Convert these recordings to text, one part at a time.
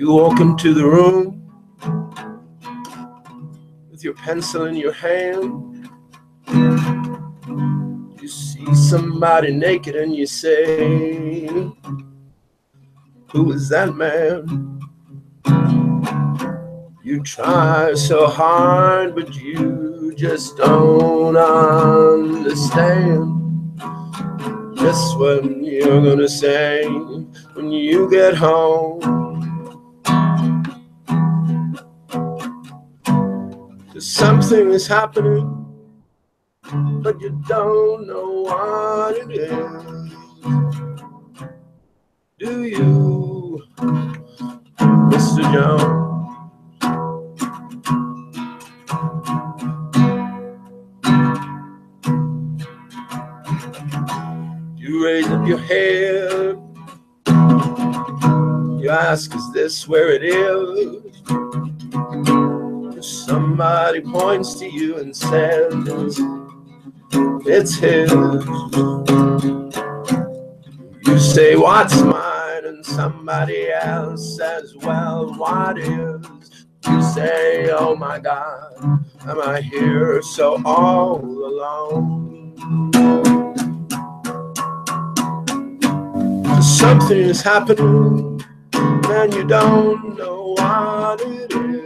You walk into the room with your pencil in your hand. You see somebody naked and you say, who is that man? You try so hard, but you just don't understand just what you're gonna say when you get home. 'Cause something is happening, but you don't know what it is. Do you, Mr. Jones? You raise up your head, you ask, is this where it is? Somebody points to you and says, it's his. You say, what's mine? And somebody else says, well, what is? You say, oh my God, am I here so all alone? Something is happening and you don't know what it is.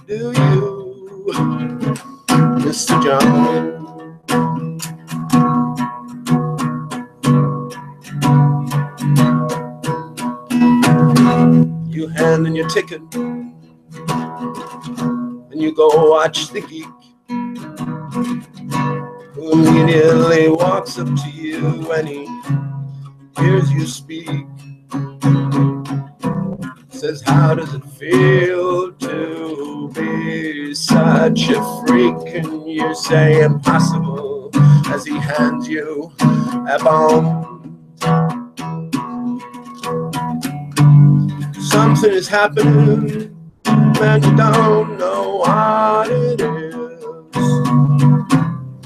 Do you, Mr. Jones? You hand in your ticket and you go watch the geek, who immediately walks up to you when he hears you speak. Says, how does it feel to be such a freak? And you say, impossible, as he hands you a bomb. Something is happening and you don't know what it is.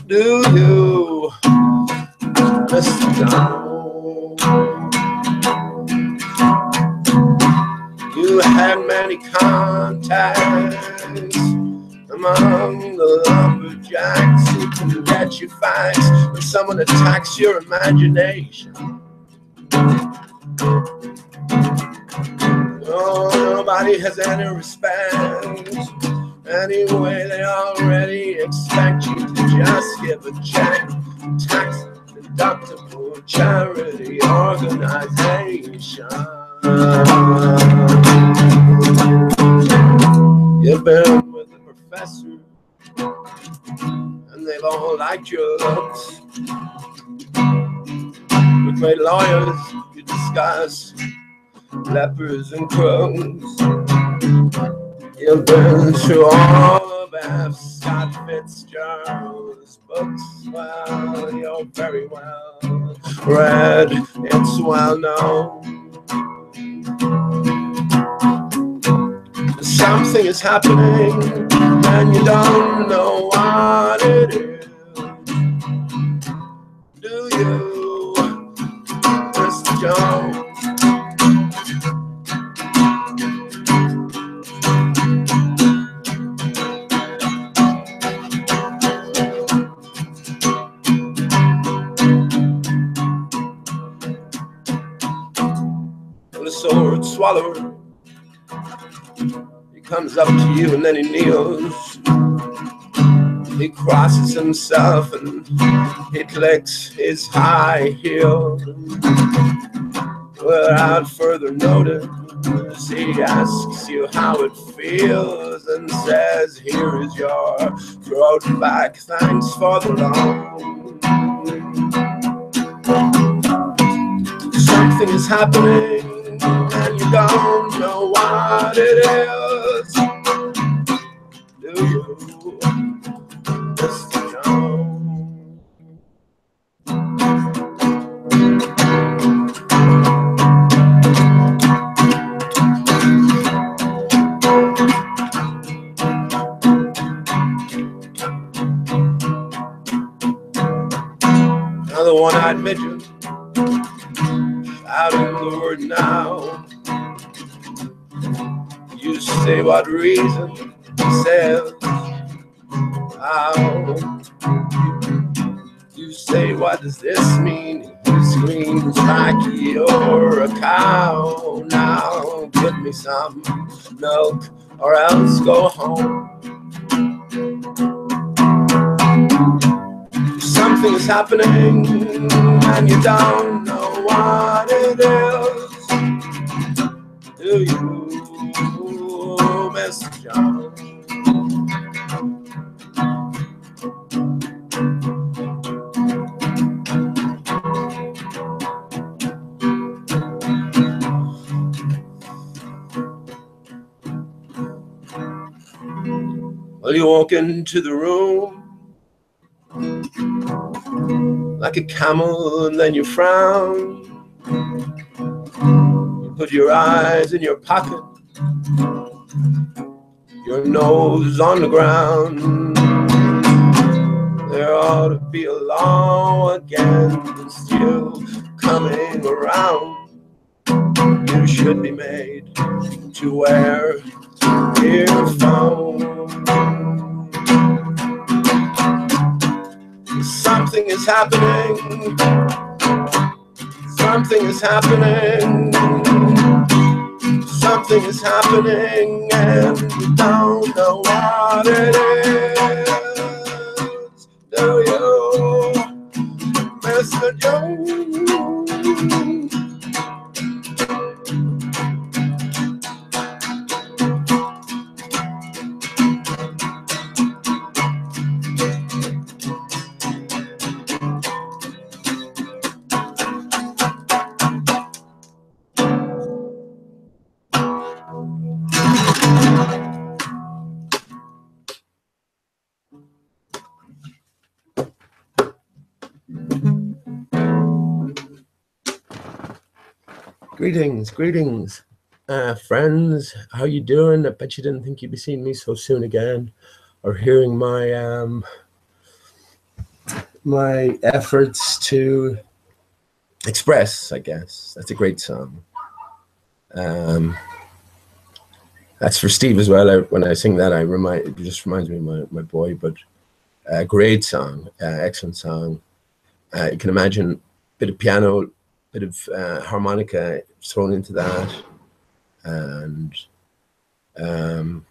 Do you, Mr. Jones? You had many contacts among the lumberjacks who can get you facts when someone attacks your imagination. Oh, nobody has any respect. Anyway, they already expect you to just give a check. Tax deductible charity organization. You've been with the professor and they've all liked your looks. With great lawyers, you discuss lepers and crows. You've been through all of F. Scott Fitzgerald's books. Well, you're very well read, it's well known. Something is happening and you don't know what it is. Do you, Mr. Jones? The sword swallower, he comes up to you and then he kneels. He crosses himself and he clicks his high heel. Without further notice, he asks you how it feels and says, here is your throat back, thanks for the loan. Something is happening and you don't know what it is. Do you, Mr. Jones? Another one-eyed midget shouting the word now. You say what reason says how. You say, what does this mean? It screams like you're a cow. Now give me some milk or else go home. Something is happening and you don't know what it is. Do you, Mr. John? Well, you walk into the room like a camel and then you frown. You put your eyes in your pocket, your nose on the ground. There ought to be a law against you coming around. You should be made to wear earphones. Something is happening. Something is happening. Something is happening and you don't know what it is. Do you, Mr. Jones? Greetings, greetings, friends. How you doing? I bet you didn't think you'd be seeing me so soon again, or hearing my my efforts to express. I guess that's a great song. That's for Steve as well. When I sing that, it just reminds me of my boy. But great song, excellent song. You can imagine a bit of piano, bit of harmonica thrown into that, and I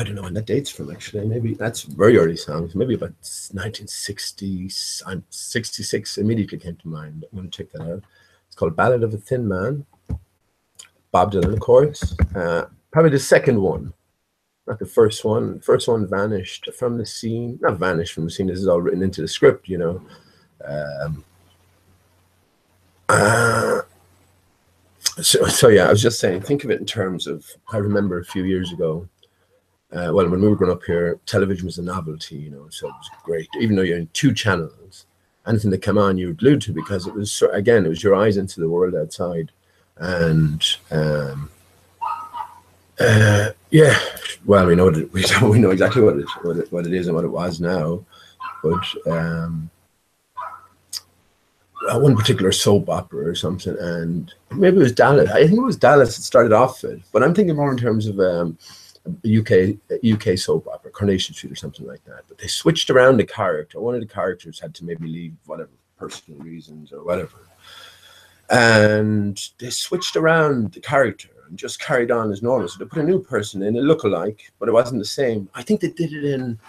don't know when that dates from, actually. Maybe that's very early songs, maybe about 1960, 66 immediately came to mind. I'm going to check that out. It's called Ballad of a Thin Man. Bob Dylan, of course. Probably the second one, not the first one. The first one vanished from the scene. Not vanished from the scene, this is all written into the script, you know. So yeah, I was just saying, think of it in terms of, I remember a few years ago, well, when we were growing up here, television was a novelty, you know, so it was great. Even though you're in 2 channels, anything that came on you were glued to, because it was, again, it was your eyes into the world outside. And yeah, well, we know exactly what it is and what it was now, but one particular soap opera or something, and maybe it was Dallas. I think it was Dallas that started off it, but I'm thinking more in terms of a UK soap opera, Coronation Street or something like that. But they switched around the character. One of the characters had to maybe leave, whatever, personal reasons or whatever, and they switched around the character and just carried on as normal. So they put a new person in, a lookalike, but it wasn't the same. I think they did it in,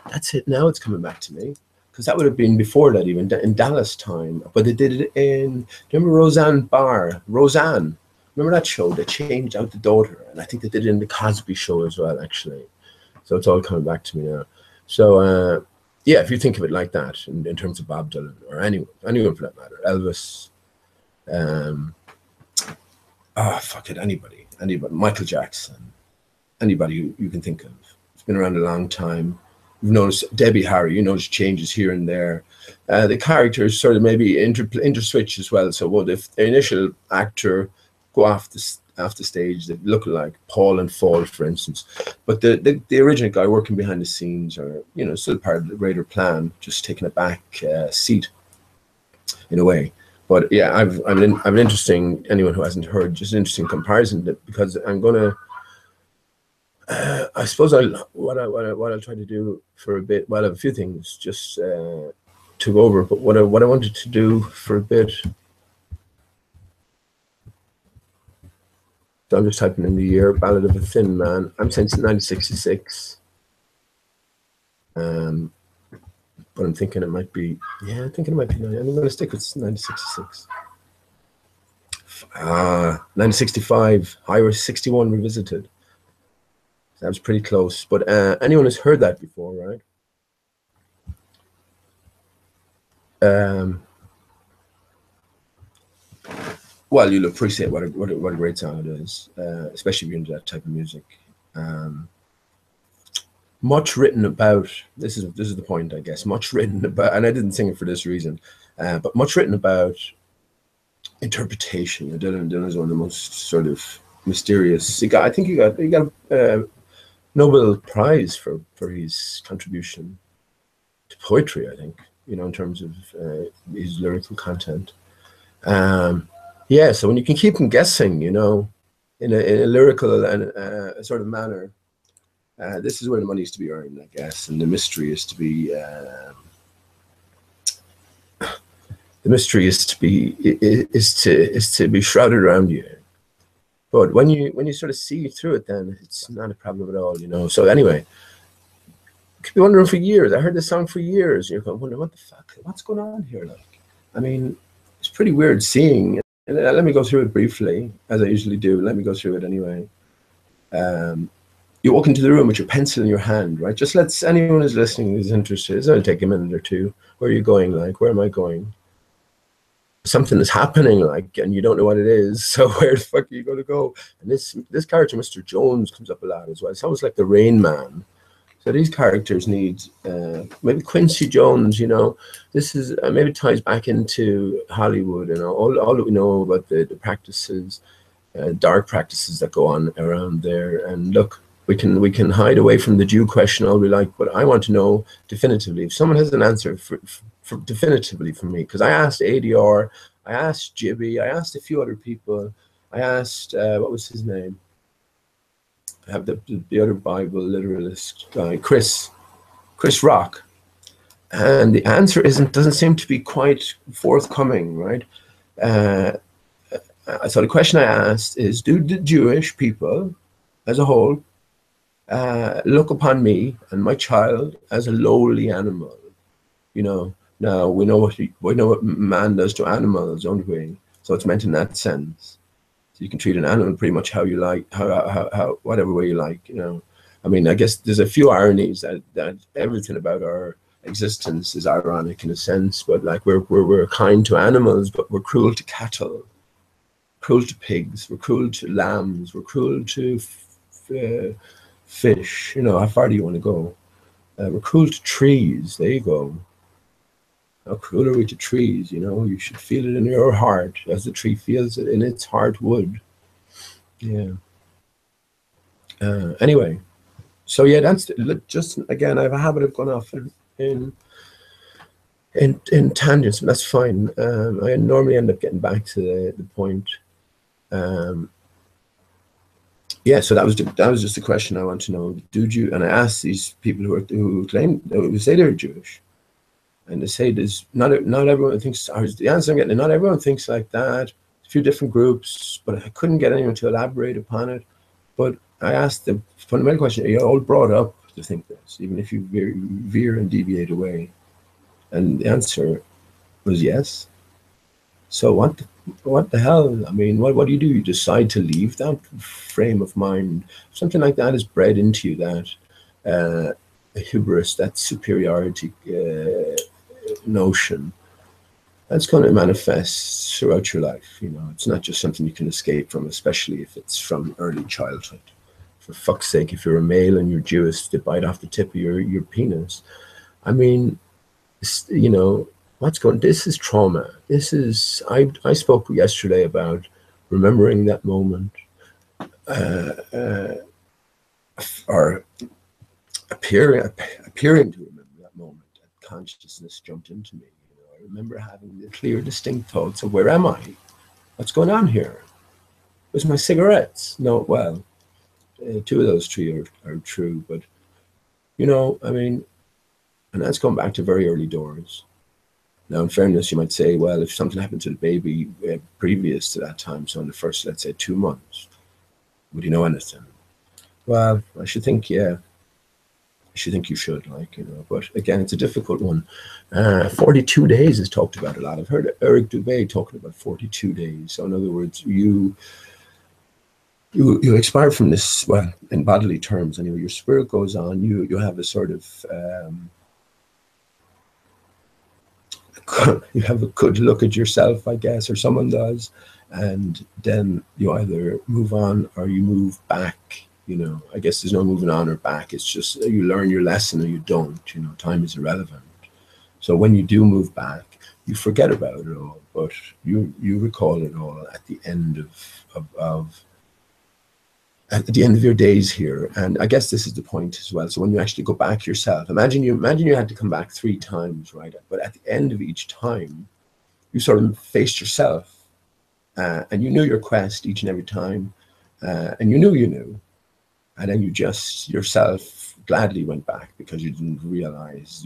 that's it, now it's coming back to me, because that would have been before that, even in Dallas time. But they did it in, do you remember Roseanne Barr? Roseanne, remember that show? They changed out the daughter, and I think they did it in the Cosby Show as well, actually. So it's all coming back to me now. So yeah, if you think of it like that, in terms of Bob Dylan, or anyone for that matter, Elvis, fuck it, anybody, Michael Jackson, anybody you can think of. It's been around a long time. You've noticed Debbie Harry, you notice changes here and there. The characters sort of maybe interswitch as well. So what if the initial actor go off the stage, they look like Paul and Fall, for instance, but the original guy working behind the scenes, or, you know, still part of the greater plan, just taking a back seat in a way. But yeah, I've an interesting, anyone who hasn't heard, just an interesting comparison, because I'm gonna, I suppose what I'll try to do for a bit. Well, I have a few things just to go over, but what I wanted to do for a bit. So I'm just typing in the year, Ballad of a Thin Man. I'm saying it's 1966. But I'm thinking it might be, yeah, I'm thinking it might be, I'm going to stick with 1966. 1965, Highway 61 Revisited. That was pretty close. But anyone has heard that before, right? Well, you'll appreciate what a great song it is, especially if you're into that type of music. Much written about, this is the point, I guess. Much written about, and I didn't sing it for this reason, but much written about interpretation. Dylan is one of the most sort of mysterious. I think he got a Nobel Prize for his contribution to poetry. I think, in terms of his lyrical content. Yeah, so when you can keep them guessing, in a lyrical and sort of manner. This is where the money is to be earned, I guess, and the mystery is to be shrouded around you. But when you sort of see through it, then it's not a problem at all, So anyway, you could be wondering for years. I heard this song for years. You're going, wondering, what the fuck? What's going on here? Like, I mean, it's pretty weird seeing. And let me go through it briefly, as I usually do. Let me go through it anyway. You walk into the room with your pencil in your hand, right? Just let anyone who's listening who's interested, it'll take a minute or two. Where are you going? Like, where am I going? Something is happening, like, and you don't know what it is. So where the fuck are you going to go? And this character, Mr. Jones, comes up a lot as well. It's almost like the Rain Man. So these characters need maybe Quincy Jones. This is maybe ties back into Hollywood. All that we know about the practices, dark practices that go on around there. And look. We can hide away from the Jew question all we like, but I want to know definitively. If someone has an answer for definitively for me, because I asked ADR, I asked Jibby, I asked a few other people, I asked what was his name? I have the other Bible literalist guy, Chris Rock, and the answer doesn't seem to be quite forthcoming, right? So the question I asked is: do the Jewish people, as a whole, look upon me and my child as a lowly animal? Now we know what man does to animals, don't we? So it's meant in that sense. So you can treat an animal pretty much how you like, how whatever way you like. I mean, I guess there's a few ironies that everything about our existence is ironic in a sense. But like we're kind to animals, but we're cruel to cattle, cruel to pigs, we're cruel to lambs, we're cruel to fish. How far do you want to go? We're cruel to trees. There you go. How cruel are we to trees? You should feel it in your heart as the tree feels it in its heart would. Yeah. Anyway, so yeah, that's just, again, I have a habit of going off in tangents, but that's fine. I normally end up getting back to the point. Yeah, so that was just the question I want to know. And I asked these people who say they're Jewish, and they say there's not everyone thinks. The answer I'm getting: not everyone thinks like that. A few different groups, but I couldn't get anyone to elaborate upon it. But I asked the fundamental question: are you all brought up to think this, even if you veer and deviate away? And the answer was yes. So what the hell? I mean, what do? You decide to leave that frame of mind. Something like that is bred into you, that hubris, that superiority notion. That's going to manifest throughout your life. It's not just something you can escape from, especially if it's from early childhood. For fuck's sake, if you're a male and you're Jewish, they bite off the tip of your penis. I mean, this is trauma. I spoke yesterday about remembering that moment, or appearing to remember that moment. That consciousness jumped into me. I remember having the clear, distinct thoughts of where am I? What's going on here? Where's my cigarettes? No, well, two of those three are true, but you know, I mean, and that's going back to very early doors. Now, in fairness, you might say, well, if something happened to the baby previous to that time, so in the first, let's say, 2 months, would you know anything? Well, I should think, yeah. I should think you should, like, you know. But again, it's a difficult one. 42 days is talked about a lot. I've heard Eric Dubé talking about 42 days. So in other words, you expire from this, well, in bodily terms, anyway. Your spirit goes on. You have a sort of you have a good look at yourself, I guess, or someone does, and then you either move on or you move back. You know, I guess there's no moving on or back. It's just you learn your lesson or you don't. You know, time is irrelevant. So when you do move back, you forget about it all, but you recall it all at the end at the end of your days here. And I guess this is the point as well. So when you actually go back yourself, imagine you had to come back 3 times, right? But at the end of each time, you sort of faced yourself, and you knew your quest each and every time, and you knew, and then you just yourself gladly went back because you didn't realize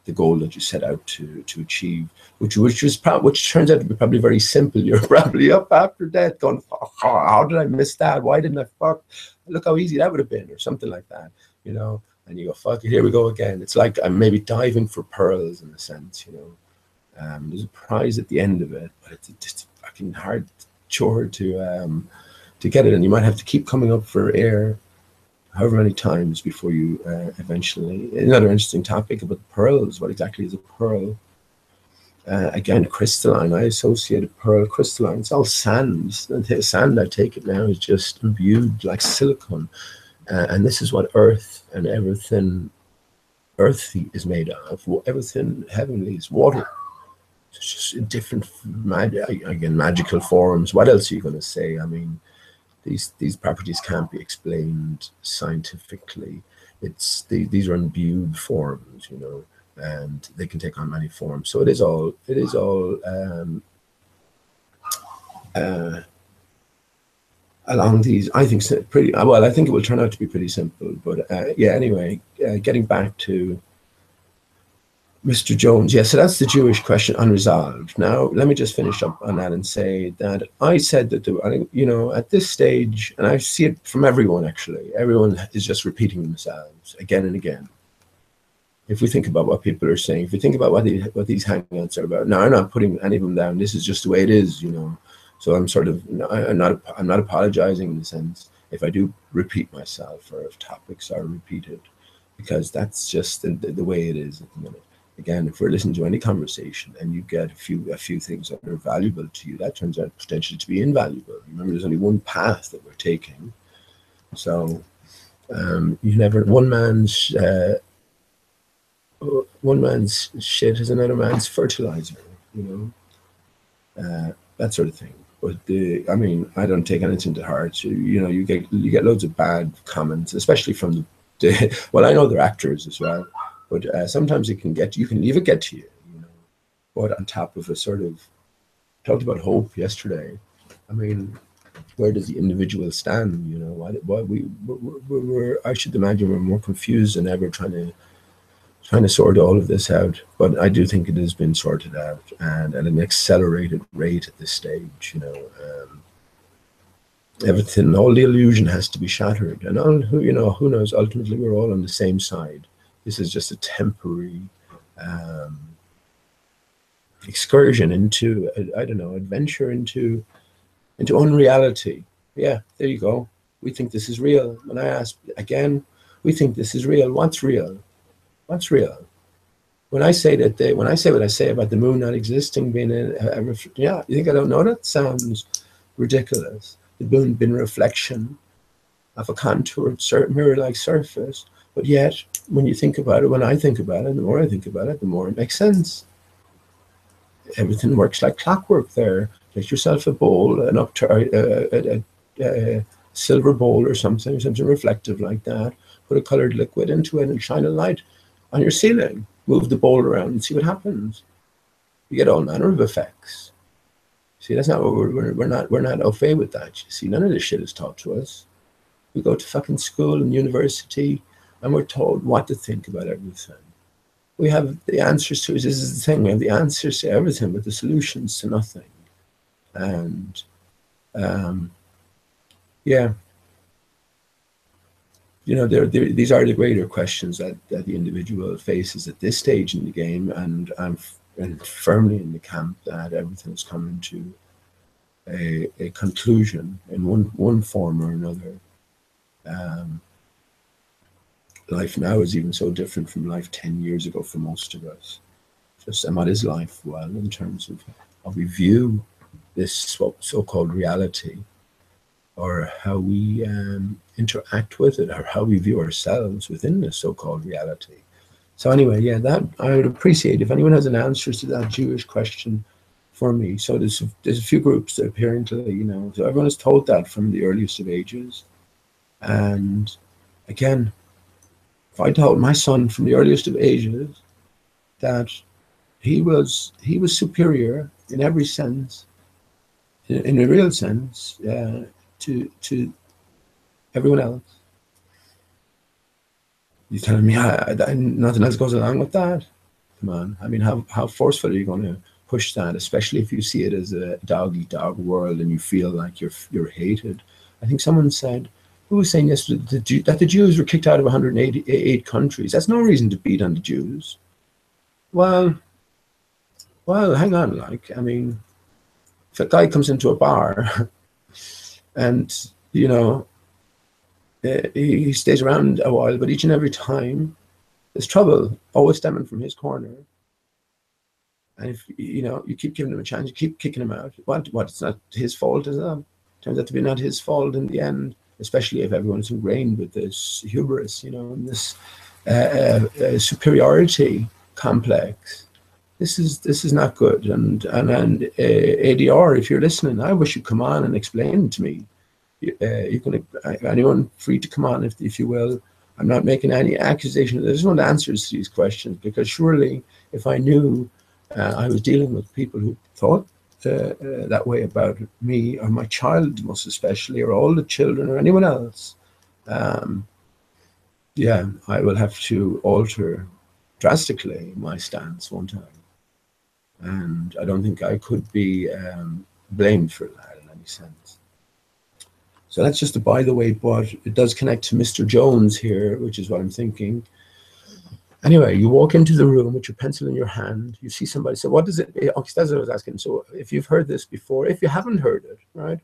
the goal that you set out to achieve, which turns out to be probably very simple. You're probably up after death going, oh, how did I miss that? Why didn't I fuck? Look how easy that would have been, or something like that, you know. And you go, fuck it, here we go again. It's like I'm maybe diving for pearls in a sense, you know. There's a prize at the end of it, but it's just a fucking hard chore to get it, and you might have to keep coming up for air however many times before you eventually. Another interesting topic about pearls. What exactly is a pearl? Again, crystalline. I associate a pearl crystalline. It's all sand. Sand, I take it now, is just imbued like silicone. And this is what earth and everything earthy is made of. Everything heavenly is water. It's just in different, again, magical forms. What else are you going to say? I mean, these properties can't be explained scientifically. These are imbued forms, you know, and they can take on many forms. So it is all along these. I think pretty well. I think it will turn out to be pretty simple. But yeah. Anyway, getting back to Mr. Jones, yeah, so that's the Jewish question unresolved. Now, let me just finish up on that and say that I said that, you know, at this stage, and I see it from everyone, actually, everyone is just repeating themselves again and again. If we think about what people are saying, if we think about what these hangouts are about, now I'm not putting any of them down. This is just the way it is, you know. So I'm sort of, I'm not apologizing in the sense if I do repeat myself or if topics are repeated, because that's just the way it is at the minute. Again, if we're listening to any conversation and you get a few things that are valuable to you, that turns out potentially to be invaluable. Remember, there's only one path that we're taking. So you never, one man's shit is another man's fertilizer, you know, that sort of thing. But I mean, I don't take anything to heart. You know, you get loads of bad comments, especially from the well, I know they're actors as well. But sometimes you can leave it get to you, you know. But on top of a sort of, talked about hope yesterday. I mean, where does the individual stand? You know, we're I should imagine we're more confused than ever trying to sort all of this out. But I do think it has been sorted out, and at an accelerated rate at this stage. You know, everything, all the illusion has to be shattered, and you know, who knows? Ultimately, we're all on the same side. This is just a temporary excursion into, I don't know, adventure into unreality. Yeah, there you go. We think this is real. When I ask again, we think this is real. What's real? What's real? When I say what I say about the moon not existing, being yeah, you think I don't know that? Sounds ridiculous. The moon being a reflection of a contoured mirror-like surface. But yet, when you think about it, when I think about it, the more I think about it, the more it makes sense. Everything works like clockwork there. Get yourself a bowl, a silver bowl or something reflective like that. Put a colored liquid into it and shine a light on your ceiling. Move the bowl around and see what happens. You get all manner of effects. See, that's not what we're not au fait with that. You see, none of this shit is taught to us. We go to fucking school and university, and we're told what to think about everything. We have the answers to it. This is the thing. We have the answers to everything, but the solutions to nothing. And yeah, you know, these are the greater questions that the individual faces at this stage in the game, and I'm firmly in the camp that everything is coming to a conclusion in one form or another. Life now is even so different from life 10 years ago for most of us. Just, and what is life? Well, in terms of how we view this so-called reality, or how we interact with it, or how we view ourselves within this so-called reality. So anyway, yeah, that I would appreciate if anyone has an answer to that Jewish question for me. So there's a few groups that apparently, you know, so everyone is told that from the earliest of ages. And again, if I told my son from the earliest of ages that he was superior in every sense, in a real sense, to everyone else, you're telling me nothing else goes along with that? Come on, I mean, how forceful are you going to push that, especially if you see it as a dog-eat-dog world and you feel like you're hated? I think someone said, who was saying yesterday, that the Jews were kicked out of 188 countries. That's no reason to beat on the Jews. Well, hang on, like, I mean, if a guy comes into a bar and, you know, he stays around a while, but each and every time there's trouble always stemming from his corner. And if, you know, you keep giving him a chance, you keep kicking him out. What? It's not his fault, is it? Turns out to be not his fault in the end, especially if everyone's ingrained with this hubris, you know, and this superiority complex. This is not good. And ADR, if you're listening, I wish you'd come on and explain to me. You can, anyone free to come on if you will. I'm not making any accusation. There's no answers to these questions, because surely if I knew I was dealing with people who thought that way about me, or my child most especially, or all the children, or anyone else, yeah, I will have to alter drastically my stance, won't I? And I don't think I could be blamed for that in any sense. So that's just a by the way, but it does connect to Mr. Jones here, which is what I'm thinking. Anyway, you walk into the room with your pencil in your hand, you see somebody, so what does it, okay, that's what I was asking. So if you've heard this before, if you haven't heard it, right,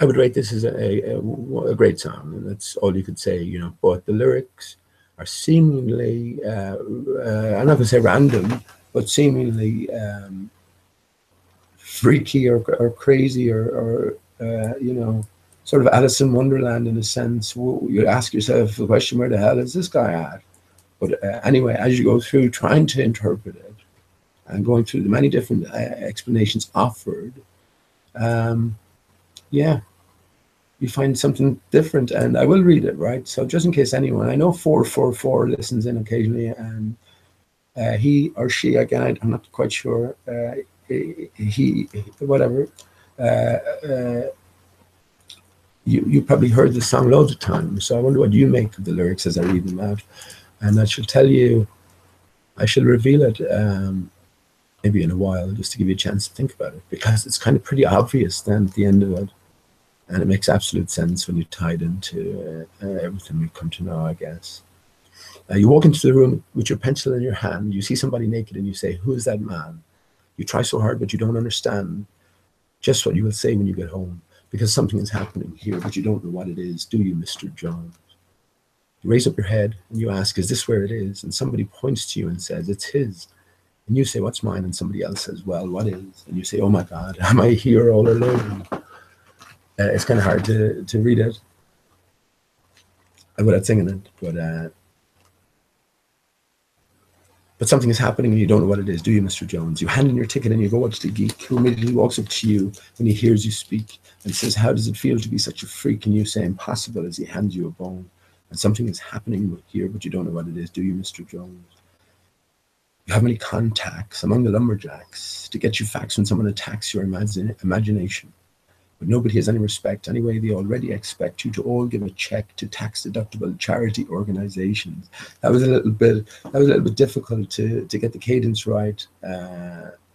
I would rate this as a great song, and that's all you could say, you know, but the lyrics are seemingly, I'm not going to say random, but seemingly freaky or crazy or you know, sort of Alice in Wonderland in a sense. You ask yourself the question, where the hell is this guy at? But anyway, as you go through trying to interpret it and going through the many different explanations offered, yeah, you find something different. And I will read it, right? So just in case anyone, I know 444 listens in occasionally, and he or she, again, I'm not quite sure, he, whatever, you probably heard the song loads of times, so I wonder what you make of the lyrics as I read them out. And I shall tell you, I shall reveal it maybe in a while, just to give you a chance to think about it, because it's kind of pretty obvious then at the end of it, and it makes absolute sense when you tie it into everything we've come to know, I guess. You walk into the room with your pencil in your hand, you see somebody naked and you say, who is that man? You try so hard, but you don't understand just what you will say when you get home, because something is happening here, but you don't know what it is, do you, Mr. Jones? You raise up your head and you ask, is this where it is? And somebody points to you and says, it's his. And you say, what's mine? And somebody else says, well, what is? And you say, oh my God, am I here all alone? It's kind of hard to read it without singing it, but But something is happening and you don't know what it is, do you, Mr. Jones? You hand in your ticket and you go up to the geek, who immediately walks up to you when he hears you speak and says, how does it feel to be such a freak? And you say, impossible, as he hands you a bone. And something is happening here, but you don't know what it is, do you, Mr. Jones? You have many contacts among the lumberjacks to get you facts when someone attacks your imagination. But nobody has any respect. Anyway, they already expect you to all give a check to tax-deductible charity organizations. That was a little bit difficult to get the cadence right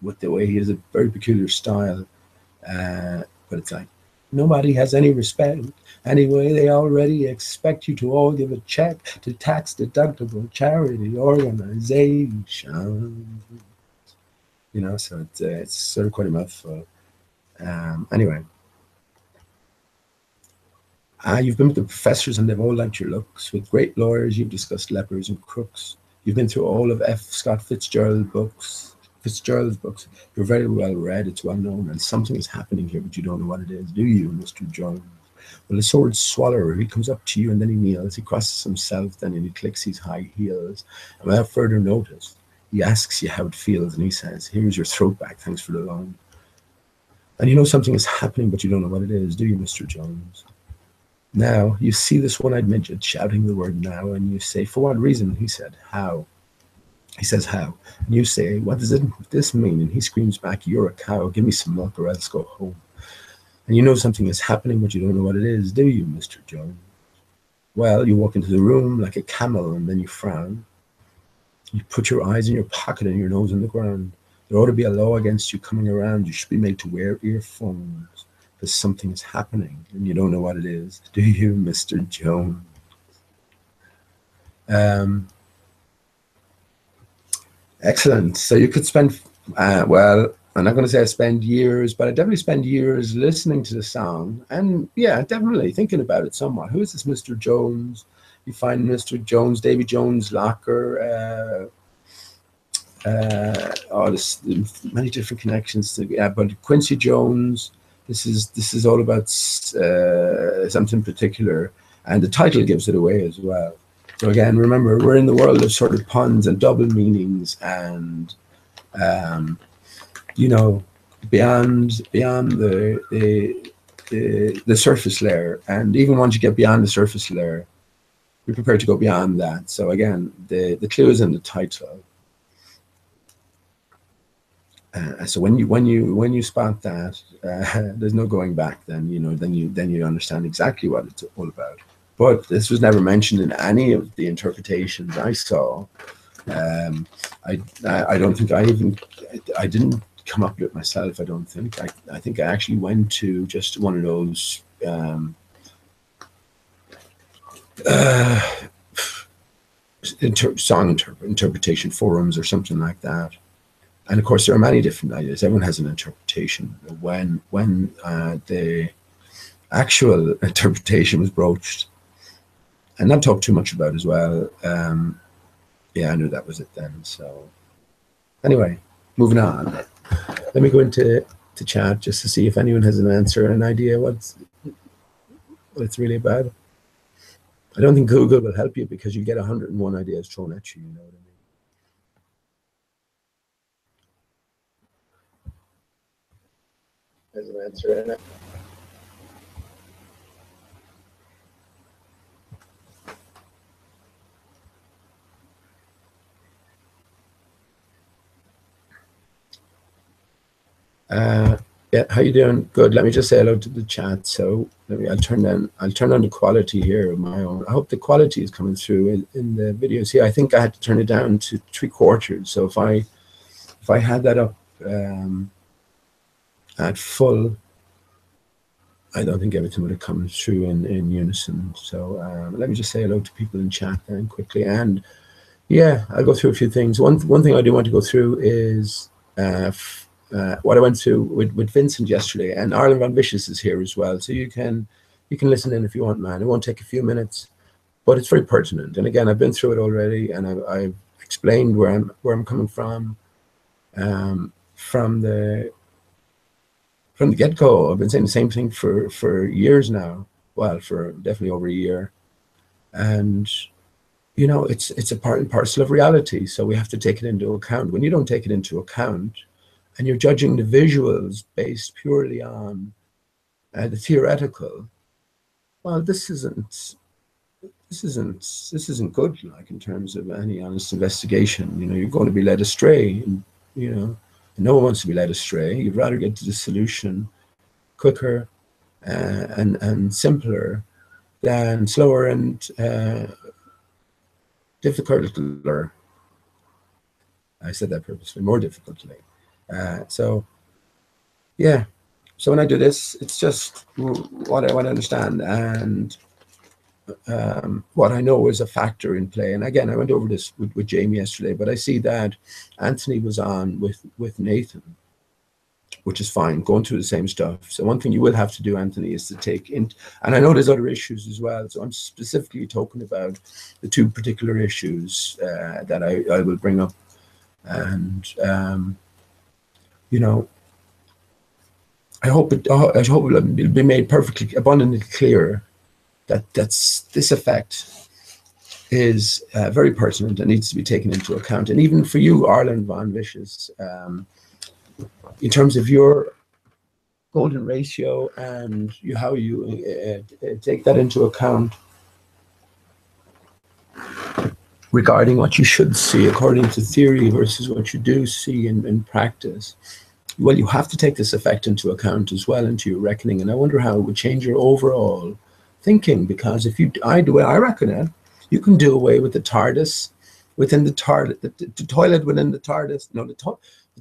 with the way he has a very peculiar style. But it's like, nobody has any respect. Anyway, they already expect you to all give a check to tax-deductible charity organizations. You know, so it's sort of quite a mouthful. Anyway. You've been with the professors and they've all liked your looks. With great lawyers, you've discussed lepers and crooks. You've been through all of F. Scott Fitzgerald's books. You're very well read, it's well known, and something is happening here, but you don't know what it is, do you, Mr. Jones? Well, the sword swallower, he comes up to you and then he kneels. He crosses himself, then he clicks his high heels. And without further notice, he asks you how it feels, and he says, here's your throat back, thanks for the loan. And you know something is happening, but you don't know what it is, do you, Mr. Jones? Now, you see this one-eyed midget shouting the word now, and you say, for what reason? He said, how? He says, how? And you say, what does this mean? And he screams back, you're a cow, give me some milk or else go home. And you know something is happening, but you don't know what it is, do you, Mr. Jones? Well, you walk into the room like a camel, and then you frown. You put your eyes in your pocket and your nose in the ground. There ought to be a law against you coming around. You should be made to wear earphones. Because something is happening and you don't know what it is. Do you, Mr. Jones? Excellent. So you could spend, well, I'm not going to say I spend years, but I definitely spend years listening to the song. And yeah, definitely thinking about it somewhat. Who is this Mr. Jones? You find Mr. Jones, Davy Jones, Locker, there's many different connections to, yeah, but Quincy Jones. This is all about something particular, and the title gives it away as well. So again, remember, we're in the world of sort of puns and double meanings, and you know, beyond the surface layer, and even once you get beyond the surface layer, you're prepared to go beyond that. So again, the clue is in the title. So when you spot that, there's no going back. Then you understand exactly what it's all about. But this was never mentioned in any of the interpretations I saw. I don't think I didn't come up with it myself. I don't think. I think I actually went to just one of those song interpretation forums or something like that. And of course, there are many different ideas. Everyone has an interpretation. When the actual interpretation was broached, and not talked too much about as well. Yeah, I knew that was it then. So anyway, moving on. Let me go into chat just to see if anyone has an answer, an idea what it's really about. I don't think Google will help you because you get 101 ideas thrown at you. You know what I mean? As an answer in it. Yeah, how you doing? Good. Let me just say hello to the chat. So I'll turn down the quality here of my own. I hope the quality is coming through in the videos here. I think I had to turn it down to 3/4. So if I had that up at full, I don't think everything would have come through in unison. So let me just say hello to people in chat then quickly. And yeah, I'll go through a few things. One thing I do want to go through is what I went through with Vincent yesterday, and Arlen Van Vicious is here as well. So you can listen in if you want, man. It won't take a few minutes, but it's very pertinent. And again, I've been through it already, and I've explained where I'm coming from the get-go. I've been saying the same thing for years now. Well, for definitely over a year, and you know, it's a part and parcel of reality. So we have to take it into account. When you don't take it into account, and you're judging the visuals based purely on the theoretical, well, this isn't good. Like in terms of any honest investigation, you know, you're going to be led astray. And, you know, no one wants to be led astray. You'd rather get to the solution quicker and simpler than slower and difficulter. I said that purposely, more difficultly. So, yeah. So when I do this, it's just what I want to understand and what I know is a factor in play. And again, I went over this with Jamie yesterday, but I see that Anthony was on with Nathan, which is fine, going through the same stuff. So one thing you will have to do, Anthony, is to take in, and I know there's other issues as well. So I'm specifically talking about the two particular issues that I will bring up. And, you know, I hope it'll be made perfectly abundantly clear that this effect is very pertinent and needs to be taken into account. And even for you, Arlen Von Vicious, in terms of your golden ratio and how you take that into account regarding what you should see according to theory versus what you do see in practice. Well, you have to take this effect into account as well into your reckoning. And I wonder how it would change your overall thinking, because if you, I reckon it, you can do away with the TARDIS within the TARDIS, the toilet within the TARDIS, no, the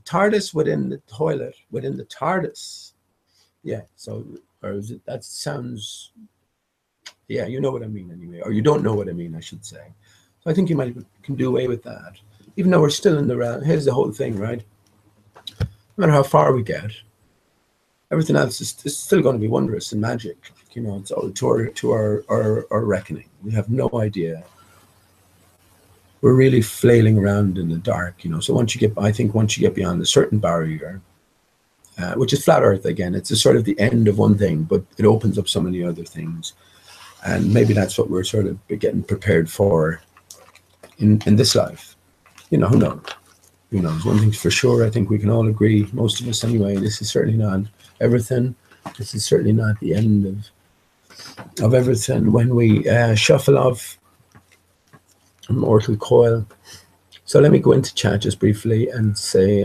TARDIS within the toilet within the TARDIS. Yeah, so, or is it, that sounds, yeah, you know what I mean anyway, or you don't know what I mean, I should say. So I think you can do away with that, even though we're still in the realm. Here's the whole thing, right? No matter how far we get, everything else is still going to be wondrous and magic. You know, it's all to our reckoning. We have no idea. We're really flailing around in the dark, you know. So once you get beyond a certain barrier, which is flat Earth again, it's a sort of the end of one thing, but it opens up so many other things, and maybe that's what we're sort of getting prepared for in this life. You know, who knows? Who knows? One thing's for sure, I think we can all agree, most of us anyway, this is certainly not everything. This is certainly not the end of everything when we shuffle off mortal coil. So let me go into chat just briefly and say,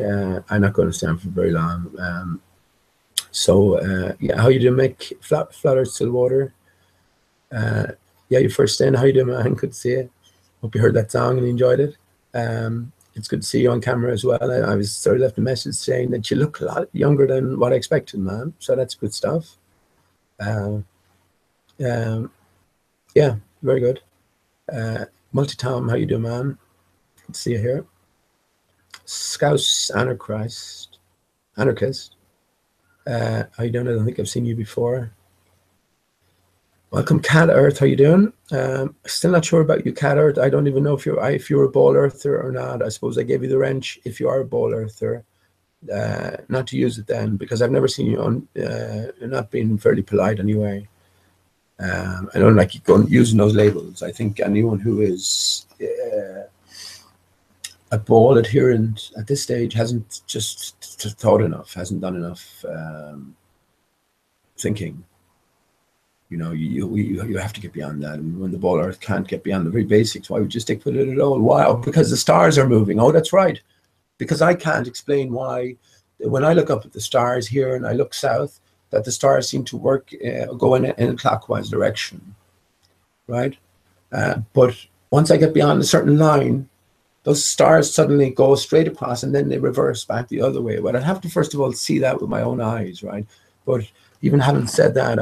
I'm not going to stand for very long. Yeah, how you doing, Mick? Flat Earth Stillwater. Yeah, you first in. How you doing, man? Good to see you. Hope you heard that song and enjoyed it. It's good to see you on camera as well. I was sort of left a message saying that you look a lot younger than what I expected, man. So that's good stuff. Yeah, very good. Multi-Tom, how you doing, man? Good to see you here. Scouse Anarchist. How you doing? I don't think I've seen you before. Welcome, Cat Earth. How you doing? Still not sure about you, Cat Earth. I don't even know if you're a ball earther or not. I suppose I gave you the wrench if you are a ball earther. Not to use it then, because I've never seen you on. Not being fairly polite anyway. I don't like using those labels. I think anyone who is a ball adherent at this stage hasn't just thought enough, hasn't done enough thinking. You know, you have to get beyond that. And when the ball earth can't get beyond the very basics, why would you stick with it at all? Why? Oh, because the stars are moving. Oh, that's right. Because I can't explain why, when I look up at the stars here and I look south, that the stars seem to work, go in a clockwise direction, right? But once I get beyond a certain line, those stars suddenly go straight across and then they reverse back the other way. But I'd have to first of all see that with my own eyes, right? But even having said that,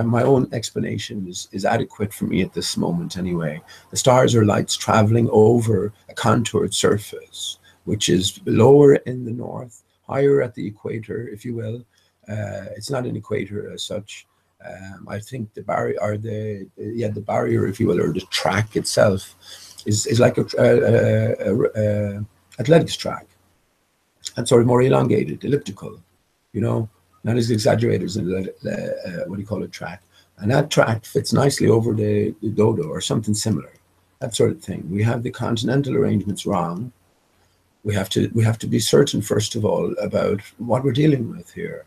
my own explanation is adequate for me at this moment anyway. The stars are lights traveling over a contoured surface, which is lower in the north, higher at the equator, if you will. It's not an equator as such. I think the barrier, or the barrier, if you will, or the track itself, is like a athletics track, and sort of more elongated, elliptical, you know, not as exaggerated as what do you call it, track. And that track fits nicely over the dodo or something similar. that sort of thing. We have the continental arrangements wrong. We have to be certain, first of all, about what we're dealing with here.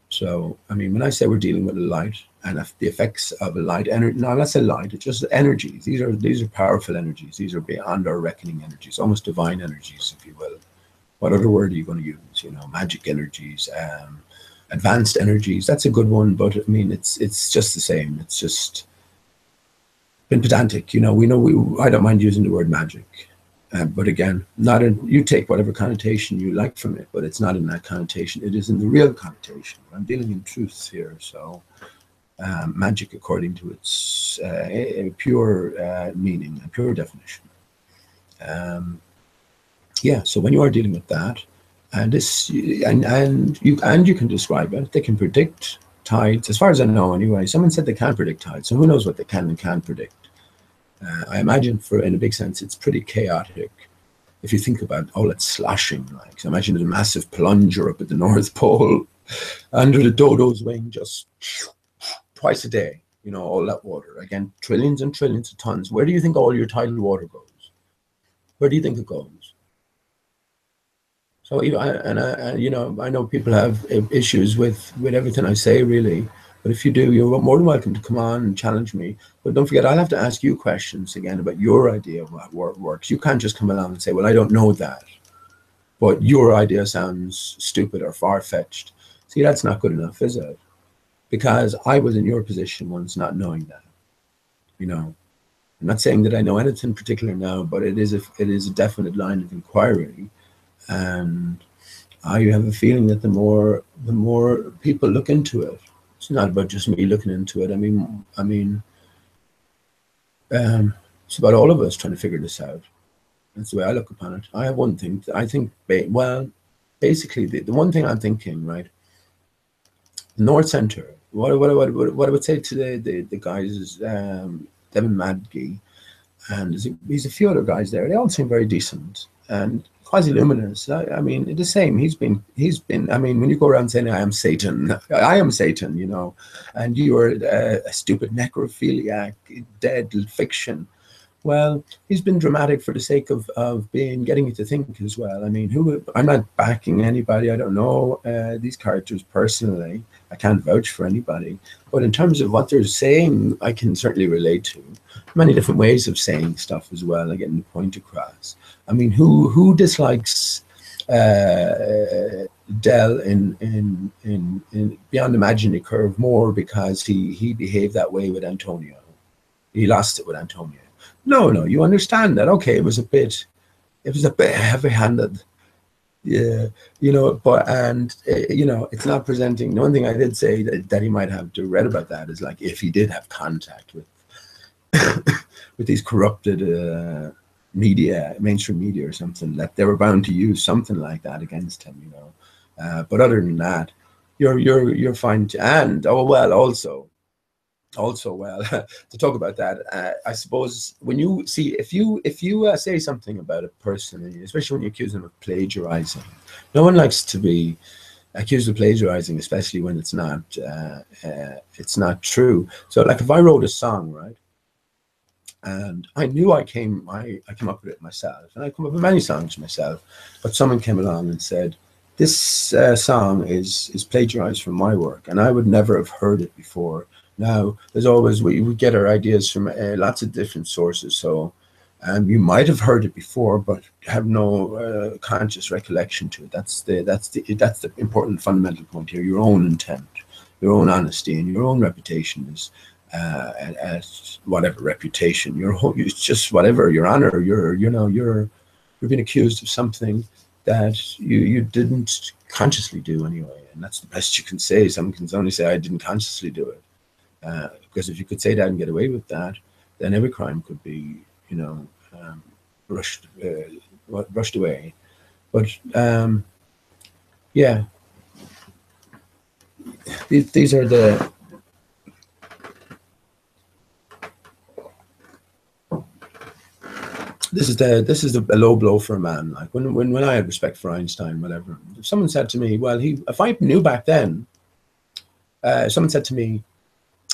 So, I mean, when I say we're dealing with a light and the effects of a light energy, no, let's say light, it's just energies. These are powerful energies. These are beyond our reckoning energies, almost divine energies, if you will. What other word are you going to use? You know, magic energies, advanced energies. That's a good one, but I mean, it's just the same. It's just been pedantic. You know, I don't mind using the word magic. But again, you take whatever connotation you like from it, but it's not in that connotation. It is in the real connotation. I'm dealing in truths here. So magic according to its pure meaning, a pure definition. Yeah, so when you are dealing with that, and you can describe it, they can predict tides, as far as I know anyway. Someone said they can't predict tides, so who knows what they can and can't predict. I imagine, in a big sense, it's pretty chaotic. If you think about all that sloshing, like, so imagine a massive plunger up at the North Pole, under the dodo's wing, just twice a day, you know, all that water. Again, trillions and trillions of tons. Where do you think all your tidal water goes? Where do you think it goes? So, you know, I know people have issues with everything I say, really. But if you do, you're more than welcome to come on and challenge me. But don't forget, I'll have to ask you questions again about your idea of what works. You can't just come along and say, well, I don't know that, but your idea sounds stupid or far-fetched. See, that's not good enough, is it? Because I was in your position once, not knowing that. You know, I'm not saying that I know anything in particular now, but it is a definite line of inquiry. And I have a feeling that the more people look into it, it's not about just me looking into it. I mean, it's about all of us trying to figure this out. That's the way I look upon it. I have one thing. I think, well, basically, the one thing I'm thinking, right? The North Center. What I would say to the guys is Devin Madge, and there's a few other guys there. They all seem very decent and quasi-luminous. I mean, the same. He's been. I mean, when you go around saying I am Satan, you know, and you are a stupid necrophiliac, dead fiction. Well, he's been dramatic for the sake of getting you to think as well. I mean, I'm not backing anybody. I don't know these characters personally. I can't vouch for anybody. But in terms of what they're saying, I can certainly relate to many different ways of saying stuff as well and getting the point across. I mean, who dislikes Dell in Beyond the Imaginary Curve more because he behaved that way with Antonio? He lost it with Antonio. No, you understand that. Okay, it was a bit heavy-handed. Yeah, you know, you know, it's not presenting. The one thing I did say that he might have to read about that is, like, if he did have contact with with these corrupted media, mainstream media or something, that they were bound to use something like that against him, you know. But other than that, you're fine. And also well, to talk about that, I suppose when you see, if you say something about a person, especially when you accuse them of plagiarizing, no one likes to be accused of plagiarizing, especially when it's not true. So, like, if I wrote a song, right, and I knew I came up with it myself, and I come up with many songs myself, but someone came along and said, this song is plagiarized from my work, and I would never have heard it before. Now, there's always, we get our ideas from lots of different sources, so you might have heard it before, but have no conscious recollection to it. That's the important fundamental point here. Your own intent, your own honesty, and your own reputation is whatever reputation. It's just whatever your honor. You're being accused of something that you didn't consciously do anyway, and that's the best you can say. Someone can only say, I didn't consciously do it. Because if you could say that and get away with that, then every crime could be, you know, brushed away. But yeah, these are the. This is a low blow for a man. Like when I had respect for Einstein, whatever. If someone said to me, well, if I knew back then, someone said to me,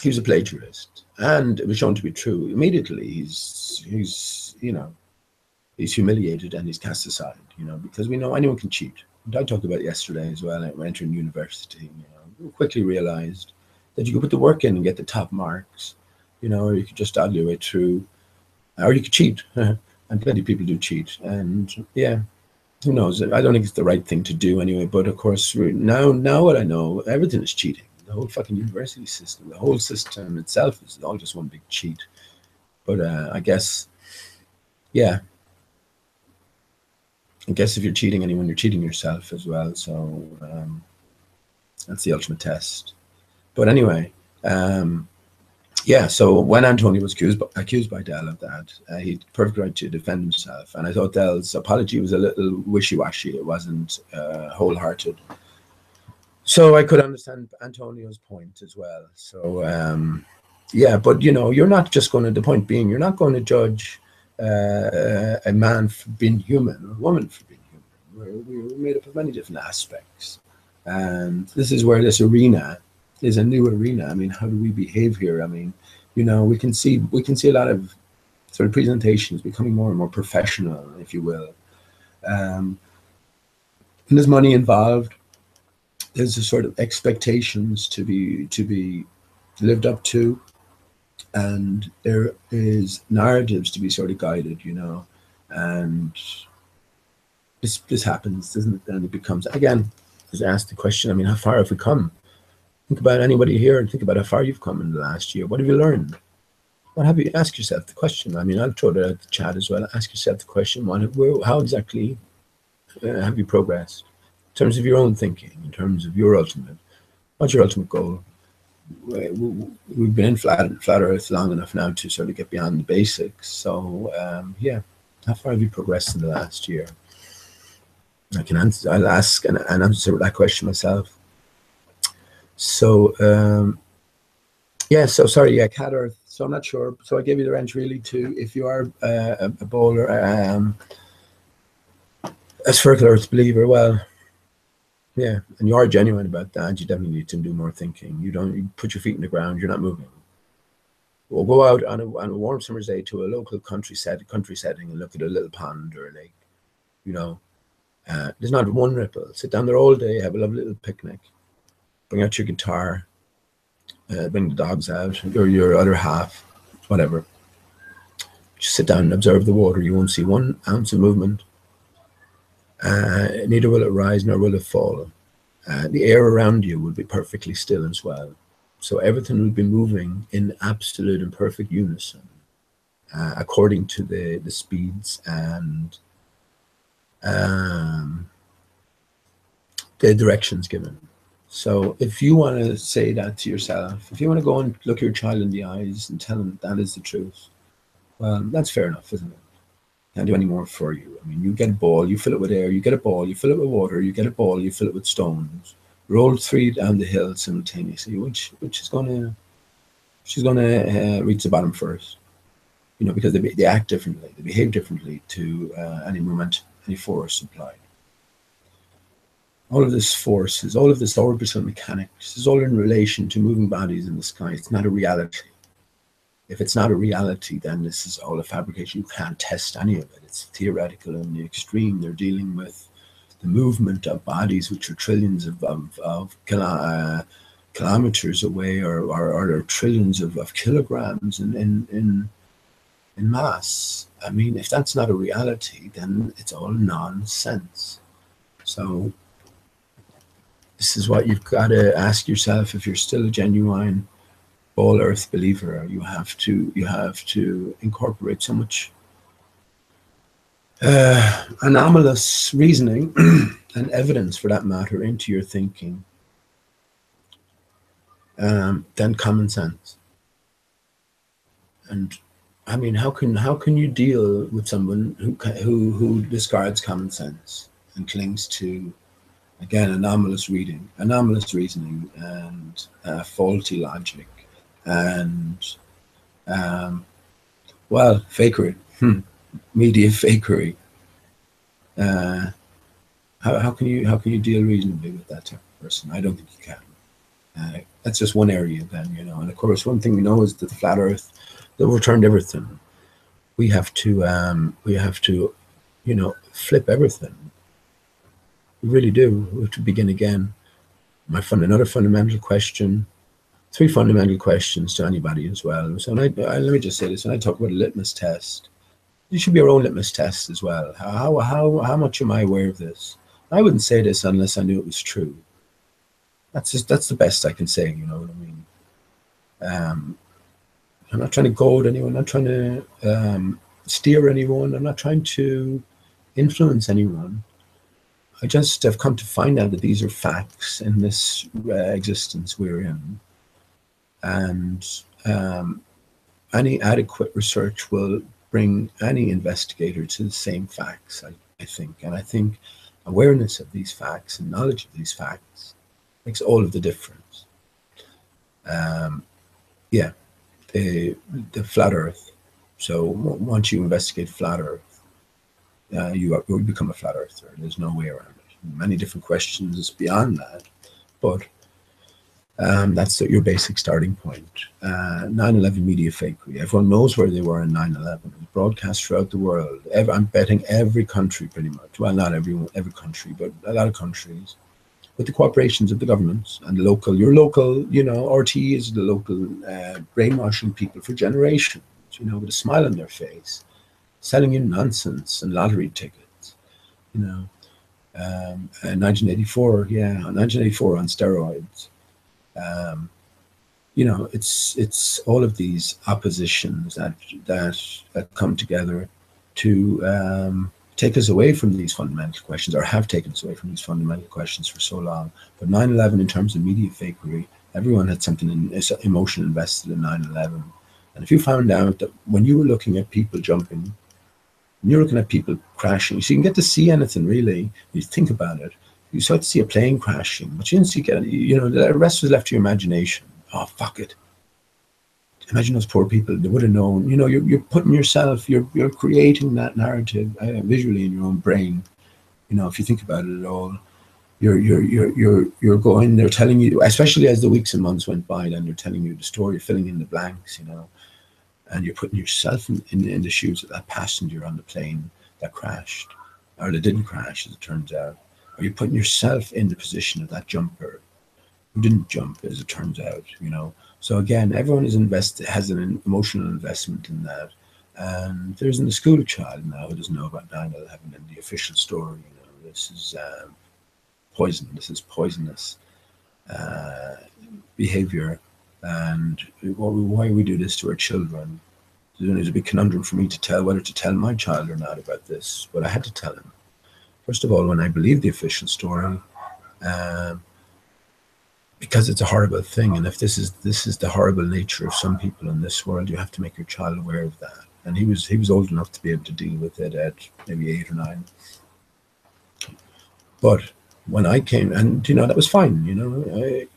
he was a plagiarist, and it was shown to be true. Immediately, he's you know, he's humiliated and he's cast aside, you know, because we know anyone can cheat. And I talked about it yesterday as well. Entering university, you know, we quickly realized that you could put the work in and get the top marks, you know, or you could just dodge your way through, or you could cheat. And plenty of people do cheat. And yeah, who knows? I don't think it's the right thing to do anyway. But of course, now what I know, everything is cheating. The whole fucking university system, the whole system itself is all just one big cheat. But I guess, yeah, I guess if you're cheating anyone, you're cheating yourself as well. So that's the ultimate test. But anyway, yeah, so when Antonio was accused by Dell of that, he had perfect right to defend himself. And I thought Dell's apology was a little wishy-washy. It wasn't wholehearted. So I could understand Antonio's point as well. So, yeah, but, you know, you're not just going to, the point being, you're not going to judge a man for being human or a woman for being human. We're made up of many different aspects. And this is where this arena is a new arena. I mean, how do we behave here? I mean, you know, we can see a lot of sort of presentations becoming more and more professional, if you will. And there's money involved. There's a sort of expectations to be lived up to, and there is narratives to be sort of guided, you know. And this happens, doesn't it? Then it becomes, again, as I asked the question, I mean, how far have we come? Think about anybody here and think about how far you've come in the last year. What have you learned? What have you, ask yourself the question. I mean, I'll throw that at the chat as well. Ask yourself the question, how exactly have you progressed? In terms of your own thinking, in terms of your ultimate, what's your ultimate goal? We've been in flat Earth long enough now to sort of get beyond the basics. So, yeah, how far have you progressed in the last year? I'll ask and answer that question myself. So, yeah, so sorry, yeah, Cat Earth. So I'm not sure. So I gave you the range really to, if you are a bowler, a spherical Earth believer, well, yeah, and you are genuine about that, you definitely need to do more thinking. You put your feet in the ground, you're not moving. Or go out on a warm summer's day to a local country setting and look at a little pond or a lake, you know. There's not one ripple. Sit down there all day, have a lovely little picnic. Bring out your guitar, bring the dogs out, or your other half, whatever. Just sit down and observe the water. You won't see 1 ounce of movement. Neither will it rise nor will it fall. The air around you will be perfectly still as well. So everything will be moving in absolute and perfect unison, according to the speeds and the directions given. So if you want to say that to yourself, if you want to go and look your child in the eyes and tell them that is the truth, well, that's fair enough, isn't it? Can't do any more for you. I mean, you get a ball, you fill it with air, you get a ball, you fill it with water, you get a ball, you fill it with stones. Roll 3 down the hill simultaneously. Which is gonna reach the bottom first? You know, because they act differently, they behave differently to any moment, any force applied. All of this forces, all of this orbital mechanics is all in relation to moving bodies in the sky. It's not a reality. If it's not a reality, then this is all a fabrication. You can't test any of it. It's theoretical in the extreme. They're dealing with the movement of bodies which are trillions of kilometers away, or trillions of kilograms in mass. I mean, if that's not a reality, then it's all nonsense. So this is what you've got to ask yourself. If you're still a genuine all Earth believer, you have to incorporate so much anomalous reasoning and evidence, for that matter, into your thinking than common sense. And I mean, how can you deal with someone who discards common sense and clings to, again, anomalous reasoning, and faulty logic, and well, fakery, media fakery? How can you deal reasonably with that type of person? I don't think you can. That's just one area then, you know. And of course, one thing we know is that the flat Earth, that overturned everything. We have to, you know, flip everything. We really do. We have to begin again. Another fundamental question, three fundamental questions to anybody as well. So, let me just say this: when I talk about a litmus test, you should be your own litmus test as well. How much am I aware of this? I wouldn't say this unless I knew it was true. That's the best I can say. You know what I mean? I'm not trying to goad anyone. I'm not trying to steer anyone. I'm not trying to influence anyone. I just have come to find out that these are facts in this existence we're in, and any adequate research will bring any investigator to the same facts. I think, and I think awareness of these facts and knowledge of these facts makes all of the difference. Yeah, the flat Earth. So once you investigate flat Earth, you become a flat earther. There's no way around it. Many different questions beyond that, but that's your basic starting point. 9/11 media fakery. Everyone knows where they were in 9/11. It was broadcast throughout the world. I'm betting every country, pretty much. Well, not every country, but a lot of countries, with the cooperations of the governments and your local, you know, RTE is the local brainwashing people for generations, you know, with a smile on their face, selling you nonsense and lottery tickets, you know. 1984, yeah, 1984 on steroids. You know, it's all of these oppositions that come together to take us away from these fundamental questions, or have taken us away from these fundamental questions for so long. But 9/11, in terms of media fakery, everyone had something emotional invested in 9/11. And if you found out that when you were looking at people jumping, and you're looking at people crashing, so you can get to see anything really. You think about it, you start to see a plane crashing, but you didn't see, you know, the rest was left to your imagination. Oh, fuck it. Imagine those poor people. They would have known. You know, you're putting yourself, you're creating that narrative visually in your own brain. You know, if you think about it at all, you're going. They're telling you, especially as the weeks and months went by, then they're telling you the story, filling in the blanks. You know, and you're putting yourself in the shoes of that passenger on the plane that crashed, or that didn't crash, as it turns out. Or you're putting yourself in the position of that jumper who didn't jump, as it turns out. You know. So again, everyone has an emotional investment in that, and there isn't a school child now who doesn't know about 9/11 and the official story. You know, this is poison. This is poisonous behavior, and why we do this to our children. There's a big conundrum for me to tell whether to tell my child or not about this, but I had to tell him. First of all, when I believe the official story. Because it's a horrible thing, and if this is the horrible nature of some people in this world, you have to make your child aware of that. And he was old enough to be able to deal with it at maybe 8 or 9. But when I came, and you know, that was fine. You know, I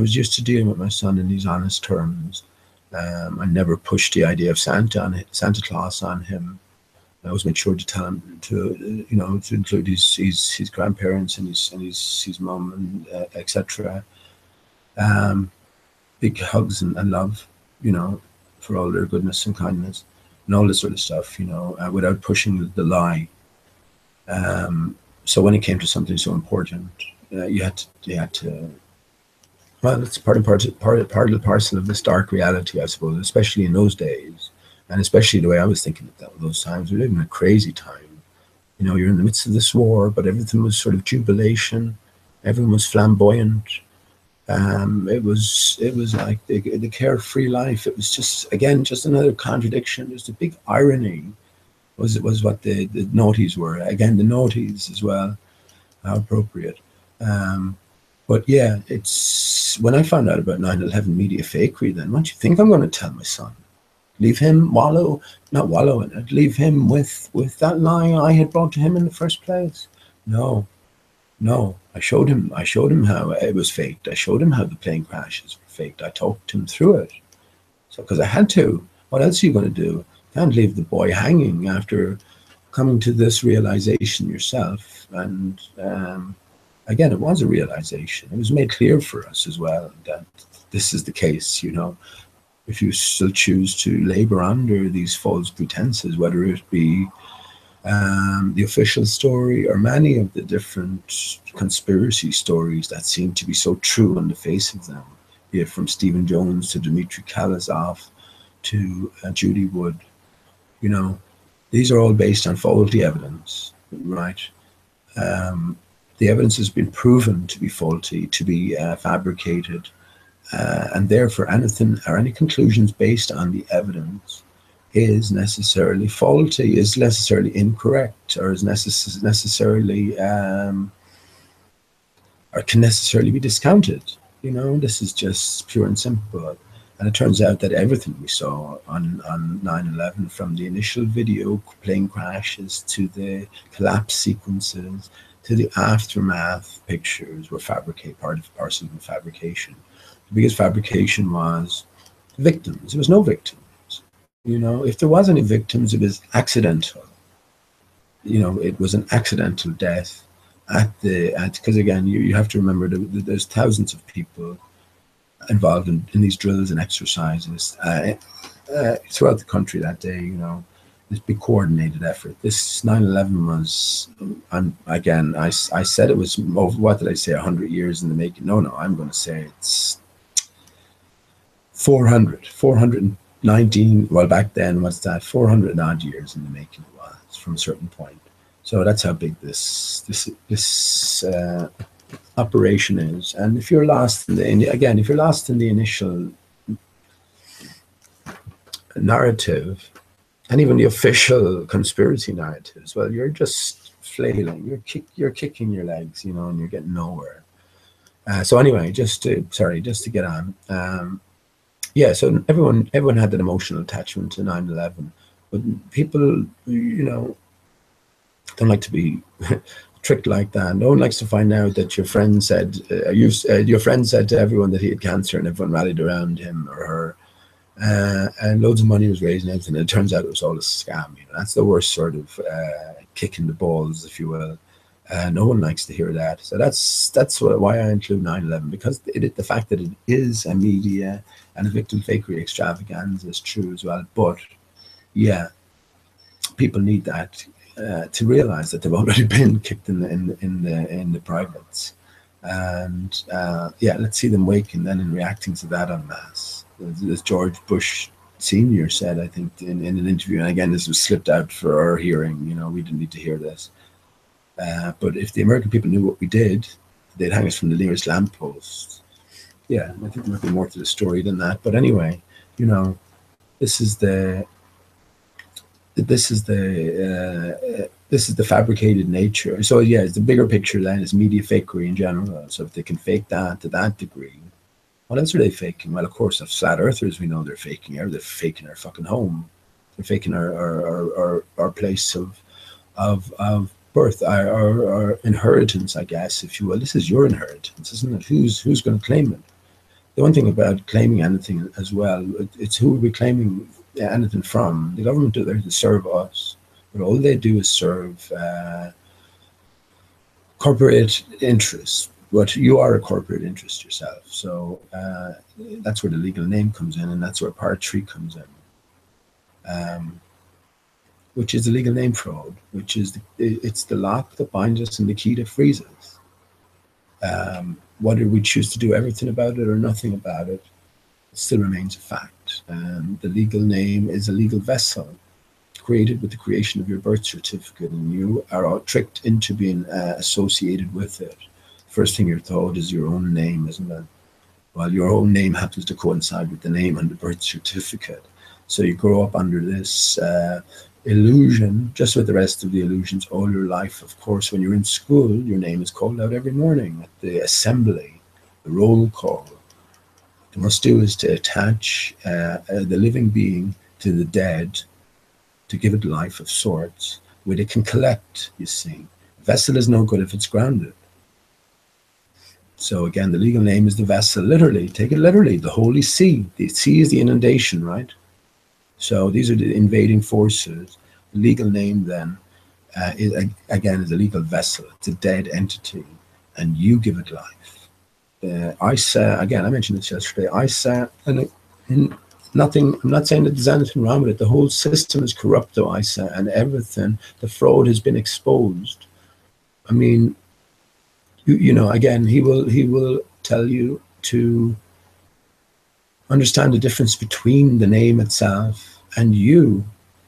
was used to dealing with my son in these honest terms. I never pushed the idea of Santa Claus on him. I always made sure to tell him to, you know, to include his grandparents and his mum and etc. Big hugs and love, you know, for all their goodness and kindness and all this sort of stuff, you know, without pushing the lie. So when it came to something so important, you had to. Well, it's part and parcel of this dark reality, I suppose, especially in those days. And especially the way I was thinking at those times, we lived in a crazy time. You know, you're in the midst of this war, but everything was sort of jubilation. Everyone was flamboyant. It was like the carefree life. It was just another contradiction. There's a big irony. Was what the naughties were. Again, the naughties as well. How appropriate. But yeah, it's when I found out about 9/11 media fakery. Then, what do you think I'm going to tell my son? Leave him not wallow in it. Leave him with that lie I had brought to him in the first place. No. I showed him how it was faked. I showed him how the plane crashes were faked. I talked him through it. So, because I had to. What else are you going to do? You can't leave the boy hanging after coming to this realization yourself. And again, it was a realization. It was made clear for us as well that this is the case, you know. If you still choose to labor under these false pretenses, whether it be the official story or many of the different conspiracy stories that seem to be so true on the face of them, be it from Stephen Jones to Dmitry Kalazov to Judy Wood, you know, these are all based on faulty evidence, right? The evidence has been proven to be faulty, to be fabricated, and therefore anything or any conclusions based on the evidence is necessarily faulty, is necessarily incorrect, or is necessarily or can necessarily be discounted. You know, this is just pure and simple. And it turns out that everything we saw on 9/11, from the initial video plane crashes to the collapse sequences to the aftermath pictures, were part of parcel of fabrication. The biggest fabrication was victims. There was no victims. You know, if there was any victims, it was accidental. You know, it was an accidental death because again, you have to remember that there's thousands of people involved in these drills and exercises throughout the country that day. You know, this big coordinated effort. This 9/11 was, and again, I said it was, what did I say, 100 years in the making? No, I'm going to say it's 419, well, back then, what's that, 400 odd years in the making it was, from a certain point. So that's how big this operation is. And if you're lost in if you're lost in the initial narrative, and even the official conspiracy narratives, well, you're just flailing, you're kicking your legs, you know, and you're getting nowhere. So anyway, just to get on. Yeah, so everyone had an emotional attachment to 9/11, but people, you know, don't like to be tricked like that. No one likes to find out that your friend said your friend said to everyone that he had cancer, and everyone rallied around him or her, and loads of money was raised and everything. And it turns out it was all a scam. You know, that's the worst sort of kick in the balls, if you will. No one likes to hear that. So that's why I include 9/11, because the fact that it is a media and a victim fakery extravaganza is true as well. But yeah, people need that to realize that they've already been kicked in the privates, and yeah, let's see them waking then and reacting to that en masse. As George Bush Senior said, I think in an interview, and again, this was slipped out for our hearing. You know, we didn't need to hear this. But if the American people knew what we did, they'd hang us from the nearest lamppost. Yeah, I think there might be more to the story than that. But anyway, you know, this is the fabricated nature. So yeah, it's the bigger picture then is media fakery in general. So if they can fake that to that degree, what else are they faking? Well, of course, of flat earthers, we know they're faking. They're faking our fucking home. They're faking our place of birth, our inheritance, I guess, if you will. This is your inheritance, isn't it? Who's going to claim it? The one thing about claiming anything as well, it's who are we claiming anything from? The government are there to serve us, but all they do is serve corporate interests. But you are a corporate interest yourself, so that's where the legal name comes in, and that's where Part 3 comes in. Which is the legal name fraud, which is it's the lock that binds us and the key that frees us. Whether we choose to do everything about it or nothing about it, it still remains a fact. The legal name is a legal vessel created with the creation of your birth certificate, and you are all tricked into being associated with it. First thing you're told is your own name, isn't it? Well, your own name happens to coincide with the name on the birth certificate. So you grow up under this illusion, just with the rest of the illusions, all your life. Of course, when you're in school, your name is called out every morning at the assembly, the roll call. What you must do is to attach the living being to the dead, to give it life of sorts, where they can collect, you see. A vessel is no good if it's grounded. So again, the legal name is the vessel, literally, take it literally, the holy sea. The sea is the inundation, right? So these are the invading forces. The legal name then is a legal vessel. It's a dead entity. and you give it life. Isa, again, I mentioned this yesterday, Isa, and nothing, I'm not saying that there's anything wrong with it. The whole system is corrupt, though, Isa, and everything, the fraud has been exposed. I mean, you know, again, he will tell you to understand the difference between the name itself and you.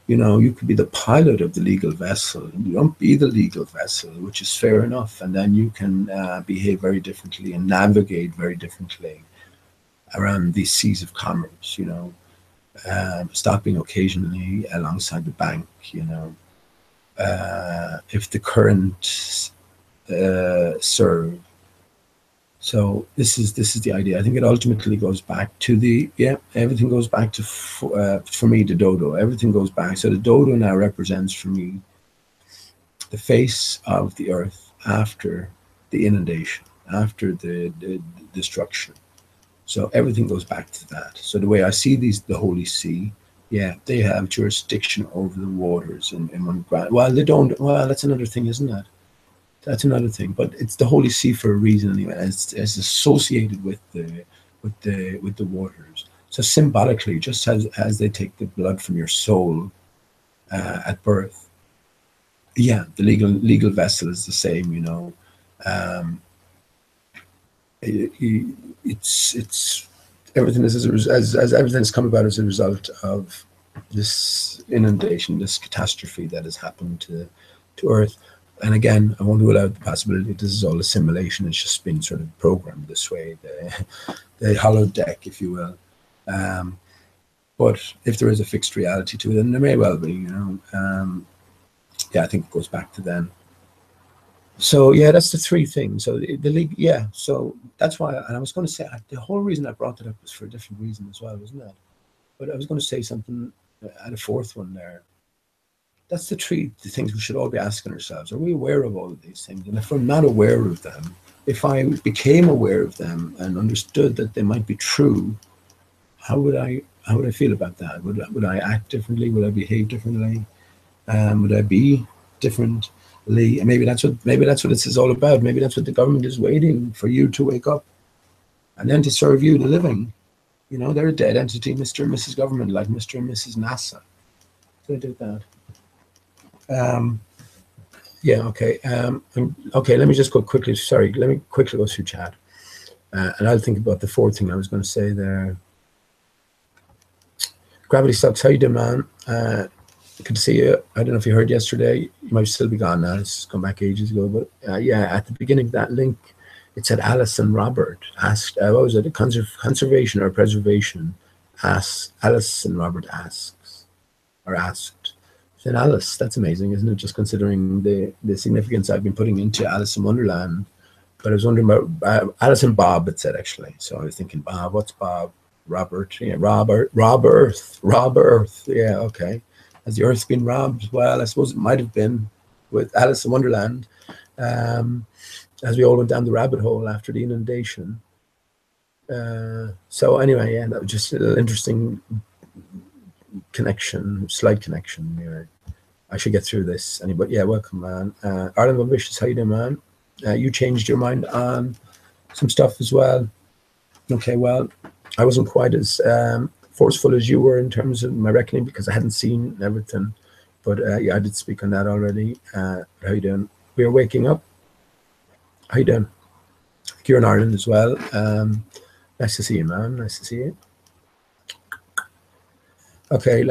You know, you could be the pilot of the legal vessel. You don't be the legal vessel, which is fair enough. And then you can behave very differently and navigate very differently around these seas of commerce, you know, stopping occasionally alongside the bank, you know. If the current serve. So this is the idea. I think it ultimately goes back to the, yeah, everything goes back to, for me, the dodo. Everything goes back. So the dodo now represents for me the face of the earth after the inundation, after the destruction. So everything goes back to that. So the way I see the Holy See, yeah, they have jurisdiction over the waters in one ground. Well, they don't. Well, that's another thing, isn't it? That's another thing, but it's the Holy See for a reason anyway. It's associated with the waters. So symbolically, just as they take the blood from your soul at birth, yeah, the legal vessel is the same. You know, it's everything is as everything has come about as a result of this inundation, this catastrophe that has happened to Earth. And again, I won't rule out the possibility this is all assimilation. It's just been sort of programmed this way, the hollow deck, if you will. But if there is a fixed reality to it, then there may well be, you know. Yeah, I think it goes back to then. So yeah, that's the three things. So the league, yeah. So that's why, and I was going to say the whole reason I brought it up was for a different reason as well, wasn't it? But I was going to say something at a fourth one there. That's the things we should all be asking ourselves. Are we aware of all of these things? And if we're not aware of them, if I became aware of them and understood that they might be true, how would I feel about that? Would I act differently? Would I behave differently? Would I be differently? And maybe that's what this is all about. Maybe that's what the government is waiting for, you to wake up and then to serve you, the living. You know, they're a dead entity, Mr. and Mrs. Government, like Mr. and Mrs. NASA. They did that. Yeah, okay. Okay, let me just go quickly. Sorry, let me quickly go through chat. And I'll think about the fourth thing I was going to say there. Gravity Sucks, how you doing, man? Good to see you. I don't know if you heard yesterday. You might still be gone now. It's come back ages ago. But yeah, at the beginning of that link, it said Alison Robert asked, what was it, a conservation or preservation? Alison Robert asks, or asked. Then Alice, that's amazing, isn't it? Just considering the significance I've been putting into Alice in Wonderland. But I was wondering about Alice and Bob, it said, actually. So I was thinking, Bob, what's Bob? Robert, yeah, Rob Earth. Yeah, okay. Has the Earth been robbed? Well, I suppose it might have been with Alice in Wonderland, as we all went down the rabbit hole after the inundation. So anyway, yeah, that was just an interesting connection, slight connection. Yeah. I should get through this. Anyway, yeah, welcome, man. Ireland Ambitious, how you doing, man? You changed your mind on some stuff as well. Okay, well, I wasn't quite as forceful as you were in terms of my reckoning because I hadn't seen everything. But yeah, I did speak on that already. How you doing? We are waking up. How you doing? You're in Ireland as well. Nice to see you, man. Nice to see you. Okay,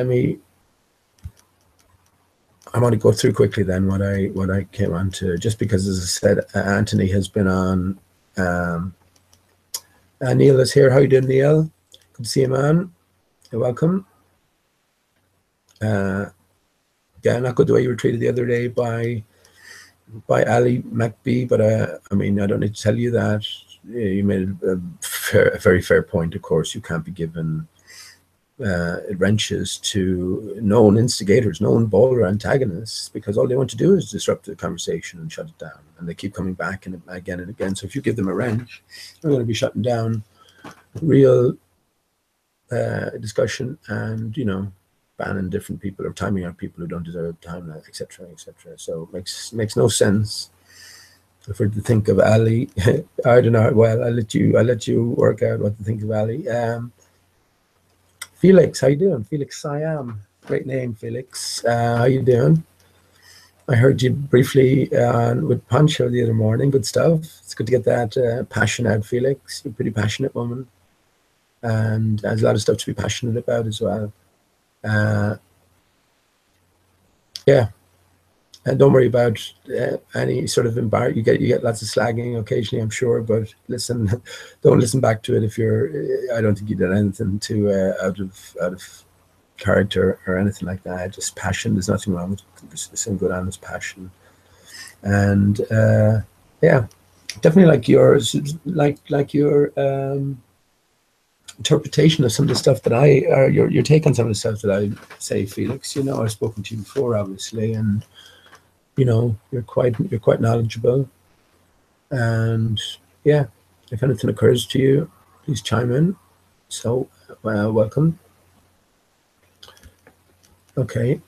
I want to go through quickly then what I came on to, just because, as I said, Anthony has been on. Neil is here. How you doing, Neil? Good to see you, man. You're welcome. Yeah, not good the way you were treated the other day by Ali McBee, but I mean, I don't need to tell you that. Yeah, you made a very fair point. Of course, you can't be given wrenches to known instigators, known baller antagonists, because all they want to do is disrupt the conversation and shut it down. And they keep coming back and again and again. So if you give them a wrench, they're going to be shutting down real discussion and, you know, banning different people or timing out people who don't deserve time, etc., etc. So it makes no sense For to think of Ali, I don't know. Well, I let you work out what to think of Ali. Felix, how you doing? Felix Siam, great name, Felix. How you doing? I heard you briefly with Pancho the other morning. Good stuff. It's good to get that passion out, Felix. You're a pretty passionate woman, and there's a lot of stuff to be passionate about as well. Uh, yeah, and don't worry about any sort of embarrass. You get lots of slagging occasionally, I'm sure, but listen, don't listen back to it if you're. I don't think you did anything to out of character or anything like that. Just passion. There's nothing wrong with some good honest passion, and yeah, definitely like yours, like your interpretation of some of the stuff that or your take on some of the stuff that I say, Felix. I've spoken to you before, obviously, and you're quite knowledgeable, and yeah, if anything occurs to you, please chime in. So welcome. Okay.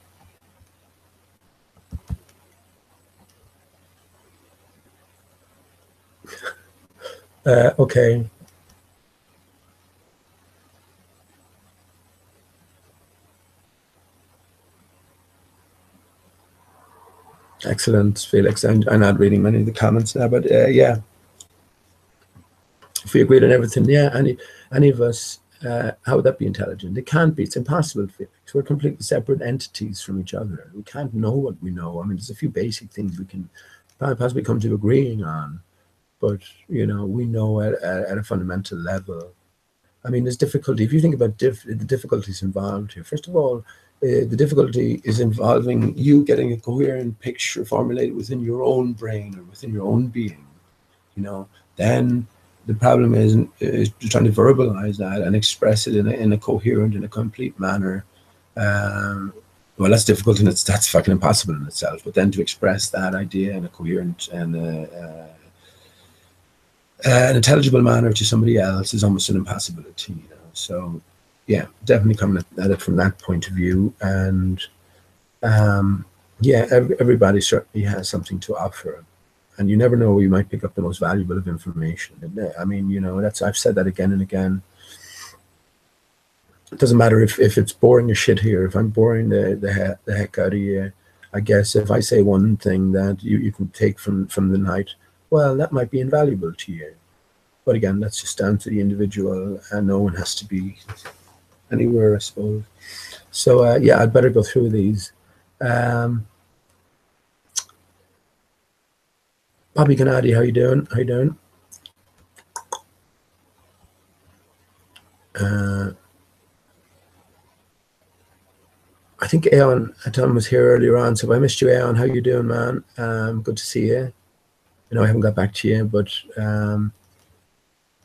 Okay. Excellent, Felix. I'm not reading many of the comments now, but yeah, if we agreed on everything, yeah, any of us, how would that be intelligent? It can't be. It's impossible, Felix. We're completely separate entities from each other. We can't know what we know. I mean, there's a few basic things we can possibly come to agreeing on, but we know at a fundamental level. I mean, there's difficulty. If you think about the difficulties involved here, first of all, the difficulty is involving you getting a coherent picture formulated within your own brain or within your own being. Then the problem is trying to verbalize that and express it in a coherent, in a complete manner. Well, that's difficult, and that's fucking impossible in itself. But then to express that idea in a coherent and an intelligible manner to somebody else is almost an impossibility. So yeah, definitely coming at it from that point of view, and yeah, everybody certainly has something to offer, and you never know where you might pick up the most valuable of information. I mean, I've said that again and again. It doesn't matter if it's boring as shit here. If I'm boring the heck out of you, I guess if I say one thing that you can take from the night, well, that might be invaluable to you. But again, that's just down to the individual, and no one has to be anywhere, I suppose. So yeah, I'd better go through these. Bobby Gennady, how you doing? How you doing? I think Tom was here earlier on, so if I missed you, Aon, how you doing, man? Good to see you. I haven't got back to you, but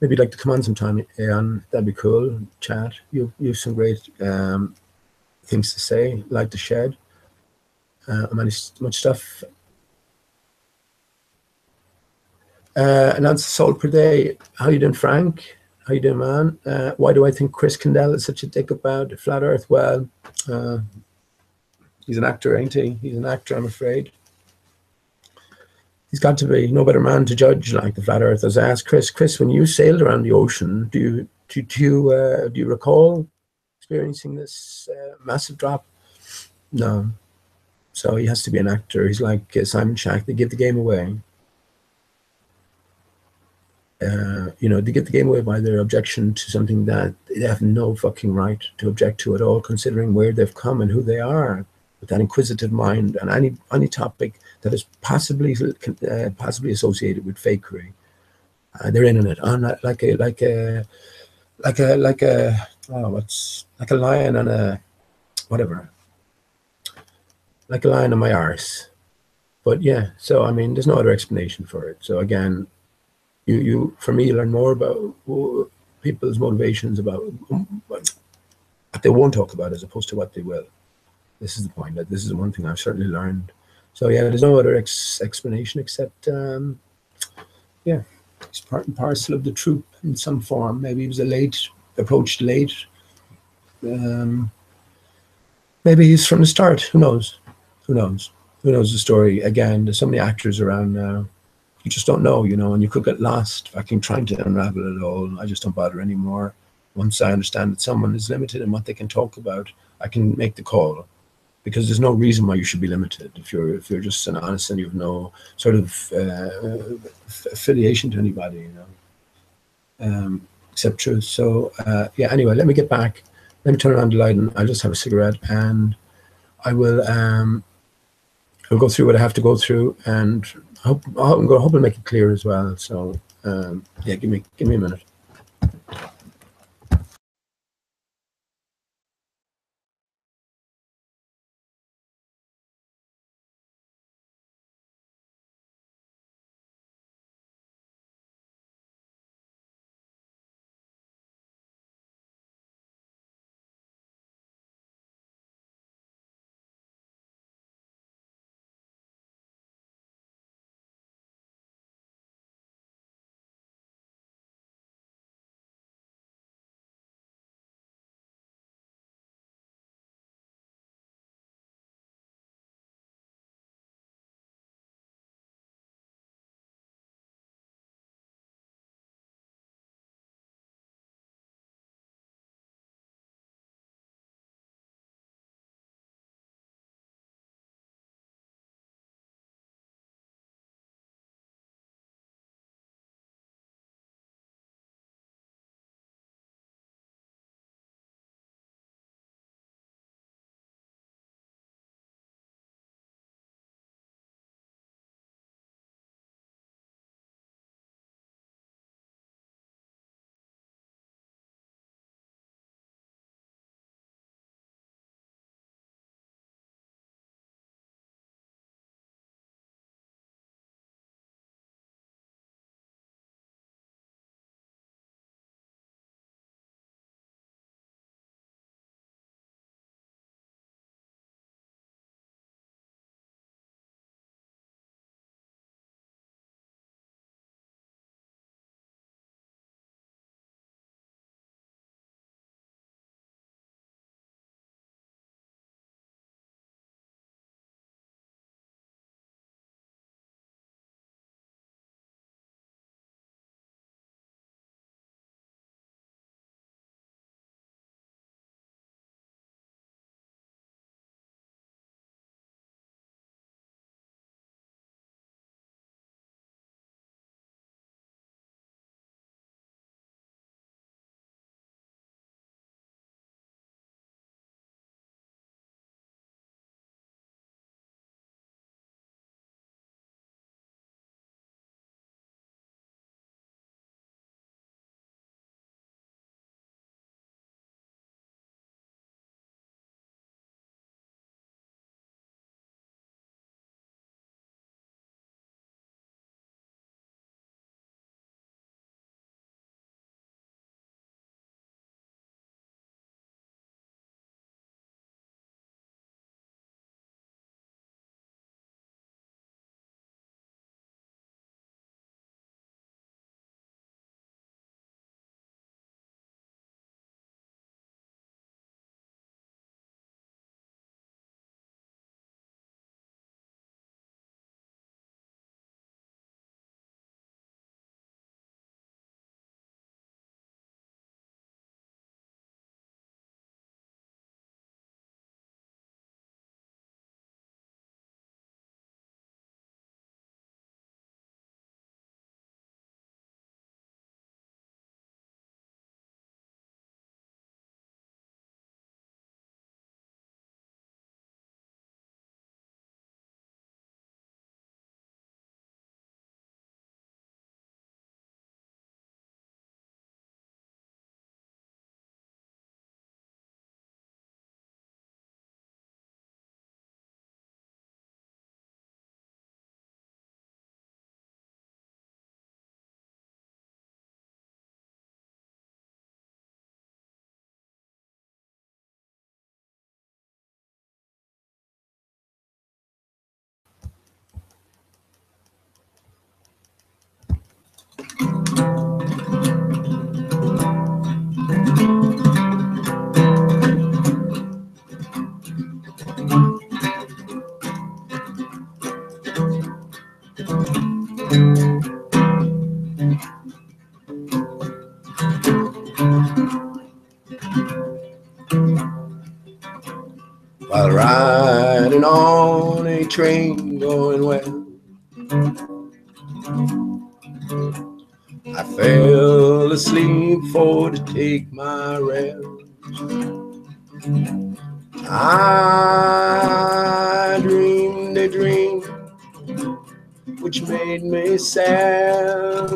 maybe you'd like to come on sometime, Aon. That'd be cool. Chat. You have some great things to say, light to shed. Much stuff. An ounce of salt per day. How you doing, Frank? How you doing, man? Why do I think Chris Kendall is such a dick about flat Earth? Well, he's an actor, ain't he? He's an actor, I'm afraid. He's got to be no better man to judge like the flat earthers. I asked Chris, when you sailed around the ocean, do you recall experiencing this massive drop? No. So he has to be an actor. He's like Simon Shack. They give the game away. They give the game away by their objection to something that they have no fucking right to object to at all, considering where they've come and who they are, with that inquisitive mind, and any topic that is possibly associated with fakery, they're in on it. Like a lion on a whatever, like a lion on my arse. But yeah, so I mean, there's no other explanation for it. So again, you for me learn more about people's motivations, about what they won't talk about as opposed to what they will. This is the point. That this is the one thing I've certainly learned. So yeah, there's no other explanation except yeah, he's part and parcel of the troop in some form. Maybe he was approached late. Maybe he's from the start. Who knows? Who knows? Who knows the story? Again, there's so many actors around now. You just don't know, you know, and you could get lost fucking trying to unravel it all. I just don't bother anymore. Once I understand that someone is limited in what they can talk about, I can make the call, because there's no reason why you should be limited if you're just an honest and you have no sort of affiliation to anybody, you know, except truth. So yeah. Anyway, let me get back. Let me turn around the light, and I'll just have a cigarette, and I will. I'll go through what I have to go through, and I'm going to hope I'll make it clear as well. So yeah, give me a minute. While riding on a train going well, I fell asleep for to take my rest. I dreamed a dream which made me sad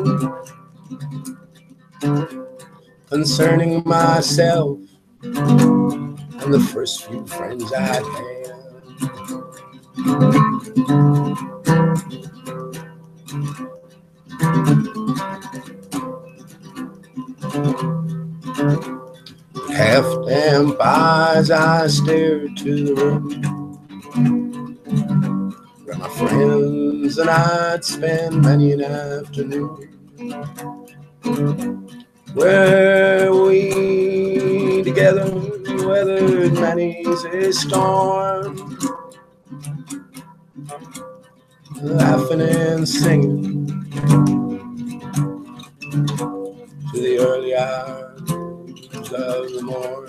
concerning myself and the first few friends I'd had. Half-damp eyes I stared to the room where my friends and I'd spend many an afternoon, where we together weathered many's a storm, laughing and singing to the early hours of the morning.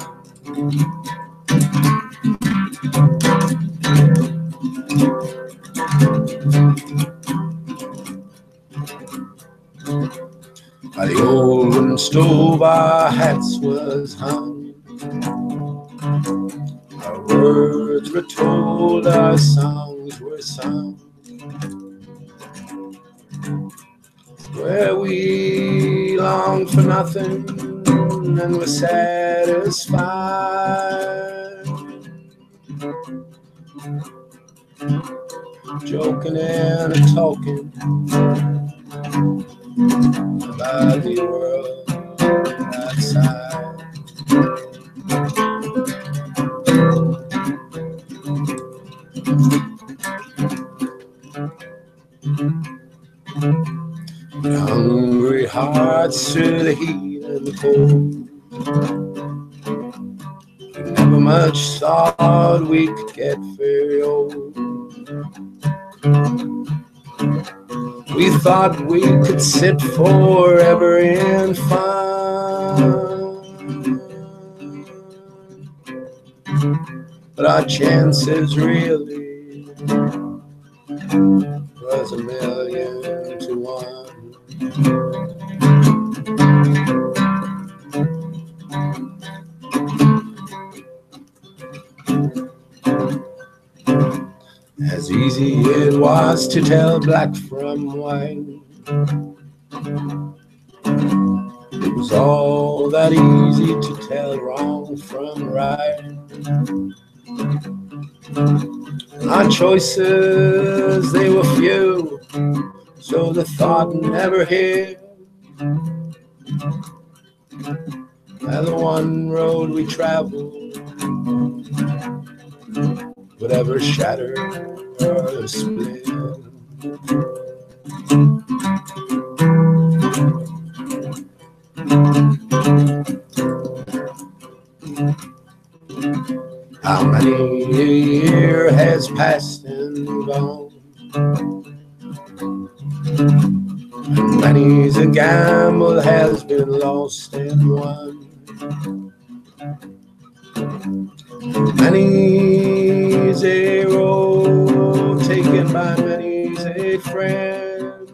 By the old wooden stove our hats was hung, our words were told, our songs were sung, where we longed for nothing and were satisfied, joking and talking about the world outside. Hungry hearts through the heat and the cold, we never much thought we could get very old. We thought we could sit forever in fun, but our chances really was 1,000,000 to 1. As easy it was to tell black from white, it was all that easy to tell wrong from right. Our choices, they were few, so the thought never hid. And the one road we traveled would ever shatter or split. How many a year has passed and gone, and many's a gamble has been lost and won. Many's a road taken by many's a friend,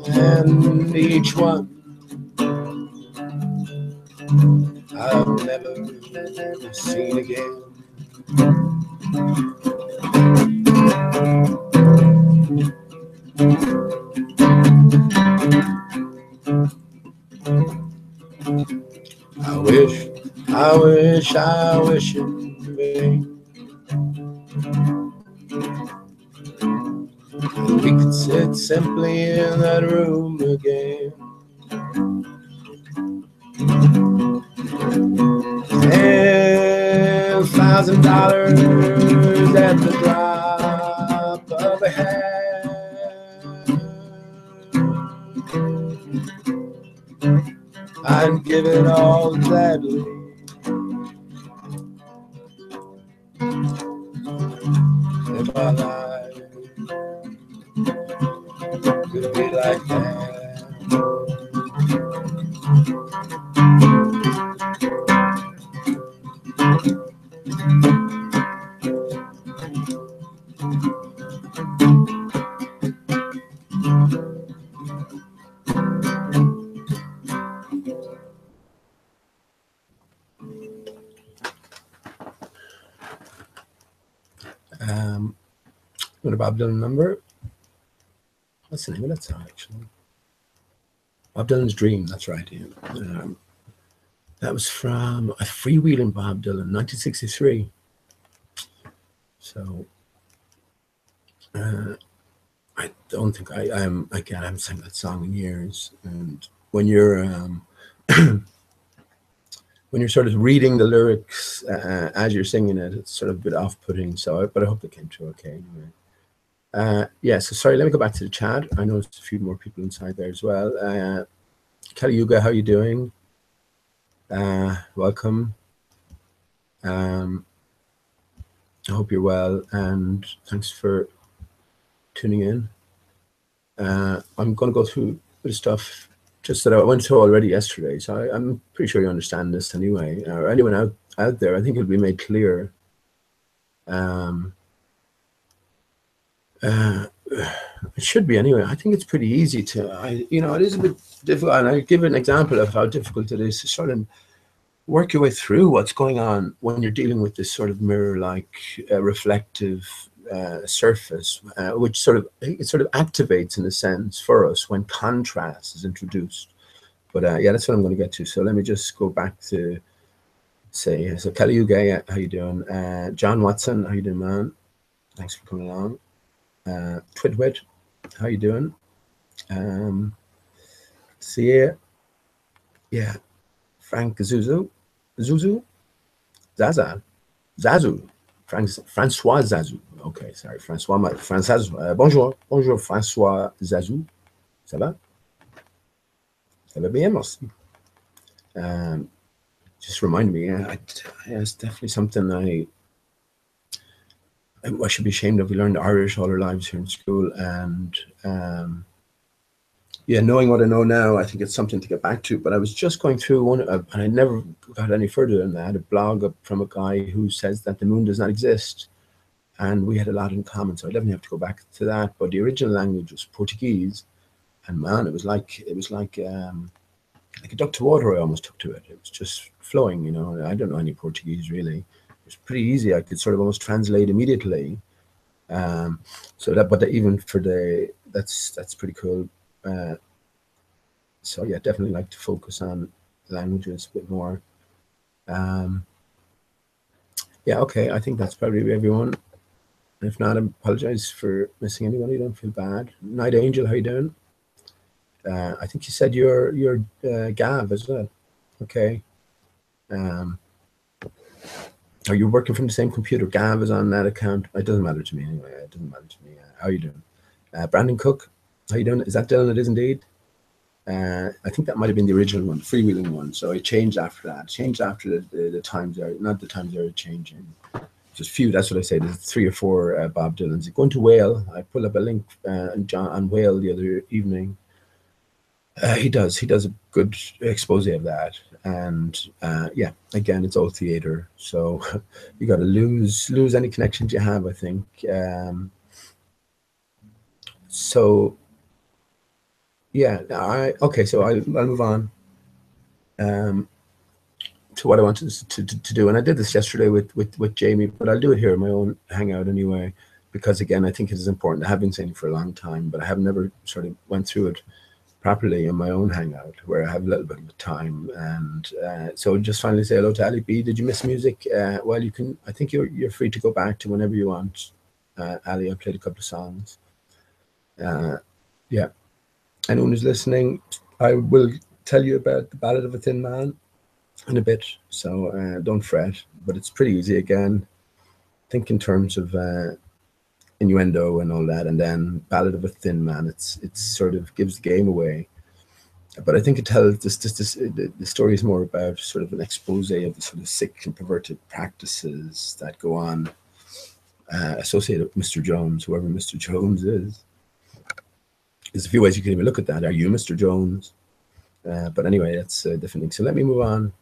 and each one I've never seen again. I wish it rained. We could sit simply in that room again. $10,000 at the drop of a hat. I'd give it all gladly if our life could be like that. a Bob Dylan number. What's the name of that song, actually? Bob Dylan's Dream, that's right. Yeah. That was from a freewheeling Bob Dylan, 1963. So I don't think again, I haven't sang that song in years. And when you're when you're sort of reading the lyrics as you're singing it, it's sort of a bit off-putting. So, but I hope they came through okay anyway. Yeah, so sorry, let me go back to the chat. I know there's a few more people inside there as well. Kali Yuga, how you doing? Welcome. I hope you're well, and thanks for tuning in. I'm going to go through a bit of stuff just that I went through already yesterday, so I'm pretty sure you understand this anyway, or anyone out there. I think it'll be made clear. It should be anyway. I think it's pretty easy to, it is a bit difficult, and I'll give an example of how difficult it is to sort of work your way through what's going on when you're dealing with this sort of mirror-like reflective surface, which sort of activates in a sense for us when contrast is introduced. But yeah, that's what I'm going to get to. So let me just go back to say, so Kali Yuga, how you doing? John Watson, how you doing, man? Thanks for coming along. Twitwit, how you doing? See ya. Yeah, Frank Zuzu, Zaza, Zazu, François Zazu. Okay, sorry, François. Bonjour, François Zazu. Ça va? Ça va bien, merci. Just remind me, it's definitely something I should be ashamed of. We learned Irish all our lives here in school, and yeah, knowing what I know now, I think it's something to get back to. But I was just going through one, and I never got any further than that. A blog from a guy who says that the moon does not exist, and we had a lot in common. So I definitely have to go back to that. But the original language was Portuguese, and man, it was like a duck to water. I almost took to it. It was just flowing. I don't know any Portuguese really. It was pretty easy. I could sort of almost translate immediately. So that, but even for that's pretty cool. So yeah, definitely like to focus on languages a bit more. Yeah, okay, I think that's probably everyone. If not, I apologize for missing anybody. Don't feel bad. Night Angel, how you doing? I think you said you're Gav as well. Okay. Are you working from the same computer? Gav is on that account. It doesn't matter to me anyway. It doesn't matter to me. How are you doing? Brandon Cook, how you doing? Is that Dylan? It is indeed. I think that might have been the original one, the freewheeling one. So it changed after that. Changed after the times are not the times are changing. Just few. That's what I say. There's 3 or 4 Bob Dylans. Going to Whale. I pulled up a link on Whale the other evening. He does a good expose of that, and yeah, again, it's all theater. So you got to lose any connections you have, I think. So yeah, okay. So I'll move on to what I wanted to do, and I did this yesterday with Jamie, but I'll do it here in my own hangout anyway, because again, I think it is important. I have been saying it for a long time, but I have never sort of went through it properly in my own hangout where I have a little bit of time. And so just finally say hello to Ali B. Did you miss music? Well, you can, I think you're free to go back to whenever you want. Ali, I played a couple of songs. Yeah, anyone who's listening, I will tell you about the Ballad of a Thin Man in a bit, so don't fret, but it's pretty easy. Again, think in terms of innuendo and all that, and then Ballad of a Thin Man, it's sort of gives the game away, but I think it tells the story is more about sort of an expose of the sort of sick and perverted practices that go on associated with Mr. Jones, whoever Mr. Jones is. There's a few ways you can even look at that. Are you Mr. Jones? But anyway, that's a different thing. So let me move on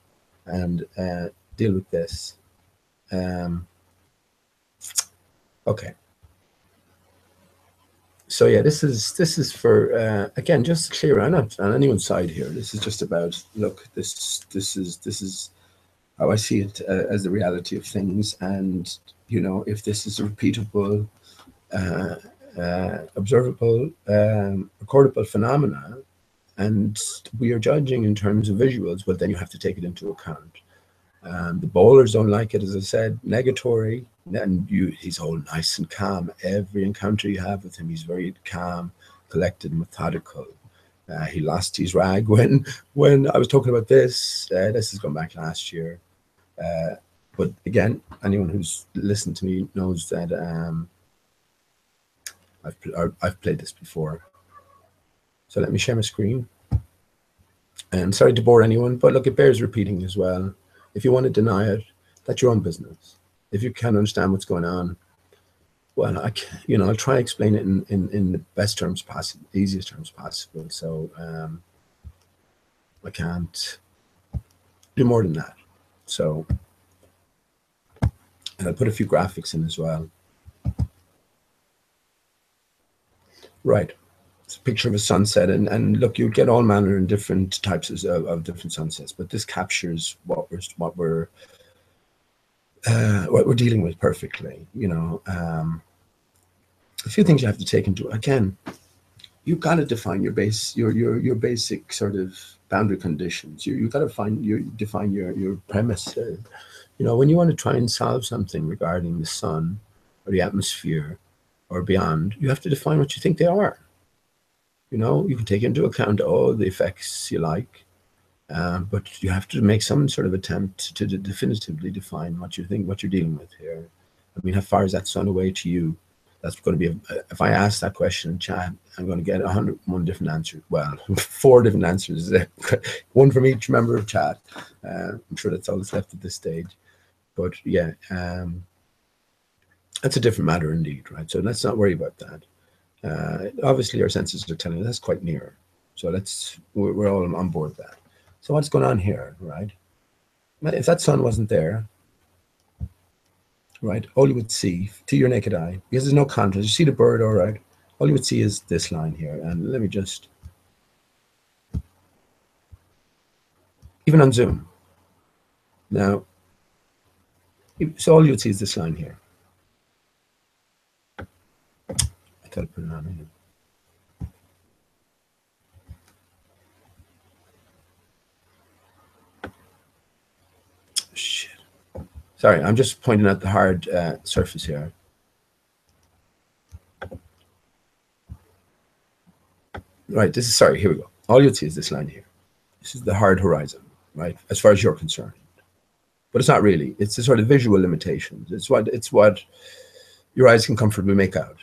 and deal with this. Okay. So yeah, this is for again, just to clear. I'm not on anyone's side here. This is just about, look, this is how I see it as the reality of things, and if this is repeatable, observable, recordable phenomena, and we are judging in terms of visuals, but then you have to take it into account. The bowlers don't like it, as I said, negatory, and he's all nice and calm. Every encounter you have with him, he's very calm, collected, methodical. He lost his rag when I was talking about this. This has gone back last year. But again, anyone who's listened to me knows that I've played this before. So let me share my screen. And sorry to bore anyone, but look, it bears repeating as well. If you want to deny it, that's your own business. If you can't understand what's going on, well, I'll try to explain it in the best terms possible, easiest terms possible. So I can't do more than that. So, and I'll put a few graphics in as well. Right. It's a picture of a sunset, and look, you get all manner and different types of different sunsets, but this captures what we're dealing with perfectly. A few things you have to take into again. You've got to define your basic sort of boundary conditions. You've got to define your premise. When you want to try and solve something regarding the sun or the atmosphere or beyond, you have to define what you think they are. You can take into account all the effects you like, but you have to make some sort of attempt to definitively define what you think, what you're dealing with here. I mean, how far is that sun away to you? That's going to be, if I ask that question in chat, I'm going to get 101 different answers. Well, 4 different answers, one from each member of chat. I'm sure that's all that's left at this stage. But yeah, that's a different matter indeed, right? So let's not worry about that. Obviously, our senses are telling us that's quite near. So we're all on board with that. So what's going on here, right? If that sun wasn't there, right, all you would see to your naked eye, because there's no contrast, you see the bird, all right, all you would see is this line here. And let me just, even on Zoom. Now, so all you would see is this line here. I gotta put it on here. Shit. Sorry, I'm just pointing out the hard surface here. Right, sorry, here we go. All you'll see is this line here. This is the hard horizon, right, as far as you're concerned. But it's not really. It's the sort of visual limitations. It's what your eyes can comfortably make out.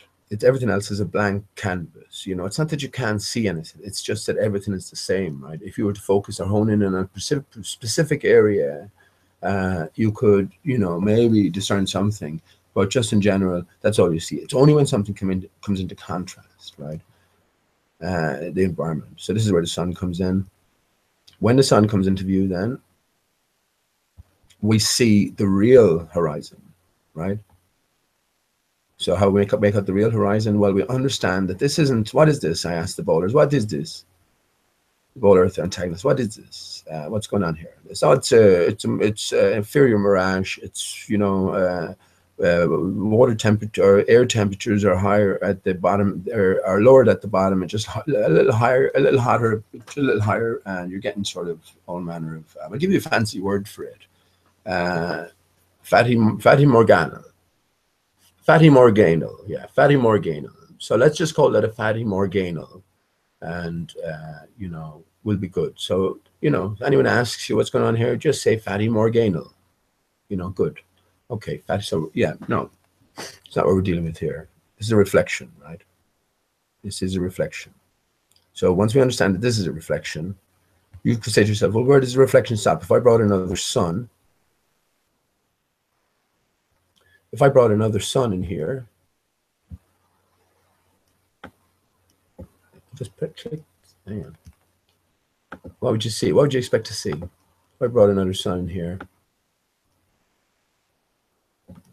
Everything else is a blank canvas. It's not that you can't see anything. It's just that everything is the same, right? If you were to focus or hone in on a specific area, you could, maybe discern something, but just in general, that's all you see. It's only when something comes into contrast, right? The environment. So this is where the sun comes in. When the sun comes into view, then we see the real horizon, right? So how we make out the real horizon? Well, we understand that this isn't, what is this? I asked the bowlers, what is this? The bowler antagonist, what is this? What's going on here? So it's inferior mirage. It's, water temperature, air temperatures are higher at the bottom, are lowered at the bottom, and just a little higher, a little hotter, a little higher, and you're getting sort of all manner of, I'll give you a fancy word for it. Fatty Morganal. Fatty Morganal, yeah, Fatty Morganal. So let's just call that a Fatty Morganal, and we'll be good. So anyone asks you what's going on here, just say Fatty Morganal. Good. Okay, fatty. So yeah, no, it's not what we're dealing with here. This is a reflection, right? This is a reflection. So once we understand that this is a reflection, you could say to yourself, well, where does the reflection stop? If I brought another sun. If I brought another sun in here, just click, hang on. What would you see? What would you expect to see? If I brought another sun in here,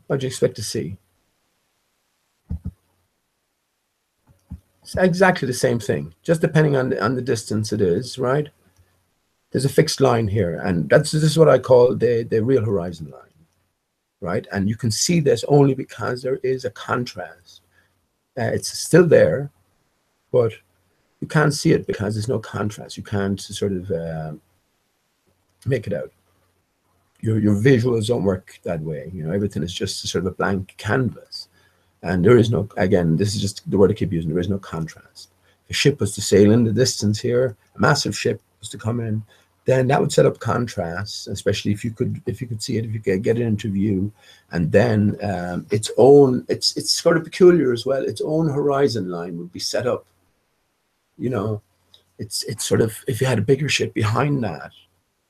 what would you expect to see? It's exactly the same thing, just depending on the distance it is, right? There's a fixed line here, and this is what I call the real horizon line. Right, and you can see this only because there is a contrast It's still there, but you can't see it because there's no contrast. You can't sort of make it out. Your visuals don't work that way. You know, everything is just sort of a blank canvas. And there is no, again, this is just the word I keep using, there is no contrast. If a ship was to sail in the distance here, a massive ship was to come in, then that would set up contrast, especially if you could see it, if you could get it into view. And then its own, it's sort of peculiar as well, its own horizon line would be set up. You know, it's sort of, if you had a bigger ship behind that,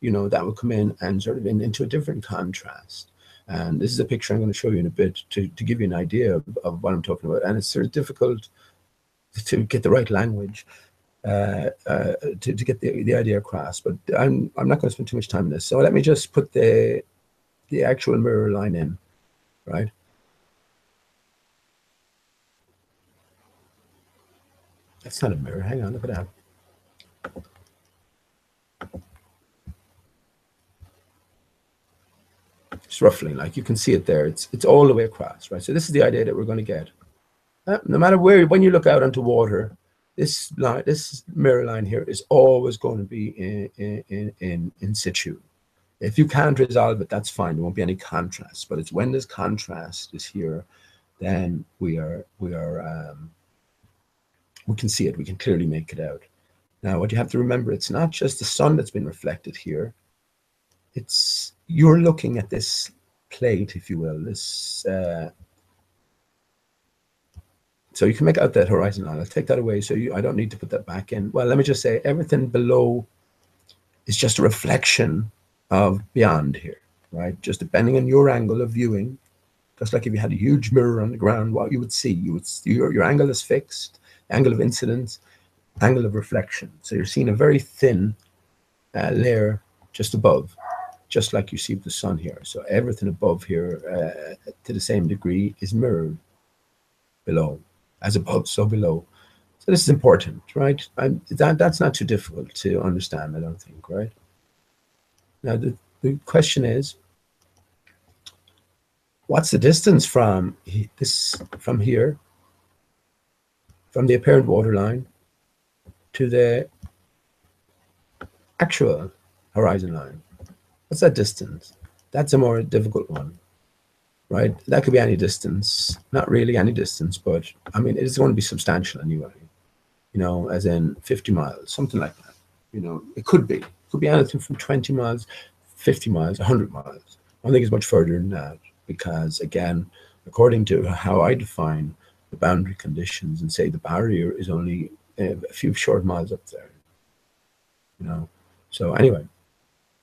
you know, that would come in and sort of into a different contrast. And this is a picture I'm going to show you in a bit to give you an idea of what I'm talking about. And it's sort of difficult to get the right language to get the idea across. But I'm not going to spend too much time on this. So let me just put the actual mirror line in, right? That's not a mirror. Hang on, look at that. It's ruffling, like you can see it there. It's all the way across, right? So this is the idea that we're going to get. No matter where, when you look out onto water, this mirror line here is always going to be in situ. If you can't resolve it, that's fine. There won't be any contrast. But it's when this contrast is here, then we can see it. We can clearly make it out. Now, what you have to remember, it's not just the sun that's been reflected here. It's you're looking at this plate, if you will, this. So you can make out that horizon line. I'll take that away, so I don't need to put that back in. Well, let me just say everything below is just a reflection of beyond here, right? Just depending on your angle of viewing, just like if you had a huge mirror on the ground, what you would see, your angle is fixed, angle of incidence, angle of reflection. So you're seeing a very thin layer just above, just like you see with the sun here. So everything above here to the same degree is mirrored below. As above, so below. So this is important, right? And that's not too difficult to understand, I don't think, right? Now, the question is, what's the distance from here, from the apparent water line to the actual horizon line? What's that distance? That's a more difficult one. Right, that could be any distance, not really any distance, but I mean, it's going to be substantial anyway, you know, as in 50 miles, something like that. You know, it could be anything from 20 miles, 50 miles, 100 miles. I don't think it's much further than that, because again, according to how I define the boundary conditions and say the barrier is only a few short miles up there, you know. So anyway,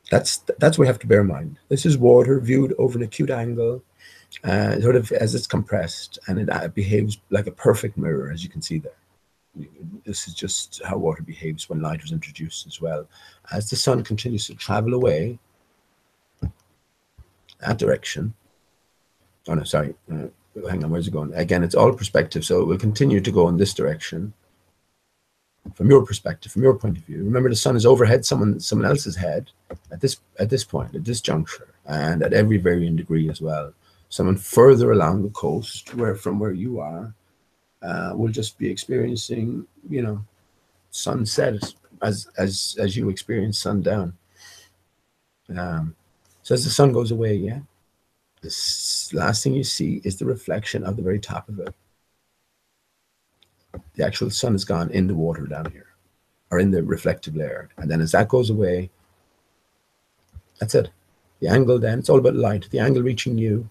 that's what we have to bear in mind. This is water viewed over an acute angle, sort of as it's compressed, and it behaves like a perfect mirror, as you can see there. This is just how water behaves when light was introduced as well. As the sun continues to travel away that direction, oh no, sorry, hang on, where's it going? Again, it's all perspective, so it will continue to go in this direction from your perspective, from your point of view. Remember, the sun is overhead someone else's head at this point, at this juncture, and at every varying degree as well. Someone further along the coast, from where you are, will just be experiencing, you know, sunset as you experience sundown. So as the sun goes away, yeah, this last thing you see is the reflection of the very top of it. The actual sun is gone in the water down here, or in the reflective layer, and then as that goes away, that's it. The angle, then it's all about light. The angle reaching you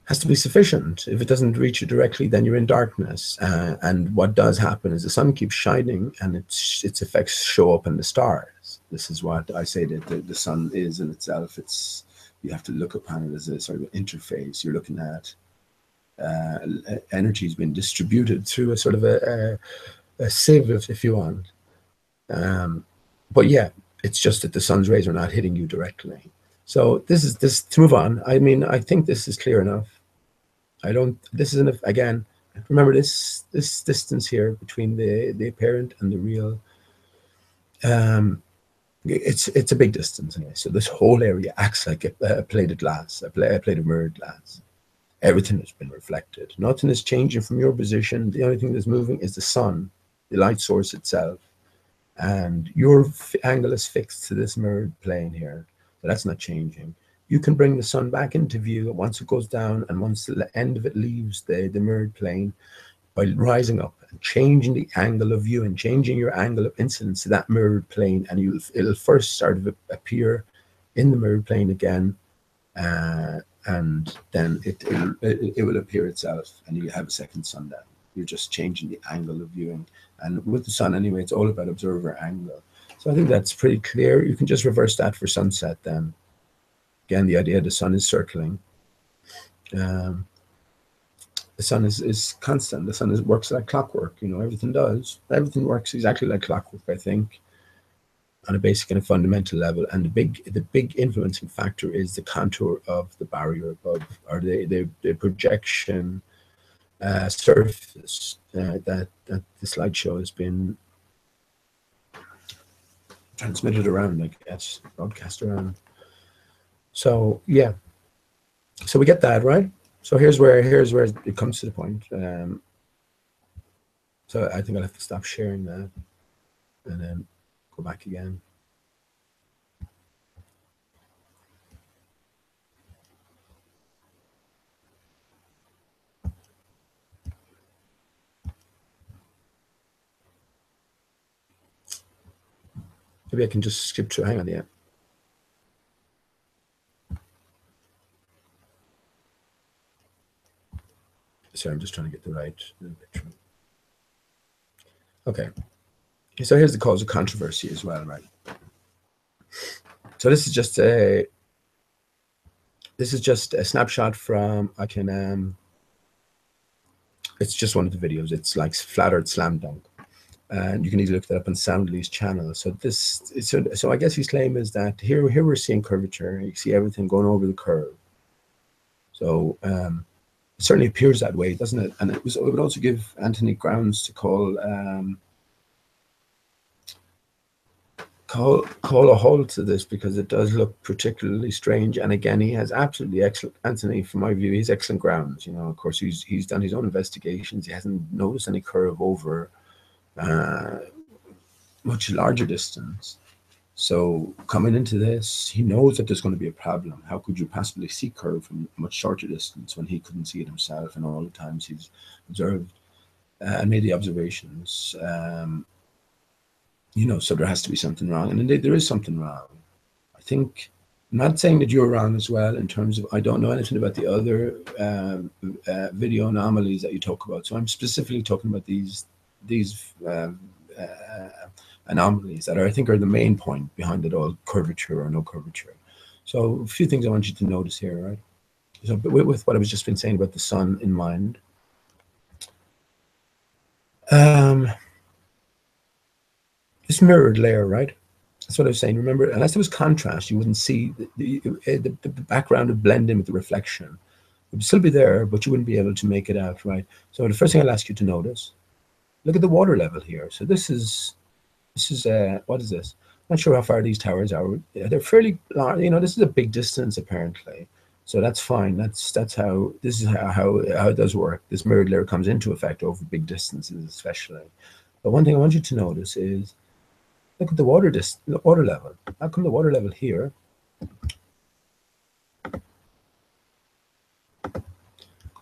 has to be sufficient. If it doesn't reach you directly, then you're in darkness. And what does happen is the sun keeps shining, and its effects show up in the stars. This is what I say that the sun is in itself. You have to look upon it as a sort of interface. You're looking at energy has been distributed through a sort of a sieve, if you want. But yeah, it's just that the sun's rays are not hitting you directly. So this to move on. I mean, I think this is clear enough. This isn't, again, remember this distance here between the apparent and the real, it's a big distance anyway. So this whole area acts like a plate of glass, a plate of mirrored glass. Everything has been reflected. Nothing is changing from your position. The only thing that's moving is the sun, the light source itself. And your angle is fixed to this mirrored plane here. So that's not changing. You can bring the sun back into view once it goes down and once the end of it leaves the mirrored plane by rising up and changing the angle of view and changing your angle of incidence to that mirrored plane. And it'll first start to appear in the mirrored plane again. And then it will appear itself and you have a second sundown. You're just changing the angle of viewing. And with the sun anyway, it's all about observer angle. So I think that's pretty clear. You can just reverse that for sunset then. Again, the idea the sun is circling. The sun is constant. The sun works like clockwork. You know, everything does. Everything works exactly like clockwork, I think, on a basic and a fundamental level. And the big influencing factor is the contour of the barrier above, or the projection surface that the slideshow has been transmitted around, I guess, broadcast around. So yeah, so we get that, right? So here's where it comes to the point. So I think I'll have to stop sharing that and then go back again. Maybe I can just skip to, hang on, yeah. Sorry, I'm just trying to get the right picture. Okay, so here's the cause of controversy as well, right? So this is just a snapshot from, it's just one of the videos. It's like Flat Earth Slam Dunk. And you can easily look that up on Soundly's channel. So so I guess his claim is that here we're seeing curvature. You see everything going over the curve. So it certainly appears that way, doesn't it? And it would also give Anthony grounds to call a halt to this, because it does look particularly strange. And again, he has absolutely excellent, Anthony, from my view, he's excellent grounds. You know, of course, he's done his own investigations. He hasn't noticed any curve over much larger distance. So coming into this, he knows that there's going to be a problem. How could you possibly see curve from a much shorter distance when he couldn't see it himself, and all the times he's observed and made the observations? You know, so there has to be something wrong, and indeed there is something wrong. I think, I'm not saying that you're wrong as well, in terms of, I don't know anything about the other video anomalies that you talk about. So I'm specifically talking about these anomalies that I think are the main point behind it all, curvature or no curvature. So a few things I want you to notice here, right? So with what I was just been saying about the sun in mind, this mirrored layer, right? That's what I was saying. Remember, unless there was contrast, you wouldn't see the background would blend in with the reflection. It would still be there, but you wouldn't be able to make it out, right? So the first thing I'll ask you to notice, look at the water level here. So this is what is this? I'm not sure how far these towers are. They're fairly large. You know, this is a big distance apparently. So that's fine. This is how it does work. This mirrored layer comes into effect over big distances, especially. But one thing I want you to notice is, look at the water level. How come the water level here?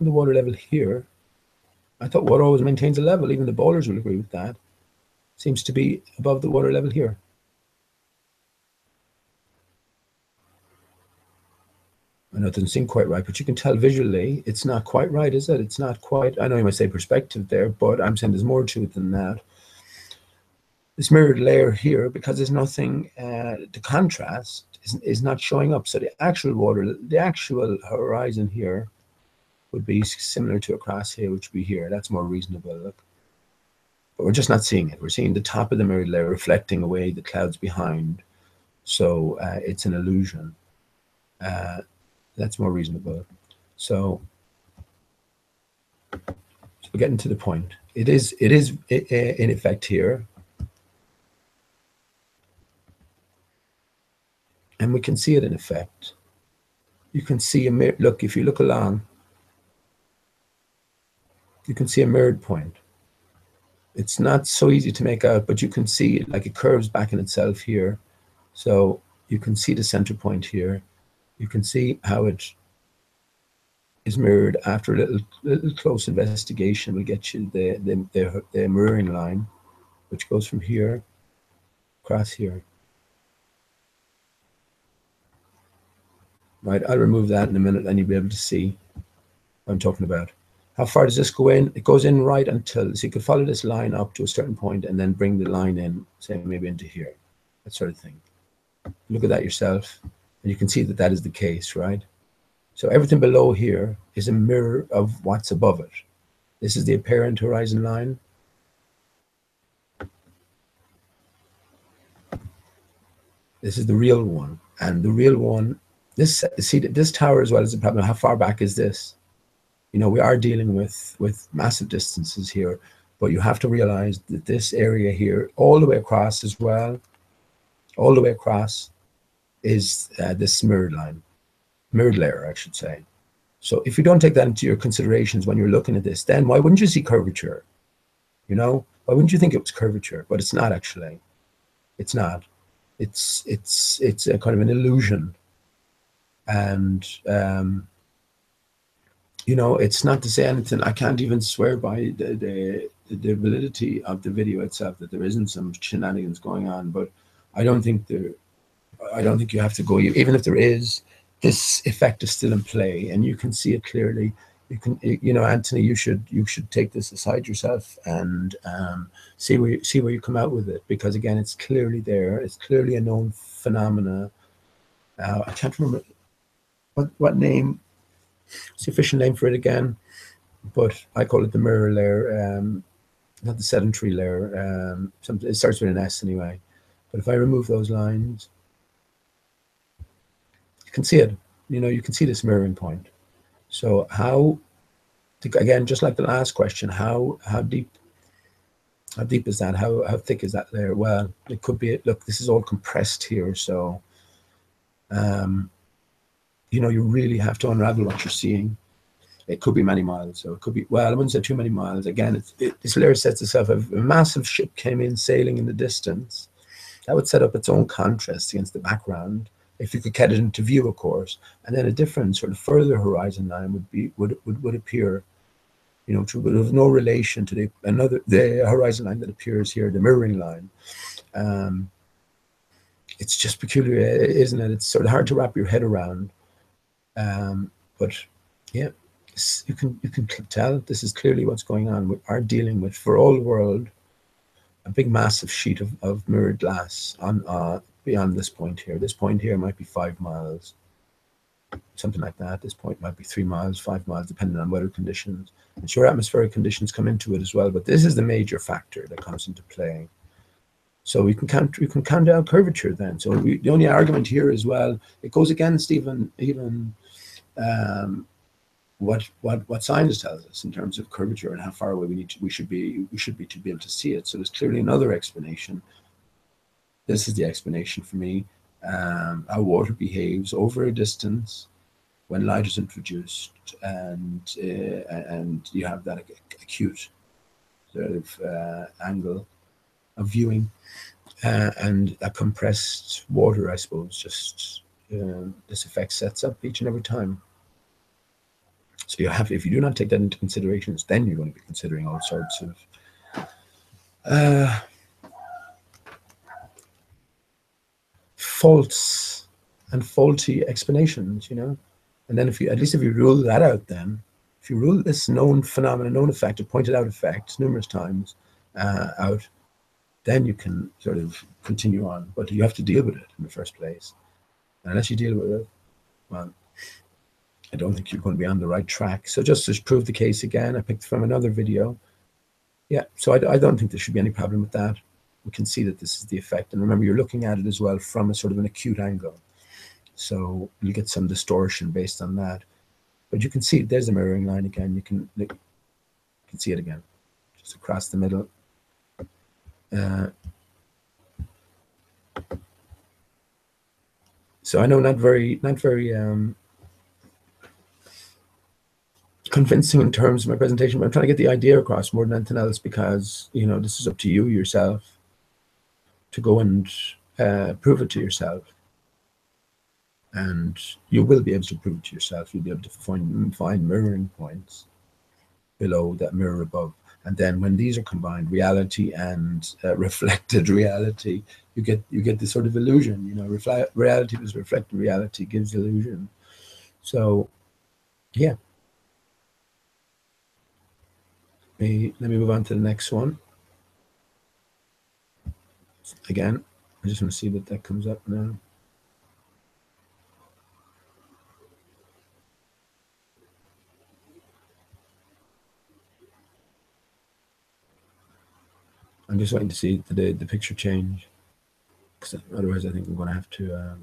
The water level here, I thought water always maintains a level. Even the bowlers will agree with that. Seems to be above the water level here. I know it doesn't seem quite right, but you can tell visually it's not quite right, is it? It's not quite, I know you might say perspective there, but I'm saying there's more to it than that. This mirrored layer here, because there's nothing, the contrast is not showing up. So the actual horizon here would be similar to across here, which would be here. That's more reasonable. Look. But we're just not seeing it. We're seeing the top of the mirrored layer reflecting away the clouds behind. So it's an illusion. That's more reasonable. So we're getting to the point. It is in effect here. And we can see it in effect. You can see a mirror. Look, if you look along, you can see a mirrored point. It's not so easy to make out, but you can see it, like it curves back in itself here. So you can see the center point here. You can see how it is mirrored. After a little close investigation will get you the mirroring line, which goes from here across here. Right, I'll remove that in a minute and you'll be able to see what I'm talking about. How far does this go in? It goes in right until, so you could follow this line up to a certain point and then bring the line in, say maybe into here, that sort of thing. Look at that yourself, and you can see that that is the case, right? So everything below here is a mirror of what's above it. This is the apparent horizon line. This is the real one, and the real one, this, see, this tower as well is a problem. How far back is this? You know, we are dealing with massive distances here, but you have to realize that this area here, all the way across as well, all the way across, is this mirrored line, mirrored layer, I should say. So if you don't take that into your considerations when you're looking at this, then why wouldn't you see curvature? You know, why wouldn't you think it was curvature? But it's not actually. It's not. It's a kind of an illusion, and you know, it's not to say anything. I can't even swear by the validity of the video itself, that there isn't some shenanigans going on. But I don't think you have to go. Even if there is, this effect is still in play, and you can see it clearly. You can, you know, Anthony, you should take this aside yourself and see where you come out with it, because again, it's clearly there. It's clearly a known phenomena. I can't remember what name. It's the official name for it again, but I call it the mirror layer, not the sedentary layer. It starts with an S anyway. But if I remove those lines, you can see it. You know, you can see this mirroring point. So how, again, just like the last question, how deep is that? How thick is that layer? Well, it could be. Look, this is all compressed here, so you know, you really have to unravel what you're seeing. It could be many miles, so it could be, well, I wouldn't say too many miles. Again, this layer sets itself. If a massive ship came in sailing in the distance, that would set up its own contrast against the background, if you could get it into view, of course. And then a different sort of further horizon line would appear, you know, would have no relation to the horizon line that appears here, the mirroring line. It's just peculiar, isn't it? It's sort of hard to wrap your head around. But yeah, you can tell this is clearly what's going on. We are dealing with, for all the world, a big massive sheet of mirrored glass on beyond this point here. This point here might be 5 miles, something like that. This point might be 3 miles, 5 miles, depending on weather conditions. And sure, atmospheric conditions come into it as well, but this is the major factor that comes into play. So we can count out curvature then. So the only argument here as well, it goes against even what science tells us in terms of curvature and how far away we should be to be able to see it. So there's clearly another explanation. This is the explanation for me. How water behaves over a distance when light is introduced, and you have that acute sort of angle of viewing, and a compressed water, I suppose, just this effect sets up each and every time. So you have, if you do not take that into considerations, then you're going to be considering all sorts of false and faulty explanations, you know. And then if you, at least if you rule that out, then if you rule this known phenomenon, known effect, a pointed out effect numerous times out, then you can sort of continue on. But you have to deal with it in the first place. And unless you deal with it, well, I don't think you're going to be on the right track. So just to prove the case again, I picked from another video. Yeah, so I don't think there should be any problem with that. We can see that this is the effect. And remember, you're looking at it as well from a sort of an acute angle. So you get some distortion based on that. But you can see there's the mirroring line again. You can see it again, just across the middle. So I know not very kind convincing in terms of my presentation, but I'm trying to get the idea across more than anything else, because, you know, this is up to you yourself to go and prove it to yourself. And you will be able to prove it to yourself. You'll be able to find mirroring points below that mirror above. And then when these are combined, reality and reflected reality, you get this sort of illusion. You know, reality is reflected reality, gives illusion. So, yeah. Let me move on to the next one. Again, I just want to see that comes up now. I'm just waiting to see the picture change, because otherwise I think I'm going to have to.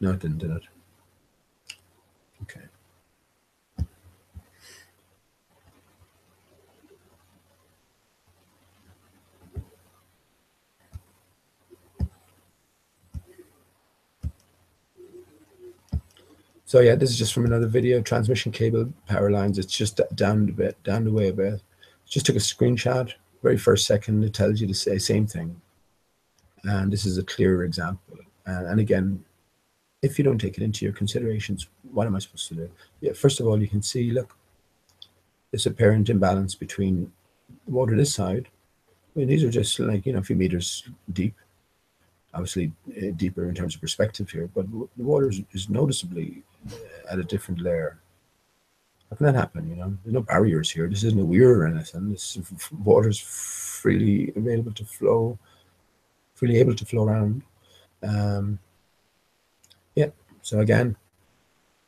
No, it didn't, did it? Okay. So yeah, this is just from another video. Transmission cable, power lines. It's just down the way a bit. Just took a screenshot. Very first second, it tells you to say same thing. And this is a clearer example. And again, if you don't take it into your considerations, what am I supposed to do? Yeah, first of all, you can see, look, this apparent imbalance between water this side. I mean, these are just like, you know, a few meters deep. Obviously deeper in terms of perspective here, but the water is noticeably at a different layer. How can that happen? You know, there's no barriers here. This isn't a weir or anything. This water's freely available to flow, freely able to flow around. Yeah. So again,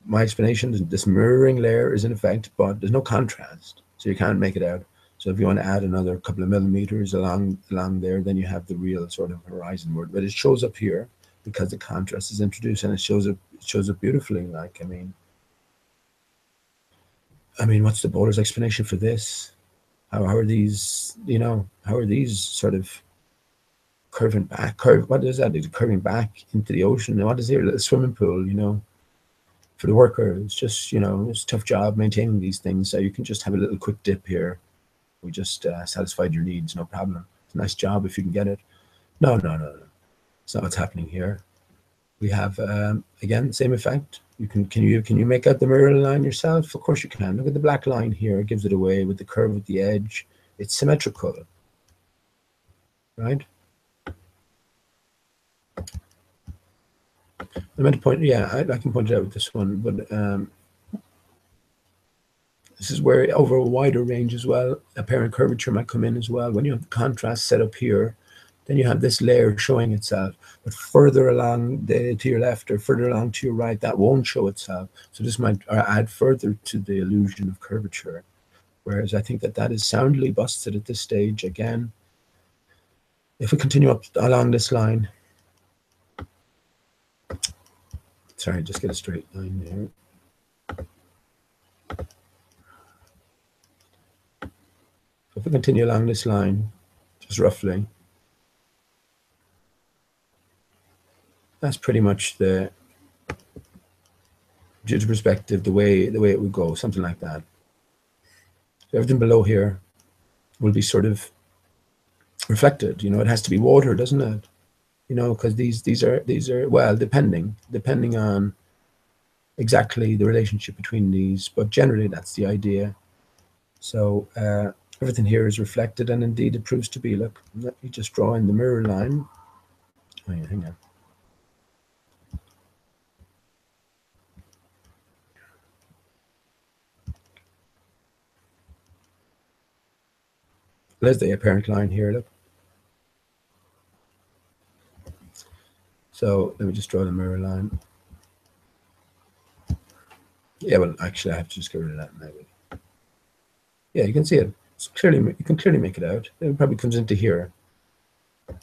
my explanation is this mirroring layer is in effect, but there's no contrast, so you can't make it out. So if you want to add another couple of millimeters along there, then you have the real sort of horizon word. But it shows up here because the contrast is introduced, and it shows up beautifully. Like, I mean, what's the bowler's explanation for this? How are these, you know, how are these sort of curving back? What is that? It's curving back into the ocean. And what is here? A little swimming pool, you know, for the worker. It's just, you know, it's a tough job maintaining these things. So you can just have a little quick dip here. We just satisfied your needs, no problem. It's a nice job if you can get it. No. It's not what's happening here. We have, again, same effect. Can you make out the mirror line yourself? Of course you can. Look at the black line here. It gives it away with the curve at the edge. It's symmetrical, right? I meant to point, yeah, I can point it out with this one, but this is where over a wider range as well, apparent curvature might come in as well. When you have the contrast set up here, then you have this layer showing itself, but further along to your left or further along to your right, that won't show itself. So this might add further to the illusion of curvature. Whereas I think that is soundly busted at this stage. Again, if we continue up along this line, sorry, just get a straight line there. If we continue along this line, just roughly, that's pretty much the judge perspective, the way it would go, something like that. So everything below here will be sort of reflected. You know, it has to be water, doesn't it? You know, because these are well, depending on exactly the relationship between these, but generally that's the idea. So everything here is reflected, and indeed it proves to be. Look, let me just draw in the mirror line. Oh yeah, hang on. There's the apparent line here, look. So let me just draw the mirror line. Yeah, well, actually I have to just get rid of that now. Yeah, you can see it. It's clearly, you can clearly make it out. It probably comes into here. So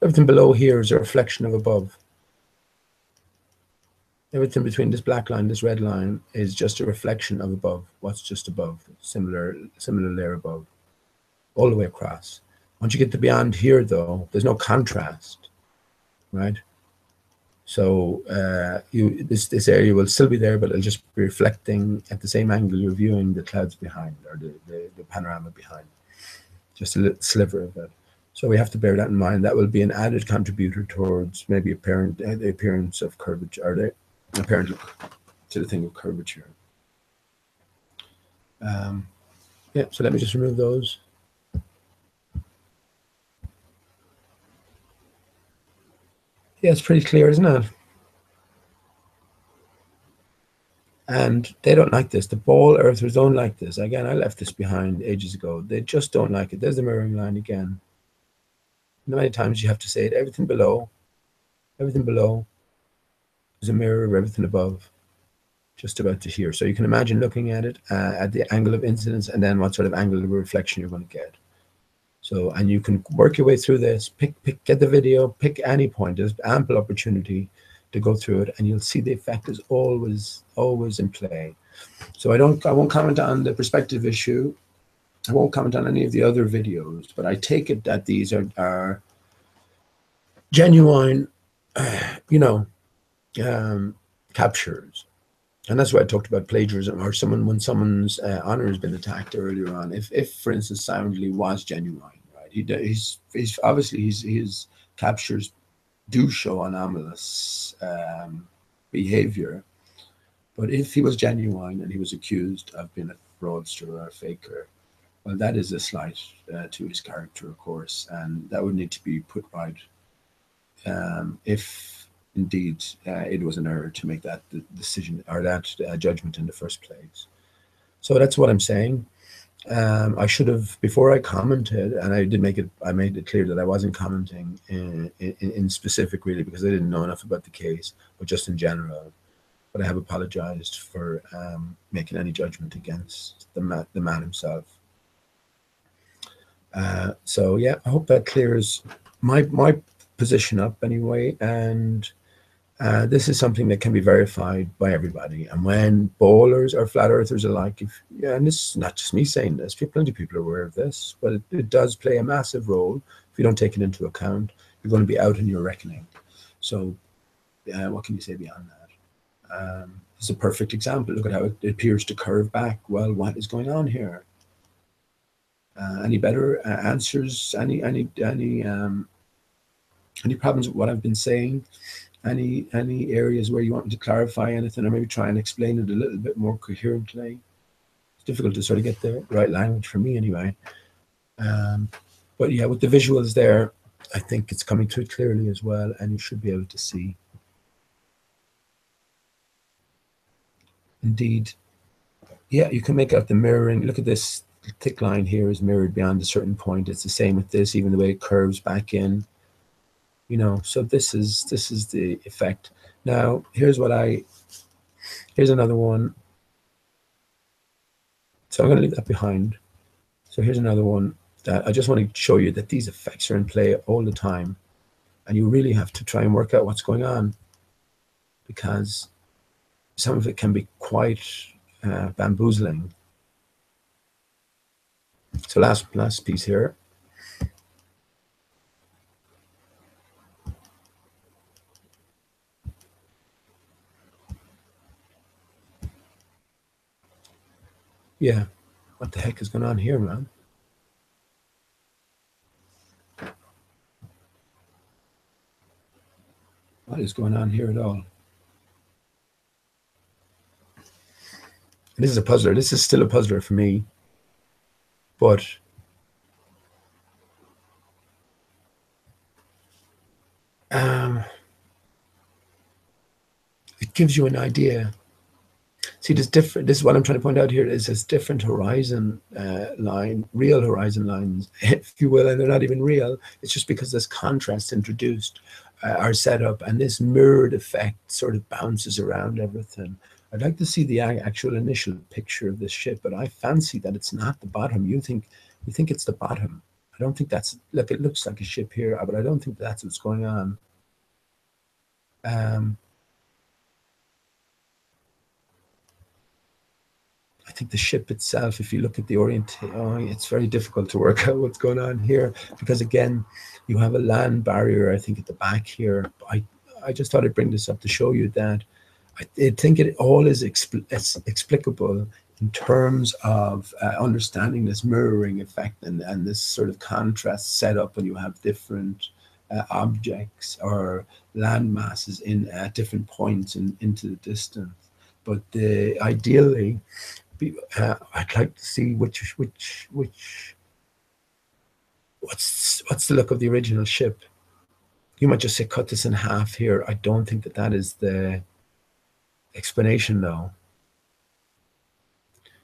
everything below here is a reflection of above. Everything between this black line, this red line, is just a reflection of above. What's just above? Similar layer above, all the way across. Once you get to beyond here, though, there's no contrast, right? So this area will still be there, but it'll just be reflecting at the same angle you're viewing the clouds behind, or the panorama behind, just a little sliver of it. So we have to bear that in mind. That will be an added contributor towards maybe the appearance of curvature, or the appearance to the thing of curvature. Yeah, so let me just remove those. Yeah, it's pretty clear, isn't it? And they don't like this. The ball earthers don't like this. Again, I left this behind ages ago. They just don't like it. There's the mirroring line again. Many times you have to say it. Everything below is a mirror of everything above, just about to here. So you can imagine looking at it at the angle of incidence, and then what sort of angle of reflection you're going to get. So, and you can work your way through this, get the video, pick any point. There's ample opportunity to go through it, and you'll see the effect is always in play. So I won't comment on the perspective issue. I won't comment on any of the other videos, but I take it that these are genuine, captures. And that's why I talked about plagiarism, or when someone's honor has been attacked earlier on. If for instance, Soundly was genuine, right? He's obviously his captures do show anomalous behavior. But if he was genuine and he was accused of being a fraudster or a faker, well, that is a slight to his character, of course, and that would need to be put right if indeed it was an error to make that decision or that judgment in the first place. So that's what I'm saying. I should have, before I commented, and I made it clear that I wasn't commenting in specific, really, because I didn't know enough about the case, but just in general. But I have apologized for making any judgment against the man himself. So yeah, I hope that clears my position up anyway, and this is something that can be verified by everybody. And when ballers or flat earthers alike, and this is not just me saying this, plenty of people are aware of this, but it does play a massive role. If you don't take it into account, you're going to be out in your reckoning. So what can you say beyond that? It's a perfect example. Look at how it appears to curve back. Well, what is going on here? Any better answers? Any problems with what I've been saying? Any areas where you want me to clarify anything, or maybe try and explain it a little bit more coherently? It's difficult to sort of get the right language for me anyway. But yeah, with the visuals there, I think it's coming through clearly as well, and you should be able to see. Indeed, yeah, you can make out the mirroring. Look at this thick line here is mirrored beyond a certain point. It's the same with this, even the way it curves back in. So this is the effect. Now here's another one. So I'm going to leave that behind. So here's another one that I just want to show you that these effects are in play all the time, and you really have to try and work out what's going on, because some of it can be quite bamboozling. So last piece here. Yeah, what the heck is going on here, man? What is going on here at all? This is a puzzler. This is still a puzzler for me, but it gives you an idea. See, this is what I'm trying to point out here, is this different horizon line, real horizon lines, if you will, and they're not even real. It's just because this contrast introduced are set up, and this mirrored effect sort of bounces around everything. I'd like to see the actual initial picture of this ship, but I fancy that it's not the bottom. You think it's the bottom. I don't think that's, look, it looks like a ship here, but I don't think that's what's going on. I think the ship itself, if you look at the orientation, it's very difficult to work out what's going on here, because again, you have a land barrier, I think, at the back here. I just thought I'd bring this up to show you that I think it all is explicable in terms of understanding this mirroring effect and this sort of contrast set up when you have different objects or land masses in at different points into the distance. But ideally, I'd like to see what's the look of the original ship. You might just say cut this in half here. I don't think that is the explanation though.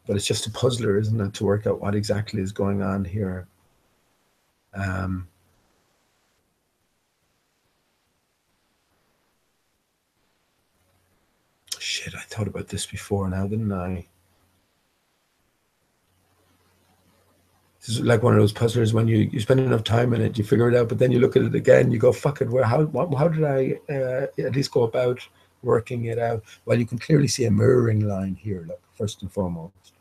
But it's just a puzzler, isn't it, to work out what exactly is going on here. Shit, I thought about this before now, didn't I? This is like one of those puzzlers when you spend enough time in it, you figure it out, but then you look at it again, you go, fuck it, how did I at least go about working it out? Well, you can clearly see a mirroring line here, look, first and foremost.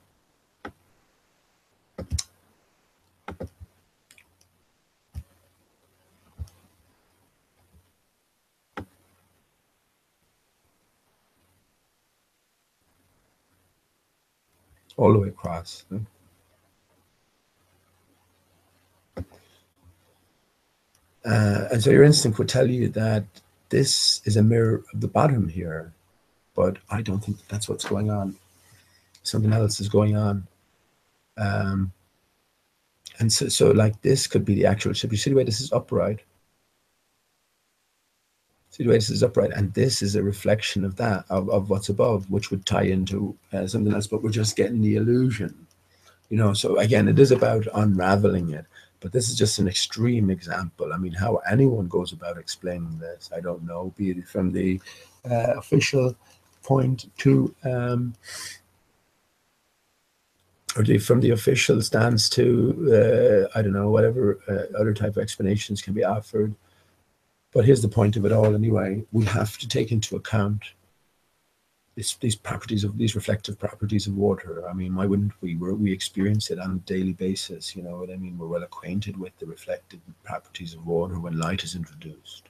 All the way across. And so your instinct would tell you that this is a mirror of the bottom here, but I don't think that's what's going on. Something else is going on. And so like this could be the actual ship. You see the way this is upright? See the way this is upright? And this is a reflection of that, of what's above, which would tie into something else, but we're just getting the illusion. You know, so again, it is about unraveling it. But this is just an extreme example. I mean, how anyone goes about explaining this, I don't know, be it from the official point to, from the official stance to, I don't know, whatever other type of explanations can be offered. But here's the point of it all anyway. We have to take into account these properties of these reflective properties of water. I mean, why wouldn't we? We experience it on a daily basis. You know what I mean? We're well acquainted with the reflective properties of water when light is introduced.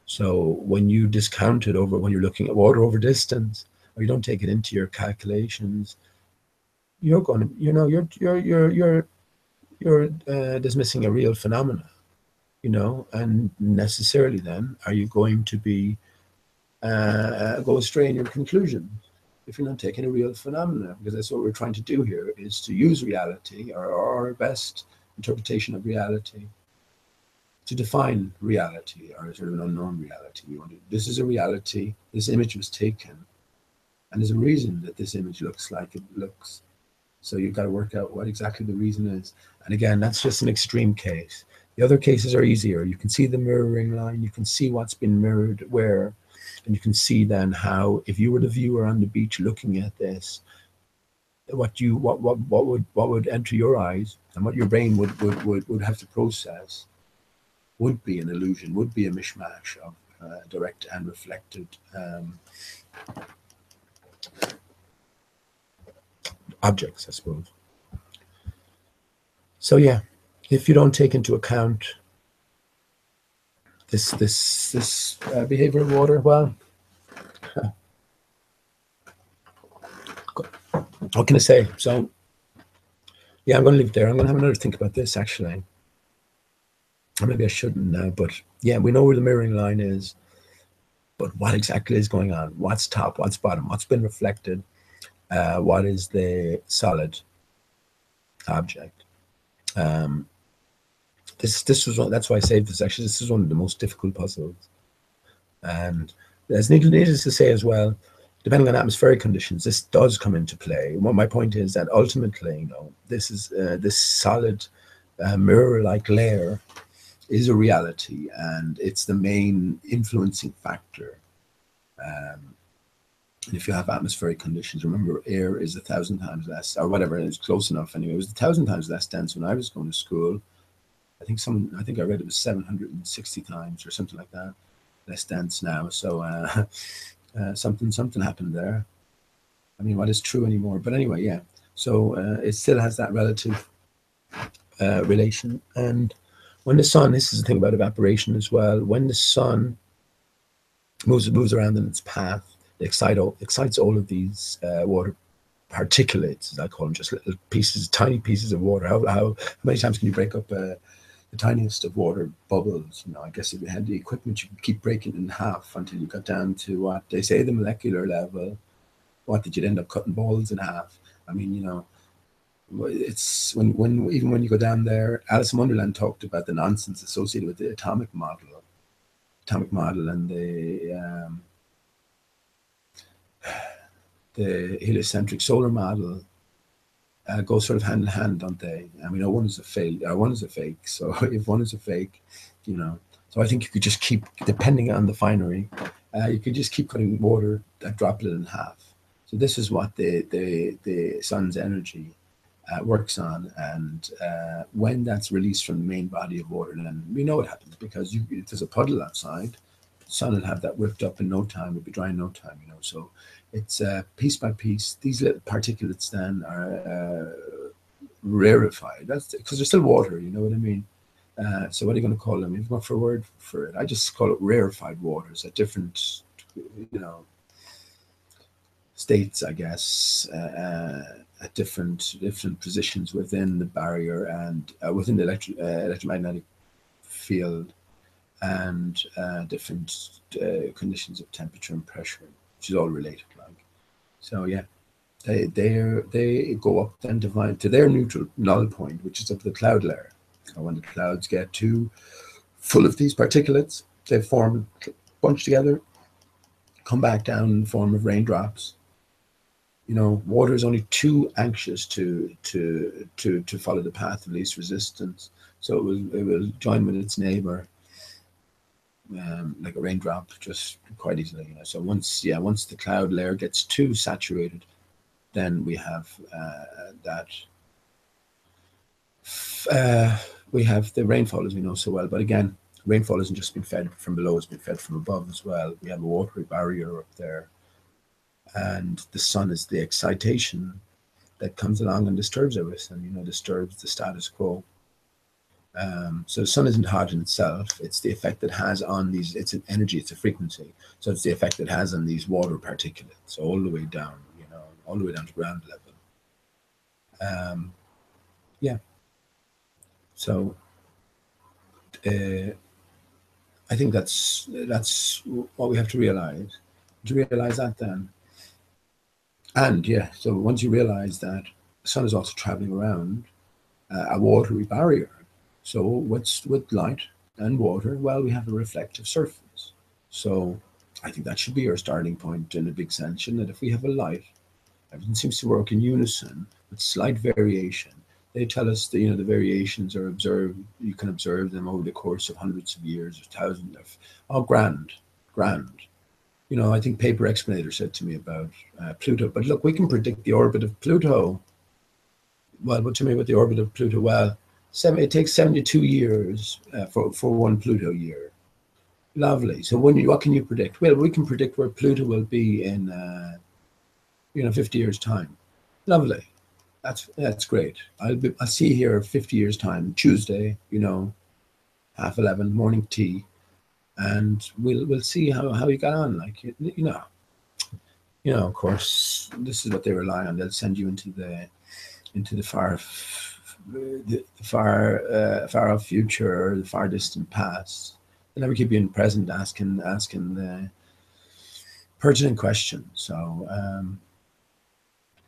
So when you discount it over, when you're looking at water over distance, or you don't take it into your calculations, you're going to, you know, you're dismissing a real phenomena. You know, and necessarily then, are you going to be go astray in your conclusions if you're not taking a real phenomena? Because that's what we're trying to do here, is to use reality, or our best interpretation of reality, to define reality, or sort of an unknown reality. This is a reality. This image was taken, and there's a reason that this image looks like it looks. So you've got to work out what exactly the reason is. And again, that's just an extreme case. The other cases are easier. You can see the mirroring line. You can see what's been mirrored where, and you can see then how, if you were the viewer on the beach looking at this, what would enter your eyes and what your brain would have to process would be an illusion, would be a mishmash of direct and reflected objects, I suppose. So yeah, if you don't take into account this behavior of water, well, what can I say? So yeah, I'm going to leave it there. I'm going to have another think about this actually. Or maybe I shouldn't now, but yeah, we know where the mirroring line is, but what exactly is going on? What's top? What's bottom? What's been reflected? What is the solid object? This was one, that's why I saved this actually. This is one of the most difficult puzzles. And as needless to say as well, depending on atmospheric conditions, this does come into play. What my point is that ultimately, you know, this is this solid mirror-like layer is a reality, and it's the main influencing factor. And if you have atmospheric conditions, remember, air is 1,000 times less, or whatever, it's close enough anyway. It was 1,000 times less dense when I was going to school. I think I read it was 760 times or something like that less dense now. So something happened there. I mean, what is true anymore? But anyway, yeah. So it still has that relative relation. And when the sun, this is the thing about evaporation as well, when the sun moves around in its path. It excites all of these water particulates, as I call them, just little pieces, tiny pieces of water. How many times can you break up the tiniest of water bubbles? You know, I guess if you had the equipment, you could keep breaking it in half until you got down to what they say the molecular level. What did you end up cutting balls in half? I mean, you know, it's when even when you go down there, Alice in Wonderland talked about the nonsense associated with the atomic model, and the heliocentric solar model go sort of hand in hand, don't they? And we know one is a fake, one is a fake. So if one is a fake, you know, so I think you could just keep, depending on the finery, you could just keep cutting water, that droplet in half. So this is what the sun's energy works on, and when that's released from the main body of water, then we know what happens, because if there's a puddle outside, the sun will have that whipped up in no time. It'll be dry in no time, you know. So it's piece by piece. These little particulates then are rarefied. That's because they're still water. You know what I mean? So what are you going to call them? You've got for a word for it. I just call it rarefied waters at different, you know, states, I guess, at different positions within the barrier and within the electromagnetic field, and different conditions of temperature and pressure, which is all related. Like, so yeah, they go up then to their neutral null point, which is up the cloud layer. And when the clouds get too full of these particulates, they form a bunch together, come back down in the form of raindrops. You know, water is only too anxious to follow the path of least resistance, so it will join with its neighbor, like a raindrop, just quite easily. You know, so once the cloud layer gets too saturated, then we have we have the rainfall, as we know so well. But again, rainfall isn't just been fed from below; it's been fed from above as well. We have a watery barrier up there, and the sun is the excitation that comes along and disturbs everything, you know, disturbs the status quo. So the sun isn't hot in itself, it's the effect it has on these, it's an energy, it's a frequency. So it's the effect it has on these water particulates all the way down, you know, all the way down to ground level. Yeah. So I think that's what we have to realize. To realize that then. And yeah, so once you realize that the sun is also traveling around a watery barrier. So what's with light and water? Well, we have a reflective surface. So I think that should be our starting point in a big sense, and that if we have a light, everything seems to work in unison with slight variation. They tell us that, you know, the variations are observed. You can observe them over the course of hundreds of years or thousands of. Oh, grand. You know, I think Paper Explanator said to me about Pluto. But look, we can predict the orbit of Pluto. Well, what do you mean with the orbit of Pluto? Well, it takes 72 years for one Pluto year. Lovely. So what can you predict? Well, we can predict where Pluto will be in 50 years' time. Lovely. That's great. I'll see you here 50 years' time, Tuesday, you know, 11:30, morning tea, and we'll see how you got on. Like, you know, of course, this is what they rely on. They'll send you into the far off future, or the far distant past. They never keep you in the present, asking the pertinent questions. So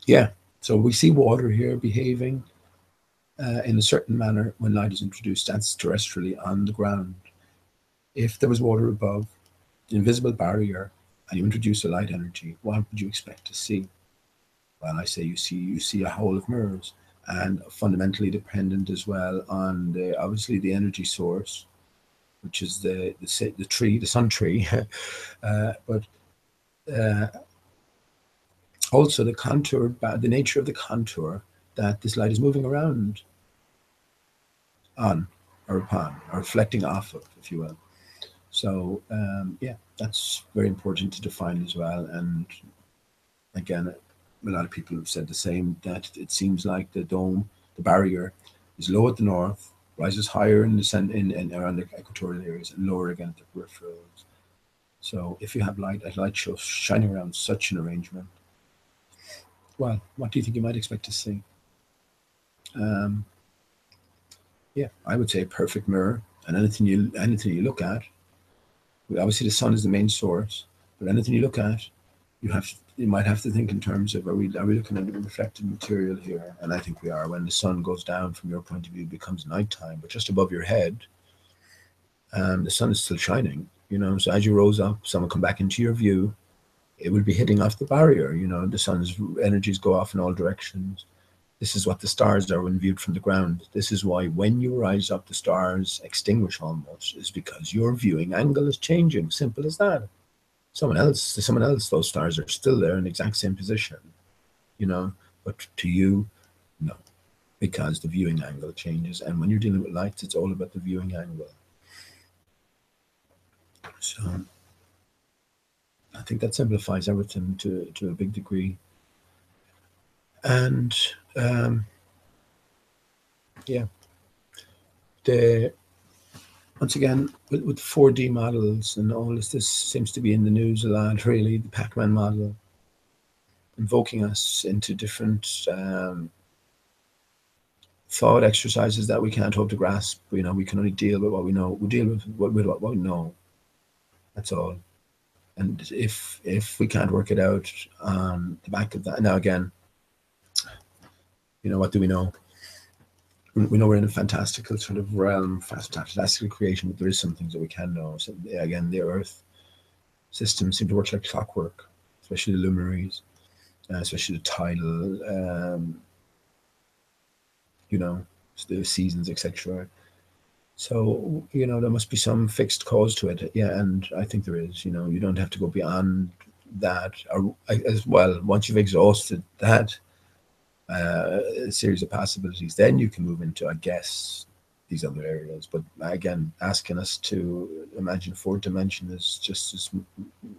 yeah, so we see water here behaving in a certain manner when light is introduced. That's terrestrially on the ground. If there was water above, the invisible barrier, and you introduce a light energy, what would you expect to see? Well, I say you see a whole of mirrors, and fundamentally dependent as well on obviously the energy source, which is the tree, the sun tree, but also the contour, the nature of the contour that this light is moving around on, or upon, or reflecting off of, if you will. So yeah, that's very important to define as well. And again, a lot of people have said the same, that it seems like the dome, the barrier, is low at the north, rises higher in the around the equatorial areas, and lower again at the peripherals. So if you have light, a light show shining around such an arrangement, well, what do you think you might expect to see? Yeah, I would say a perfect mirror, and anything you look at, obviously the sun is the main source, but anything you look at, you might have to think in terms of, are we looking at a reflected material here? And I think we are. When the sun goes down, from your point of view, it becomes nighttime, but just above your head, the sun is still shining. So as you rose up, sun will come back into your view. It will be hitting off the barrier. The sun's energies go off in all directions. This is what the stars are when viewed from the ground. This is why when you rise up, the stars extinguish almost, is because your viewing angle is changing. Simple as that. To someone else, those stars are still there in the exact same position, but to you, no, because the viewing angle changes. And when you're dealing with lights, it's all about the viewing angle. So I think that simplifies everything to a big degree. And yeah, once again, with 4D models and all this seems to be in the news a lot, really, the Pac-Man model, invoking us into different thought exercises that we can't hope to grasp. We can only deal with what we know. We deal with what we know. That's all. And if we can't work it out on the back of that, now again, what do we know? We know we're in a fantastical sort of realm, fantastical creation, but there is some things that we can know. So again, the Earth systems seem to work like clockwork, especially the luminaries, especially the tidal, the seasons, etc. So, there must be some fixed cause to it. Yeah, and I think there is. You don't have to go beyond that, or as well. Once you've exhausted that series of possibilities, then you can move into, I guess, these other areas. But again, asking us to imagine a fourth dimension is just as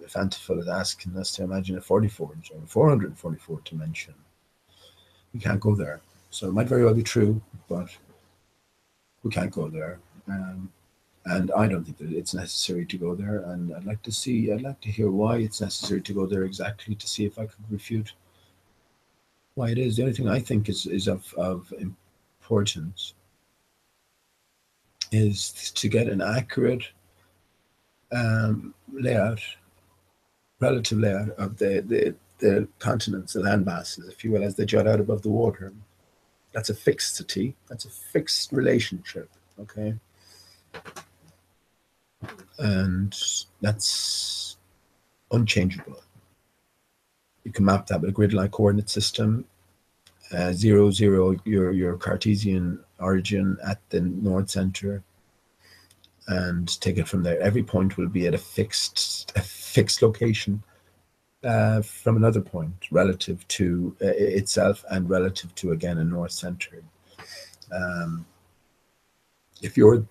fanciful as asking us to imagine a 44th or 444th dimension. We can't go there. So it might very well be true, but we can't go there. And I don't think that it's necessary to go there. And I'd like to hear why it's necessary to go there exactly, to see if I could refute why it is. The only thing I think is of importance is to get an accurate relative layout of the continents, the land masses, if you will, as they jut out above the water. That's a fixity. That's a fixed relationship, okay? And that's unchangeable. You can map that with a grid-like coordinate system. 0, 0, your Cartesian origin at the north center, and take it from there. Every point will be at a fixed location from another point relative to itself and relative to, again, a north center. If you're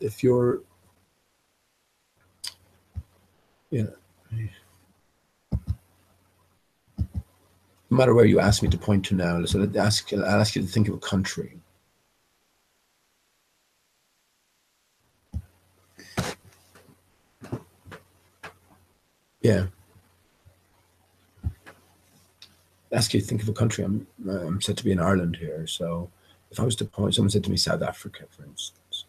no matter where you ask me to point to now, so I'll ask you to think of a country. Yeah. Ask you to think of a country. I'm said to be in Ireland here, so if I was to point, someone said to me South Africa, for instance,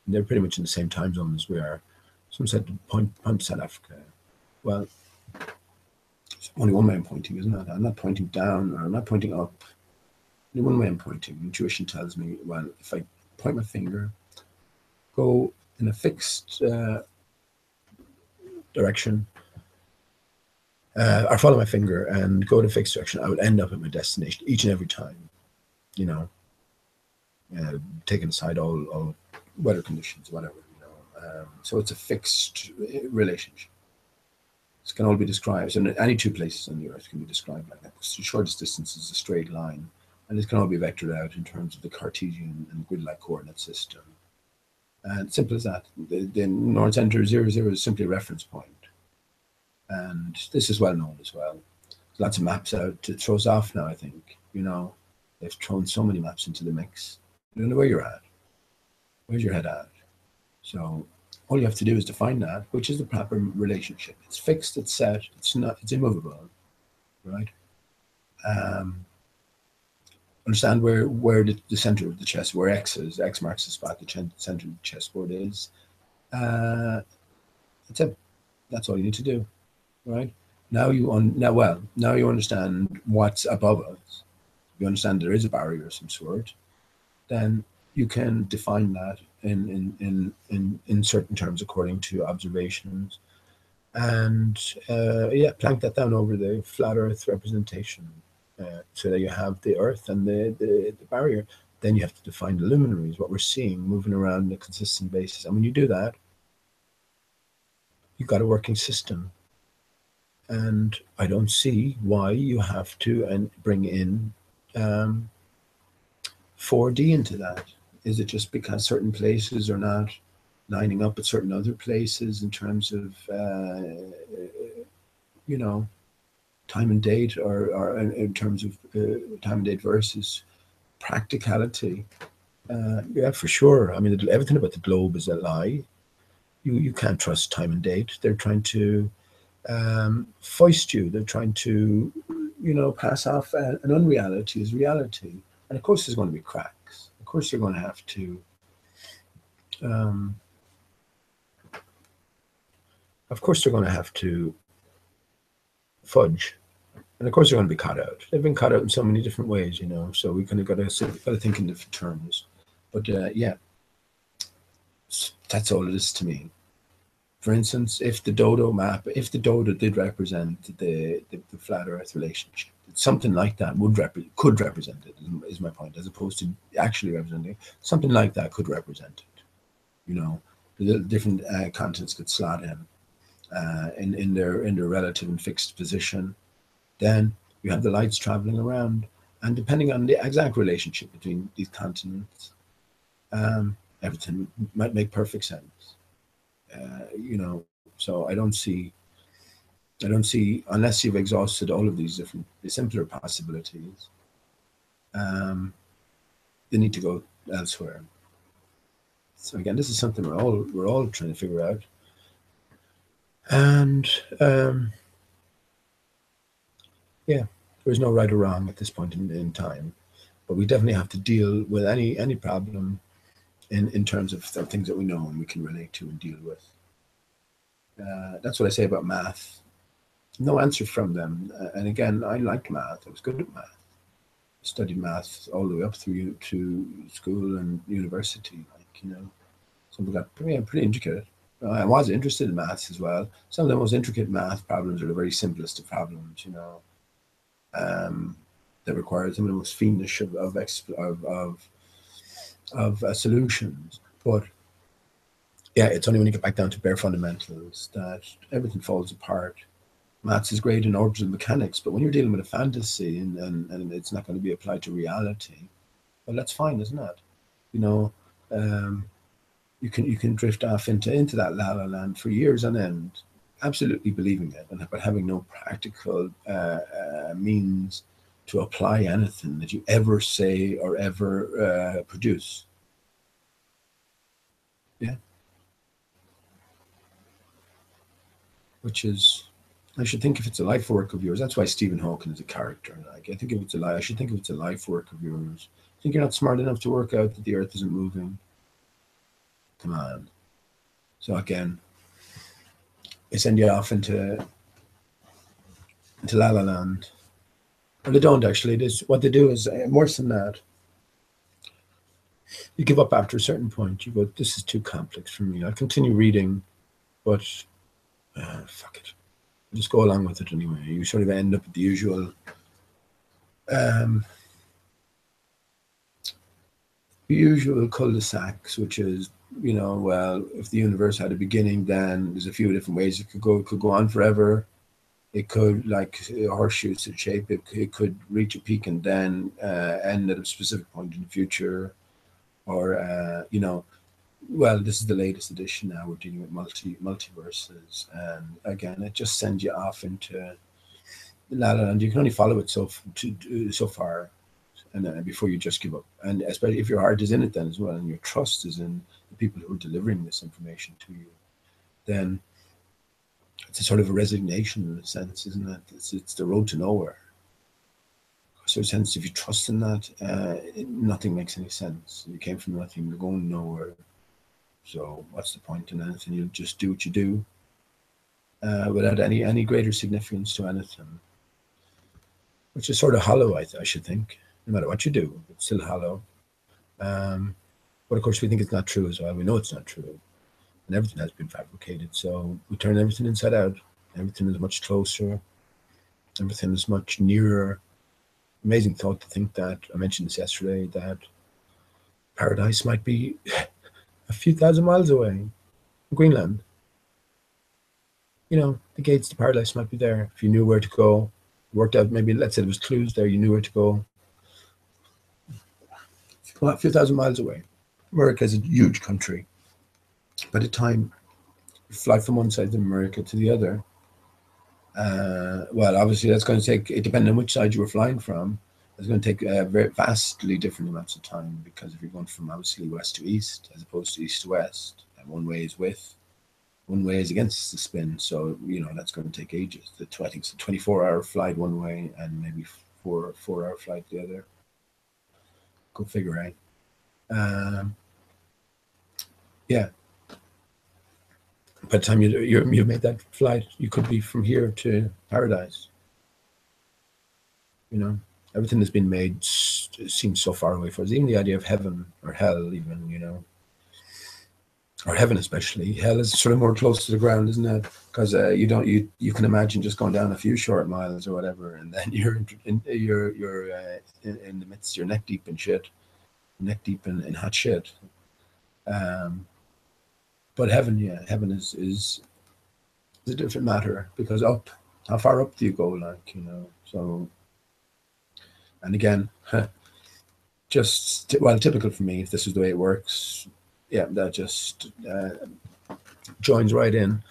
and they're pretty much in the same time zone as we are. Someone said to point to South Africa. Well, it's only one way I'm pointing, isn't it? I'm not pointing down, or I'm not pointing up. Only one way I'm pointing. Intuition tells me, well, if I point my finger, go in a fixed direction, or follow my finger and go in a fixed direction, I would end up at my destination each and every time, taking aside all weather conditions, whatever, so it's a fixed relationship. This can all be described, and any two places on the Earth can be described like that. The shortest distance is a straight line, and this can all be vectored out in terms of the Cartesian and grid-like coordinate system. And simple as that. The north center 0, 0 is simply a reference point. And this is well known as well. There's lots of maps out. It throws off now, I think. They've thrown so many maps into the mix. You don't know where you're at. Where's your head at? So All you have to do is define that, which is the proper relationship. It's fixed, it's set, it's immovable, right? Um, understand where the center of the chessboard, X marks the spot, the center of the chessboard is. That's it. That's all you need to do, right? Now you understand what's above us. You understand there is a barrier of some sort. Then you can define that in certain terms according to observations, and yeah, plank that down over the flat Earth representation, so that you have the Earth and the barrier. Then you have to define the luminaries, what we're seeing moving around on a consistent basis. And when you do that, you've got a working system. And I don't see why you have to and bring in 4D into that. Is it just because certain places are not lining up with certain other places in terms of, you know, time and date, or in terms of time and date versus practicality? Yeah, for sure. I mean, everything about the globe is a lie. You can't trust time and date. They're trying to foist you. They're trying to, pass off an unreality as reality. And of course, there's going to be cracks. Of course, they're going to have to. Of course, they're going to have to fudge, and of course, they're going to be cut out. They've been cut out in so many different ways, So we kind of got to think in different terms. But yeah, that's all it is to me. For instance, if the dodo did represent the flat Earth relationship, something like that could represent it. Is my point, as opposed to actually representing it. Something like that could represent it. The different continents could slot in their relative and fixed position. Then you have the lights traveling around, and depending on the exact relationship between these continents, everything might make perfect sense. So I don't see, unless you've exhausted all of these different, the simpler possibilities, they need to go elsewhere. So again, this is something we're all trying to figure out. And yeah, there's no right or wrong at this point in time, but we definitely have to deal with any problem in terms of things that we know and we can relate to and deal with. That's what I say about math. No answer from them. And again, I liked math. I was good at math. I studied math all the way up through to school and university. So we got pretty intricate. I was interested in maths as well. Some of the most intricate math problems are the very simplest of problems. That require some of the most fiendish of solutions. But yeah, it's only when you get back down to bare fundamentals that everything falls apart. Maths is great in orbital mechanics, but when you're dealing with a fantasy and it's not going to be applied to reality, well, that's fine, isn't it? You can drift off into that la la land for years on end, absolutely believing it, but having no practical means to apply anything that you ever say or ever produce. Yeah. Which is, I should think if it's a life work of yours. That's why Stephen Hawking is a character. Like, I think if it's a life, I should think if it's a life work of yours. Think you're not smart enough to work out that the Earth isn't moving? Come on. So again, they send you off into La La Land. Well, they don't actually. What they do is worse than that. You give up after a certain point. You go, this is too complex for me. I'll continue reading, but fuck it. I'll just go along with it anyway. You sort of end up with the usual cul-de-sacs, which is, well, if the universe had a beginning, then there's a few different ways it could go. It could go on forever. It could, like horseshoes shape, it could reach a peak and then end at a specific point in the future. Or, well, this is the latest edition now. We're dealing with multiverses. And again, it just sends you off into La La Land. You can only follow it so far, and then before you just give up. And especially if your heart is in it then as well, and your trust is in the people who are delivering this information to you. then it's a sort of a resignation in a sense, isn't it? It's the road to nowhere. So, in a sense, if you trust in that, nothing makes any sense. You came from nothing, you're going nowhere. So, what's the point in anything? You'll just do what you do without any greater significance to anything, which is sort of hollow, I should think. No matter what you do, it's still hollow. But of course, we think it's not true as well. We know it's not true. And everything has been fabricated. So we turn everything inside out. Everything is much closer. Everything is much nearer. Amazing thought to think that, I mentioned this yesterday, that paradise might be a few thousand miles away. Greenland. You know, the gates to paradise might be there. If you knew where to go, worked out, maybe, let's say there was clues there, you knew where to go. A few thousand miles away. America is a huge country. By the time you fly from one side of America to the other, well, obviously that's going to take, it depending on which side you were flying from, it's going to take very vastly different amounts of time, because if you're going from obviously west to east as opposed to east to west, and one way is with, one way is against the spin, so you know that's going to take ages. I think it's a 24-hour flight one way and maybe four-hour flight the other. Go figure out. Yeah. By the time you made that flight, you could be from here to paradise. You know, everything that's been made seems so far away for us. Even the idea of heaven or hell, even, you know, or heaven especially. Hell is sort of more close to the ground, isn't it? Because you can imagine just going down a few short miles or whatever, and then you're in the midst, you're neck deep in shit, neck deep in hot shit. But heaven, yeah, heaven is a different matter, because up, how far up do you go, like, you know? So, and again, just, well, typical for me, if this is the way it works, yeah, that just joins right in.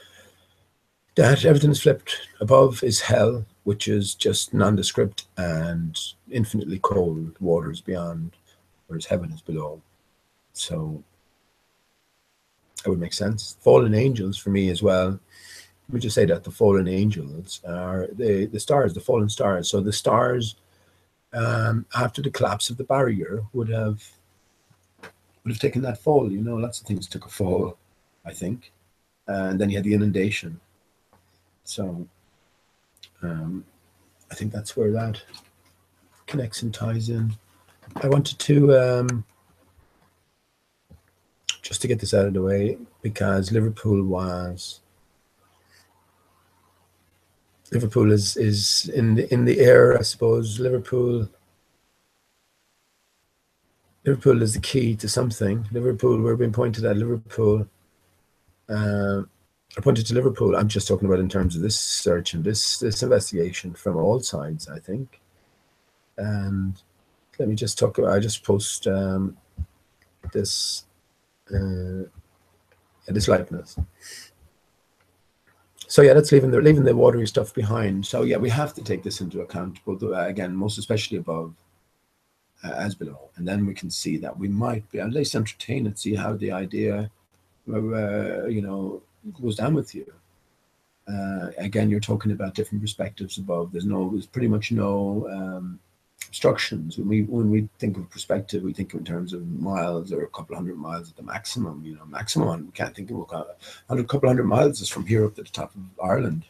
That everything is flipped. Above is hell, which is just nondescript and infinitely cold waters beyond, whereas heaven is below. So that would make sense. Fallen angels for me as well. Let me just say that the fallen angels are the stars, the fallen stars. So the stars, after the collapse of the barrier, would have taken that fall. You know, lots of things took a fall, I think, and then you had the inundation. So I think that's where that connects and ties in. I wanted to just to get this out of the way, because Liverpool is in the air, I suppose. Liverpool is the key to something. Liverpool, we're being pointed at Liverpool. I pointed to Liverpool. I'm just talking about in terms of this search and this investigation from all sides, I think. And let me just talk about, I just post this likeness. So yeah, that's leaving the watery stuff behind. So yeah, we have to take this into account, both again, most especially above as below, and then we can see that we might be at least entertain it, see how the idea, you know, goes down with you. Again, you're talking about different perspectives above. There's pretty much no obstructions. When we think of perspective, we think in terms of miles or a couple hundred miles at the maximum. You know, maximum. We can't think of a couple hundred miles is from here up to the top of Ireland.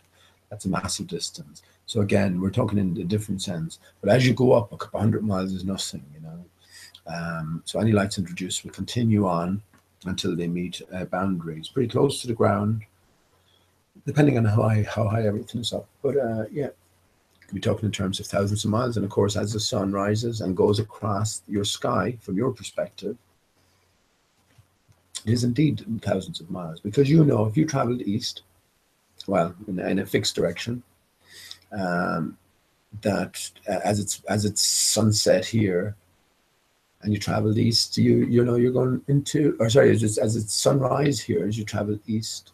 That's a massive distance. So again, we're talking in a different sense. But as you go up, a couple hundred miles is nothing. You know. So any lights introduced will continue on until they meet boundaries pretty close to the ground, depending on how high everything is up. But yeah. We're talking in terms of thousands of miles, and of course, as the sun rises and goes across your sky from your perspective, it is indeed thousands of miles. Because you know, if you traveled east, well, in a fixed direction, that as it's sunset here, and you traveled east, you know you're going into, or sorry, as it's sunrise here, as you travel east.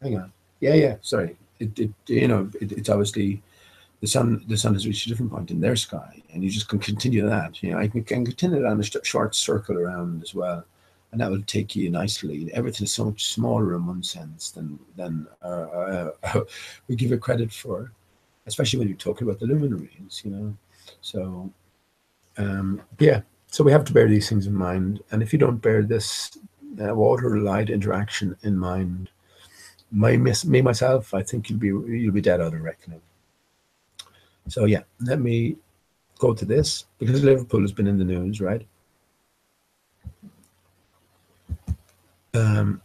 Hang on, yeah, sorry. It's obviously the sun has reached a different point in their sky, and you just can continue that. You know, I can continue that on a short circle around as well. and that will take you nicely. Everything is so much smaller in one sense than we give it credit for, especially when you're talking about the luminaries, you know. So yeah, so we have to bear these things in mind, and if you don't bear this water light interaction in mind, me myself, I think you'll be dead out of reckoning. So yeah, let me go to this because Liverpool has been in the news, right? And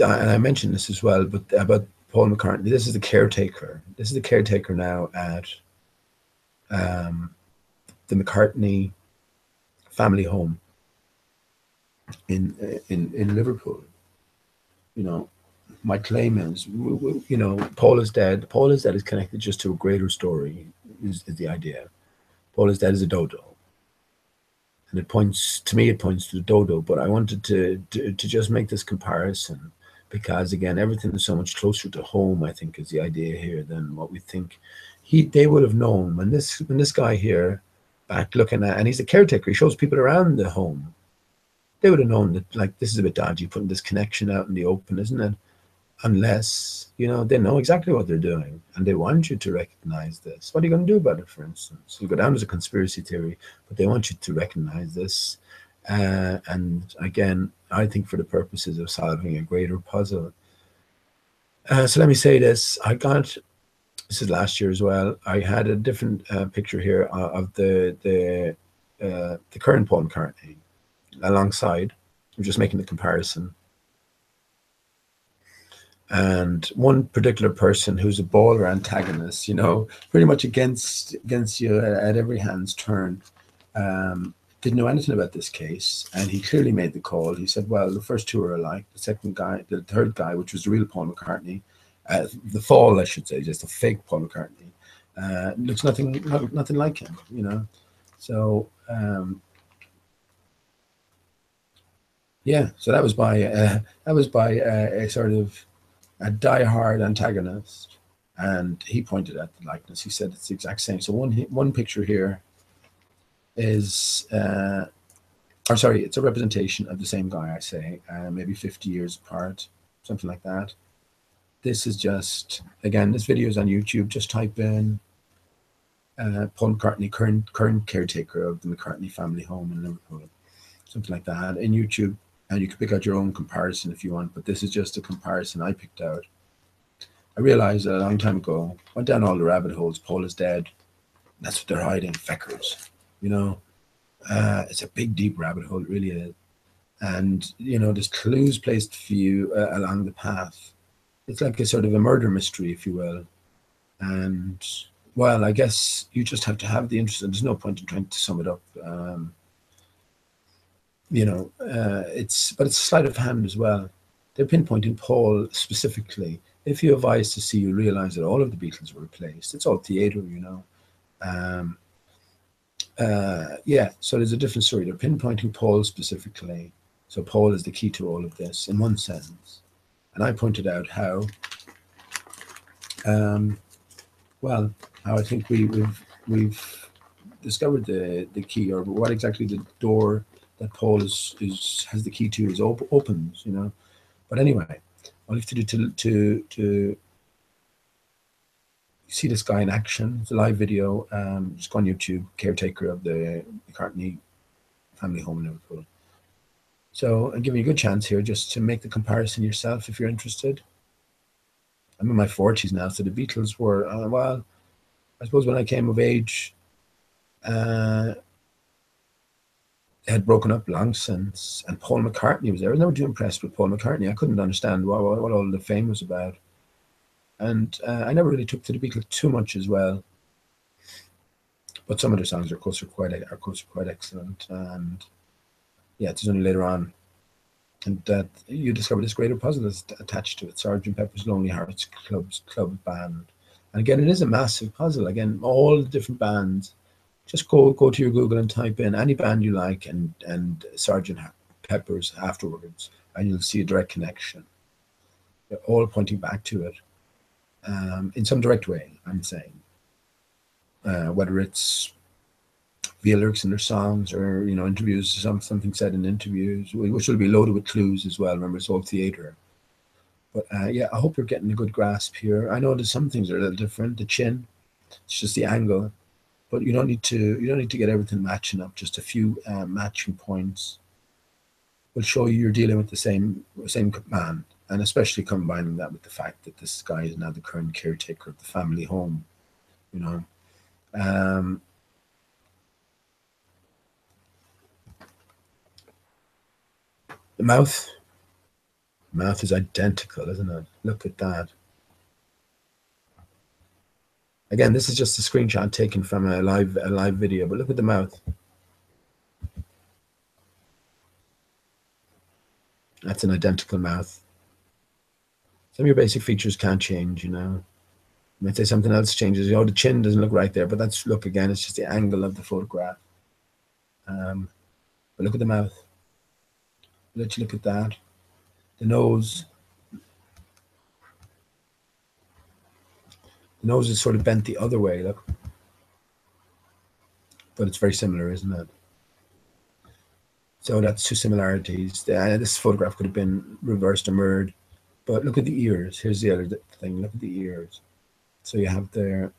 I mentioned this as well, but about Paul McCartney. This is the caretaker. This is the caretaker now at the McCartney family home in Liverpool. You know, my claim is, you know, Paul is dead. Paul is dead is connected just to a greater story. Is the idea? Paul is dead as a dodo, and it points to me. It points to the dodo. But I wanted to just make this comparison because again, everything is so much closer to home. I think is the idea here than what we think. They would have known when this guy here back looking at, and he's the caretaker. He shows people around the home. They would have known that like this is a bit dodgy, putting this connection out in the open, isn't it? Unless, you know, they know exactly what they're doing and they want you to recognize this. What are you going to do about it, for instance? You go down as a conspiracy theory, but they want you to recognize this. And again, I think for the purposes of solving a greater puzzle. So let me say this. This is last year as well. I had a different picture here of the current Paul McCartney alongside. I'm just making the comparison. And one particular person who's a baller antagonist, you know, pretty much against you at every hand's turn, didn't know anything about this case, and he clearly made the call. He said, well, the first two are alike. The second guy, the third guy, which was the real Paul McCartney, the fall, I should say, just a fake Paul McCartney, looks nothing like him, you know. So yeah, so that was by a sort of a die-hard antagonist, and he pointed at the likeness. He said it's the exact same. So one picture here is, or sorry, it's a representation of the same guy. I say maybe 50 years apart, something like that. This is just, again, this video is on YouTube. Just type in Paul McCartney, current caretaker of the McCartney family home in Liverpool, something like that, in YouTube. And you can pick out your own comparison if you want, but this is just a comparison I picked out. I realized a long time ago, went down all the rabbit holes. Paul is dead. That's what they're hiding, feckers. You know, it's a big, deep rabbit hole, it really is. And, you know, there's clues placed for you along the path. It's like a sort of a murder mystery, if you will. And, well, I guess you just have to have the interest. And there's no point in trying to sum it up. You know, it's a sleight of hand as well. They're pinpointing Paul specifically. If you have eyes to see, you realize that all of the Beatles were replaced. It's all theater, you know. Yeah, so there's a different story. They're pinpointing Paul specifically. So Paul is the key to all of this in one sense. And I pointed out how, well, how I think we've discovered the key, or what exactly the door that Paul has the key to is opens, you know. But anyway, all you have to do to see this guy in action, it's a live video. Just go on YouTube, caretaker of the McCartney family home in Liverpool. So I'm giving you a good chance here just to make the comparison yourself if you're interested. I'm in my 40s now, so the Beatles were, well, I suppose when I came of age, had broken up long since, and Paul McCartney was there. I was never too impressed with Paul McCartney. I couldn't understand what all the fame was about, and I never really took to the Beatles too much as well. But some of their songs are quite excellent, and yeah, it's only later on, and that you discover this greater puzzle that's attached to it. Sgt. Pepper's Lonely Hearts Club Band, and again, it is a massive puzzle. Again, all the different bands. Just go to your Google and type in any band you like and Sgt. Pepper's afterwards, and you'll see a direct connection. They're all pointing back to it in some direct way, I'm saying. Whether it's via lyrics in their songs, or interviews, something said in interviews, which will be loaded with clues as well. Remember, it's all theatre. But yeah, I hope you're getting a good grasp here. I know that some things are a little different. The chin, it's just the angle, but you don't need to get everything matching up. Just a few matching points will show you're dealing with the same man, and especially combining that with the fact that this guy is now the current caretaker of the family home. Um, the mouth is identical, isn't it? Look at that. Again, this is just a screenshot taken from a live video, but look at the mouth. That's an identical mouth. Some of your basic features can't change, You might say something else changes. The chin doesn't look right there, but look again, it's just the angle of the photograph. But look at the mouth. Let you look at that. The nose. The nose is sort of bent the other way, look. But it's very similar, isn't it? So that's two similarities. This photograph could have been reversed or mirrored. But look at the ears. Here's the other thing. Look at the ears. So you have there.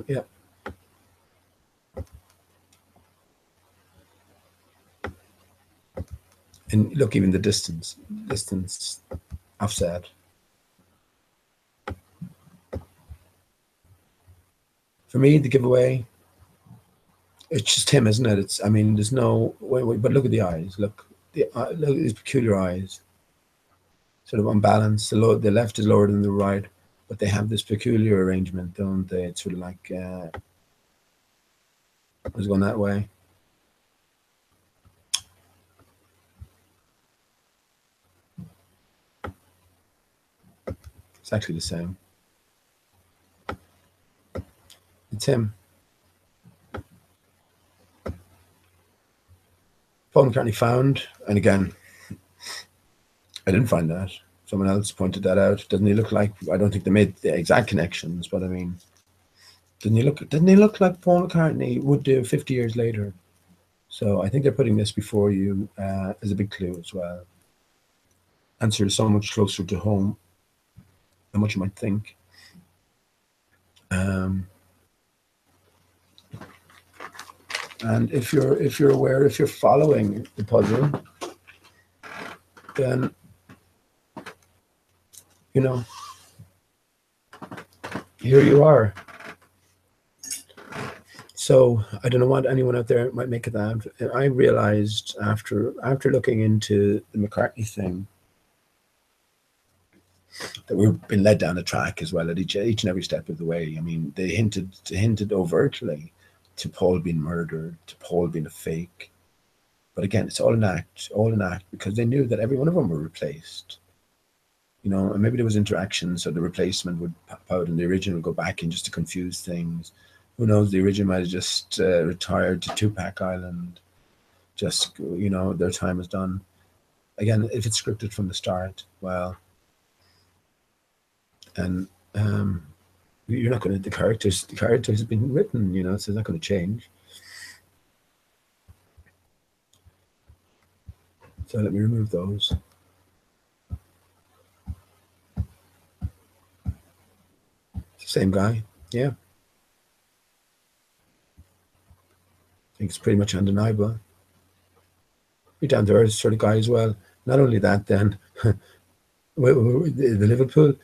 Yeah. And look, even the distance offset. For me, the giveaway, it's just him, isn't it? There's no, wait, but look at the eyes. Look at these peculiar eyes, sort of unbalanced. The left is lower than the right, but they have this peculiar arrangement, don't they? It's sort of like, it's going that way. It's actually the same. It's him. Paul McCartney found, and again, I didn't find that. Someone else pointed that out. Doesn't he look like? I don't think they made the exact connections, but I mean, didn't he look like Paul McCartney would do 50 years later? So I think they're putting this before you as a big clue as well. Answer is so much closer to home than what you might think. And if you're aware, if you're following the puzzle, then here you are. So I don't know what anyone out there might make of that. I realized after looking into the McCartney thing that we've been led down a track as well at each and every step of the way. I mean, they hinted overtly to Paul being murdered, to Paul being a fake. But again, it's all an act, because they knew that every one of them were replaced. And maybe there was interaction, so the replacement would pop out and the original would go back in just to confuse things. Who knows, the original might have just retired to Tupac Island. Just, their time is done. Again, if it's scripted from the start, well, and you're not going to, the characters have been written, so it's not going to change. So let me remove those. Same guy, yeah. I think it's pretty much undeniable. You're down to earth sort of guy as well. Not only that, then the Liverpool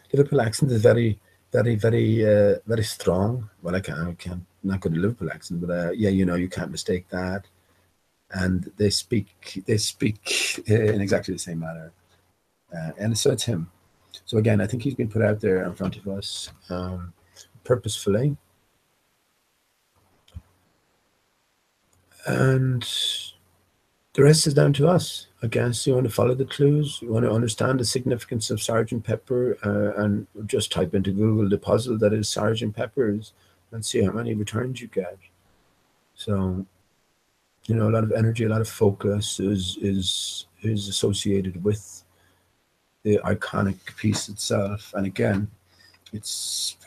accent is very, very, very, very strong. Well, I can't not good at Liverpool accent, but yeah, you can't mistake that. And they speak in exactly the same manner, and so it's him. So again, I think he's been put out there in front of us purposefully, and the rest is down to us, I guess. You want to follow the clues, you want to understand the significance of Sergeant Pepper, and just type into Google the puzzle that is Sergeant Pepper's and see how many returns you get. So You know, a lot of energy, a lot of focus is associated with the iconic piece itself. And again,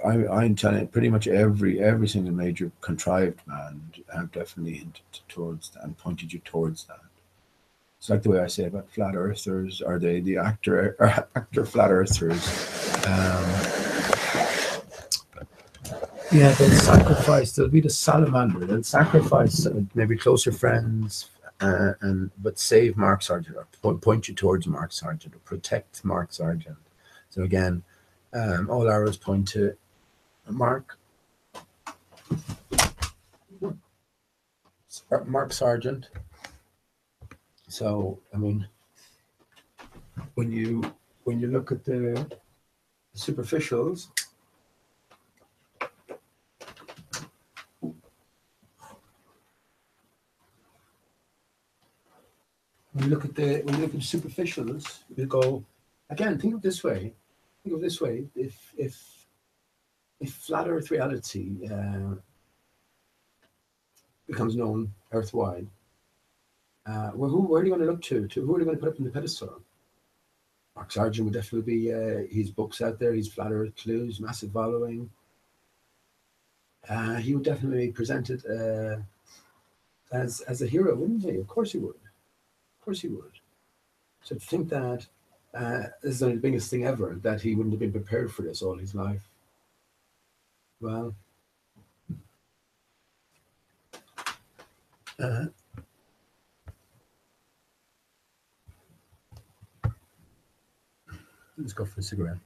I'm telling you, pretty much every single major contrived band have definitely hinted towards that and pointed you towards that. It's like the way I say about flat earthers, or the actor or actor flat earthers. Um, yeah, they'll sacrifice. They'll be the salamander. They'll sacrifice maybe closer friends, and but save Mark Sargent, or point you towards Mark Sargent, or protect Mark Sargent. So again, all arrows point to Mark Mark Sargent. So I mean, when you look at the superficials, when you look at the superficials, you go again. Think of this way. Think of this way. If flat Earth reality becomes known Earth-wide, well, where are you going to look to? Who are you going to put up in the pedestal? Mark Sargent would definitely be. His books out there. His flat Earth clues, massive following. He would definitely be presented as a hero, wouldn't he? Of course he would. Of course he would. So to think that this is the biggest thing ever, that he wouldn't have been prepared for this all his life. Well, uh, let's go for a cigarette.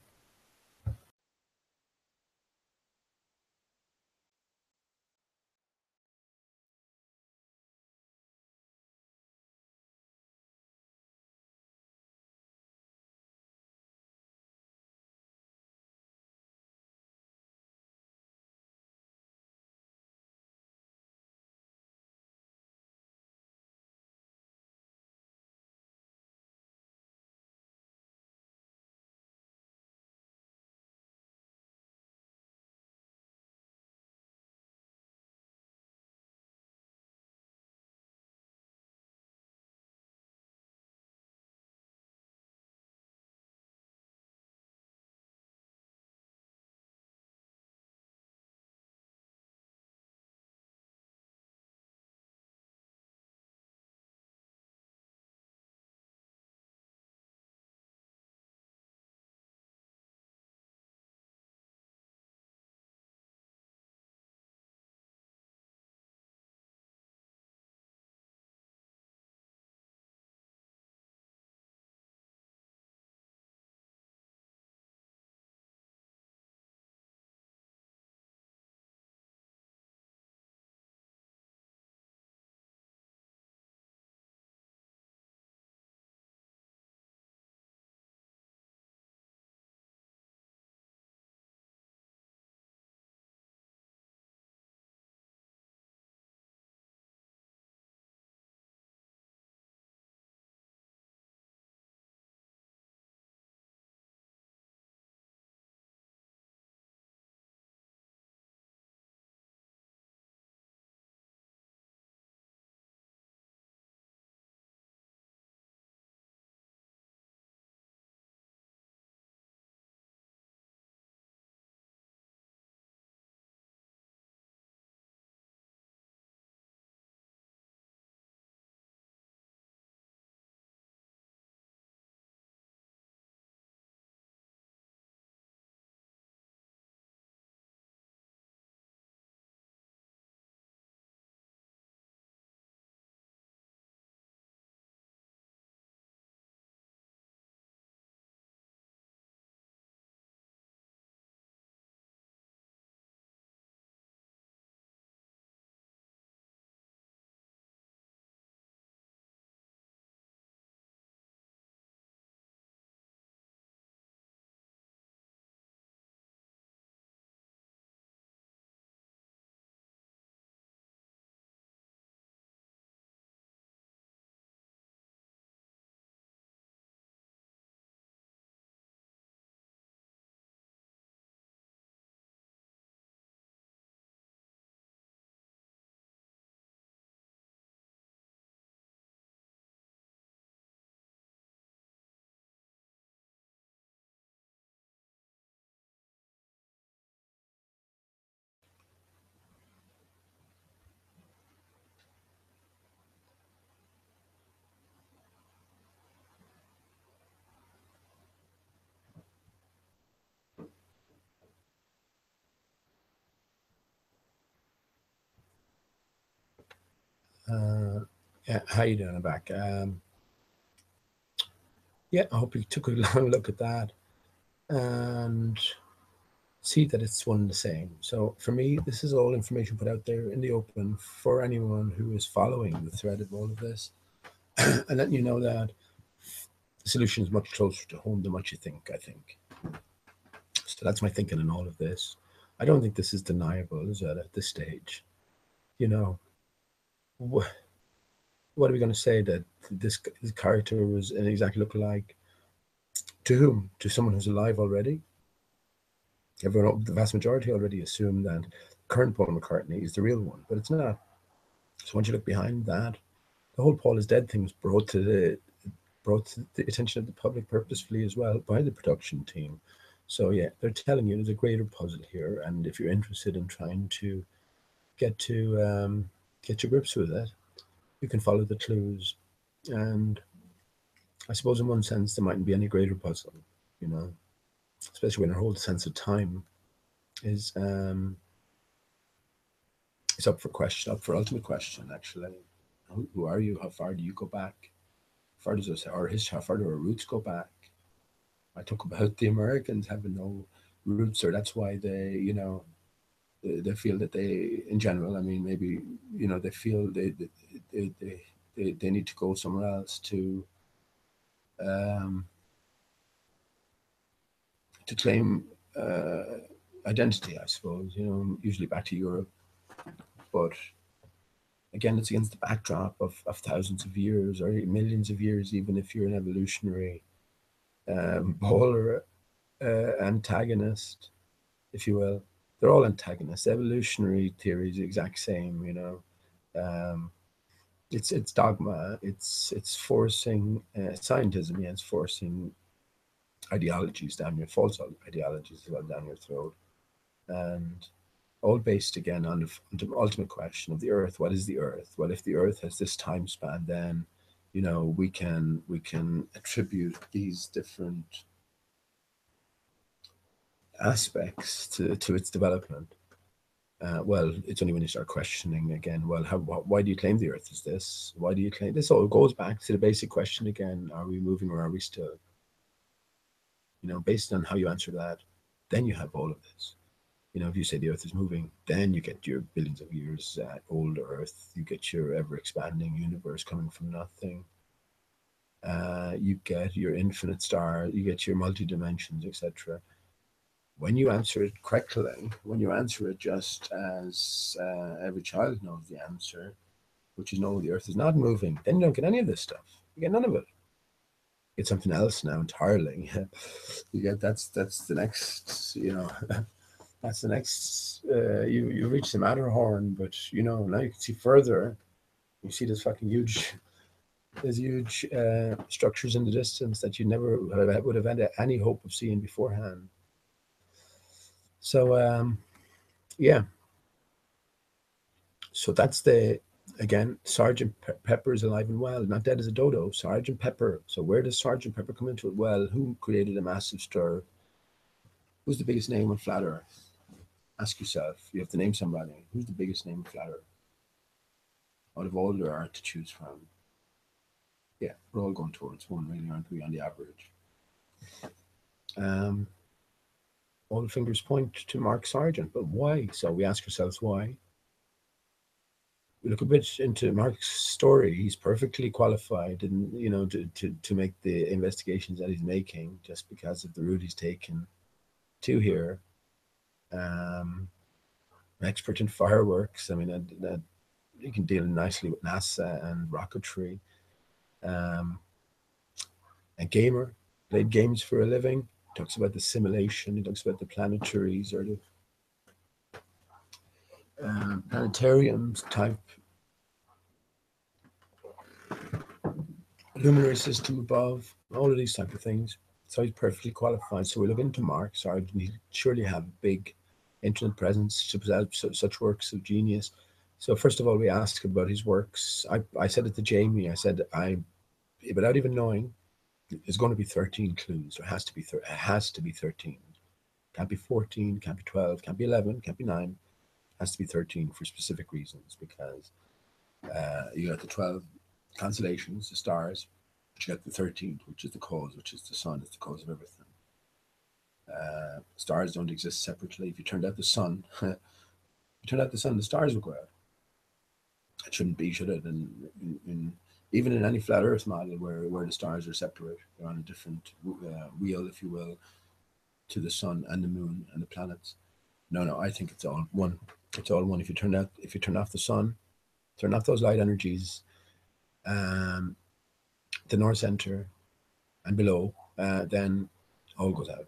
Yeah, how you doing? I'm back. Yeah, I hope you took a long look at that and see that it's one and the same. So for me, this is all information put out there in the open for anyone who is following the thread of all of this, and letting you know that the solution is much closer to home than what you think. I think so. That's my thinking in all of this. I don't think this is deniable, is it? At this stage, you know, wh- what are we going to say that this character was an exact look-alike to whom? To someone who's alive already? Everyone, the vast majority already assume that current Paul McCartney is the real one, but it's not. So once you look behind that, the whole Paul is dead thing was brought to the attention of the public purposefully as well by the production team. So yeah, they're telling you there's a greater puzzle here, and if you're interested in trying to get to get your grips with it, you can follow the clues. And I suppose in one sense there mightn't be any greater puzzle, you know, especially when our whole sense of time is um, is up for question, up for ultimate question. Actually, who are you? How far do you go back? How far does us, or his, how far do our roots go back? I talk about the Americans having no roots, or that's why they, they feel that they, in general, I mean, maybe, they feel they need to go somewhere else um, to claim identity, I suppose. Usually back to Europe, but again, it's against the backdrop of thousands of years or millions of years, even if you're an evolutionary polar antagonist, if you will. They're all antagonists. Evolutionary theory is the exact same. Um, it's dogma. It's forcing scientism. Yeah, it's forcing ideologies down your false ideologies as well down your throat, and all based again on the ultimate question of the Earth. What is the Earth? Well, if the Earth has this time span, then we can attribute these different aspects to its development. Well, it's only when you start questioning again. Well, why do you claim the Earth is this? Why do you claim this? All goes back to the basic question again: Are we moving or are we still? Based on how you answer that, then you have all of this. If you say the Earth is moving, then you get your billions of years old Earth. You get your ever expanding universe coming from nothing. You get your infinite star. You get your multi dimensions, etc. When you answer it correctly, when you answer it just as every child knows the answer, which is no, the Earth is not moving, then you don't get any of this stuff. You get none of it. You get something else now entirely. You get that's the next, that's the next. You reach the Matterhorn, but now you can see further. You see there's huge structures in the distance that you never would have had any hope of seeing beforehand. So yeah, so that's the again, Sergeant Pepper is alive and well, not dead as a dodo. Sergeant Pepper. So where does Sergeant Pepper come into it? Well, who created a massive stir? Who's the biggest name on flat Earth? Ask yourself. You have to name somebody. Who's the biggest name on flat Earth? Out of all there are to choose from. Yeah, we're all going towards one, really, aren't we, on the average? Um, all the fingers point to Mark Sargent, but why? So we ask ourselves why. We look a bit into Mark's story. He's perfectly qualified, and to make the investigations that he's making, just because of the route he's taken to here. Um, expert in fireworks. I mean, that he can deal nicely with NASA and rocketry. Um, a gamer, played games for a living. He talks about the simulation. He talks about the planetaries or the planetariums type luminary system above, all of these type of things. So he's perfectly qualified. So we look into Mark Sargent. He surely have big internet presence to present such works of genius. So first of all, we ask about his works. I said it to Jamie. I said without even knowing, there's going to be 13 clues. There has to be it has to be 13. Can't be 14. Can't be 12. Can't be 11. Can't be 9. Has to be 13 for specific reasons because you got the 12. constellations, the stars, but you got the 13th, which is the cause, which is the sun. It's the cause of everything. Stars don't exist separately. If you turned out the sun, the stars would go out. It shouldn't be, should it? And even in any flat Earth model where the stars are separate, they're on a different wheel, if you will, to the sun and the moon and the planets. No, I think it's all one. It's all one. If you turn off the sun, turn off those light energies, the north center and below, then all goes out.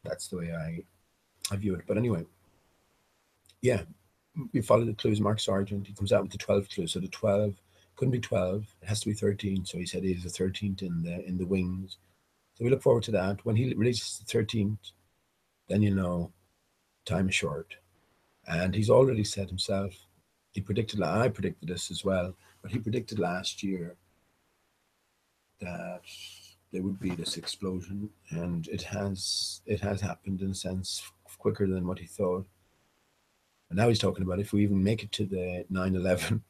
That's the way I view it. But anyway, yeah, we follow the clues. Mark Sargent, he comes out with the 12 clues. So the 12 couldn't be 12; it has to be 13. So he said he has a 13th in the wings. So we look forward to that. When he releases the 13th, then time is short. And he's already said himself, he predicted, I predicted this as well, but he predicted last year that there would be this explosion, and it has happened in a sense quicker than what he thought. And now he's talking about if we even make it to the 9/11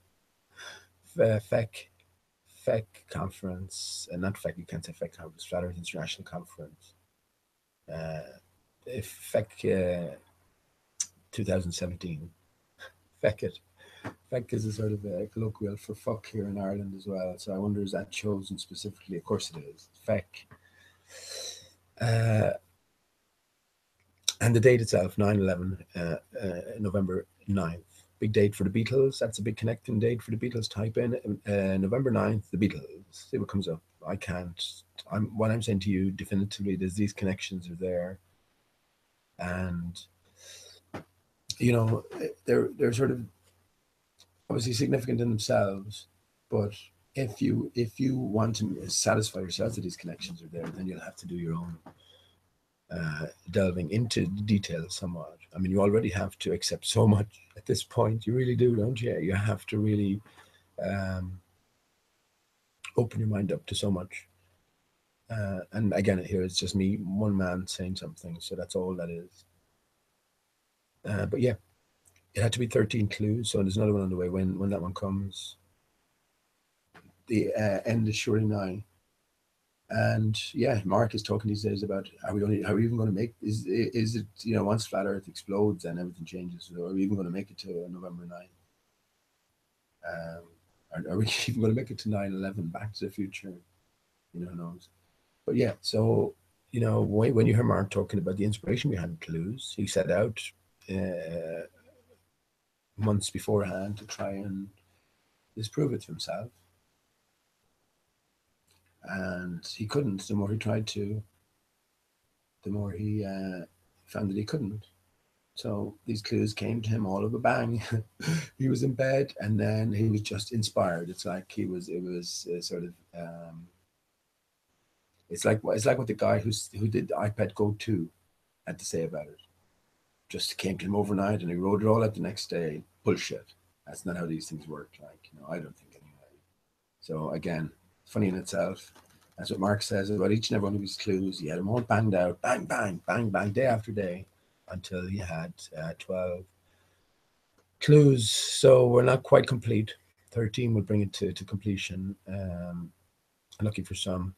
FEC conference, and not FEC, you can't say FEC conference, Flat Earth International Conference. If FEC 2017, FEC it. FEC is a sort of a colloquial for fuck here in Ireland as well. So I wonder, is that chosen specifically? Of course it is. FEC. And the date itself, 9/11, November 9th. Big date for the Beatles. That's a big connecting date for the Beatles. Type in November 9th, the Beatles. See what comes up. I can't. What I'm saying to you definitively is these connections are there. And, they're sort of obviously significant in themselves. But if you want to satisfy yourself that these connections are there, then you'll have to do your own delving into the details somewhat. I mean, you already have to accept so much at this point. You really do, don't you? You have to really open your mind up to so much. And again, here it's just me, one man saying something, so that's all that is. But yeah, it had to be 13 clues, so there's another one on the way. When that one comes, the end is surely nigh. And yeah, Mark is talking these days about are we even going to make is it once flat Earth explodes and everything changes, so are we even going to make it to November 9th? Are we even going to make it to 9/11? Back to the Future? Who knows? But yeah, so when you hear Mark talking about the inspiration behind clues, he set out months beforehand to try and disprove it to himself. And he couldn't. The more he tried to, the more he found that he couldn't. So these clues came to him all of a bang. He was in bed, and then he was just inspired. It's like it was sort of. It's like what the guy who did the iPad Go 2 had to say about it. Just came to him overnight, and he wrote it all out the next day. Bullshit. That's not how these things work. I don't think anyway. So again, funny in itself. That's what Mark says about each and every one of his clues. He had them all banged out, bang, bang, bang, bang, day after day, until he had 12 clues. So we're not quite complete. 13 would bring it to completion. Lucky for some.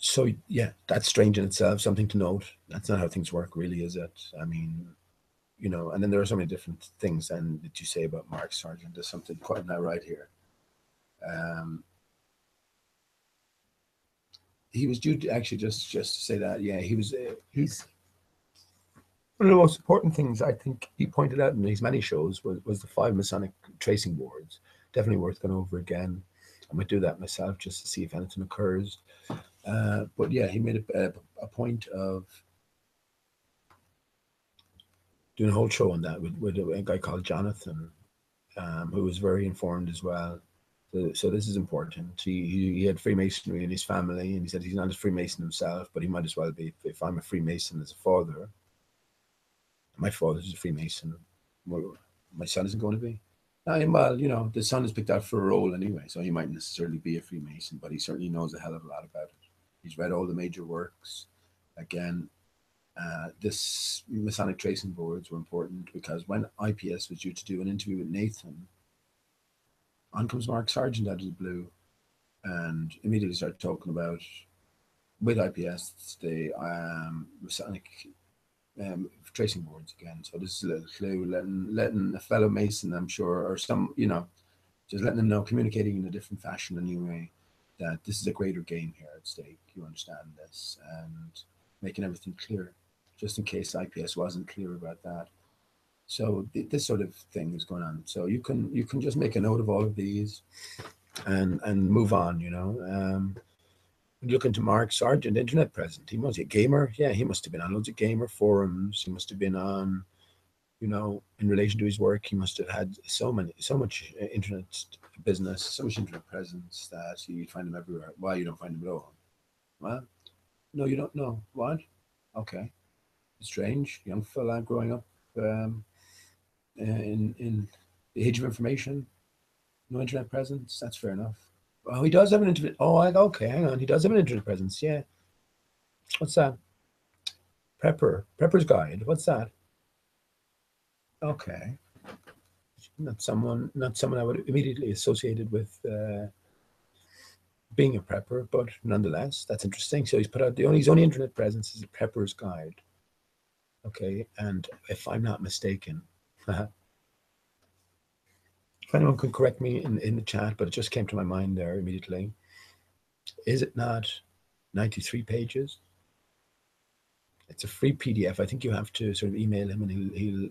So yeah, that's strange in itself. Something to note. That's not how things work, really, is it? I mean, and then there are so many different things then that you say about Mark Sargent. There's something quite not right here. He was due to actually just to say that, yeah, he's one of the most important things I think he pointed out in these many shows was the 5 Masonic tracing boards. Definitely worth going over again. I might do that myself just to see if anything occurs. But yeah, he made a point of doing a whole show on that with a guy called Jonathan, who was very informed as well. So this is important. He had Freemasonry in his family, and he said he's not a Freemason himself, but he might as well be. If I'm a Freemason as a father, my father's a Freemason, well, my son isn't going to be. Well, the son is picked out for a role anyway, so he might necessarily be a Freemason, but he certainly knows a hell of a lot about it. He's read all the major works. Again, this Masonic tracing boards were important because when IPS was due to do an interview with Nathan, On comes Mark Sargent out of the blue and immediately started talking about, with IPS, the Masonic tracing boards again. So this is a little clue, letting a fellow Mason, I'm sure, or some, just letting them know, communicating in a different fashion, a new way, that this is a greater game here at stake. You understand this, and making everything clear, just in case IPS wasn't clear about that. So this sort of thing is going on. So you can just make a note of all of these, and move on. Look into Mark Sargent, internet present. He must be a gamer. Yeah, he must have been on loads of gamer forums. He must have been on, in relation to his work, he must have had so much internet business, so much internet presence that you find him everywhere. Why you don't find him at all? Well, no, you don't know. What? Okay. Strange. Young fella growing up in the age of information. No internet presence. That's fair enough. Oh, he does have an internet. Oh, okay, hang on. He does have an internet presence. Yeah. What's that? Prepper's Guide. What's that? Okay. Not someone I would immediately associated with being a prepper, but nonetheless, that's interesting. So he's put out his only internet presence is a Prepper's Guide. Okay, and if I'm not mistaken, if anyone could correct me in the chat, but it just came to my mind there immediately. Is it not 93 pages? It's a free PDF. I think you have to sort of email him, and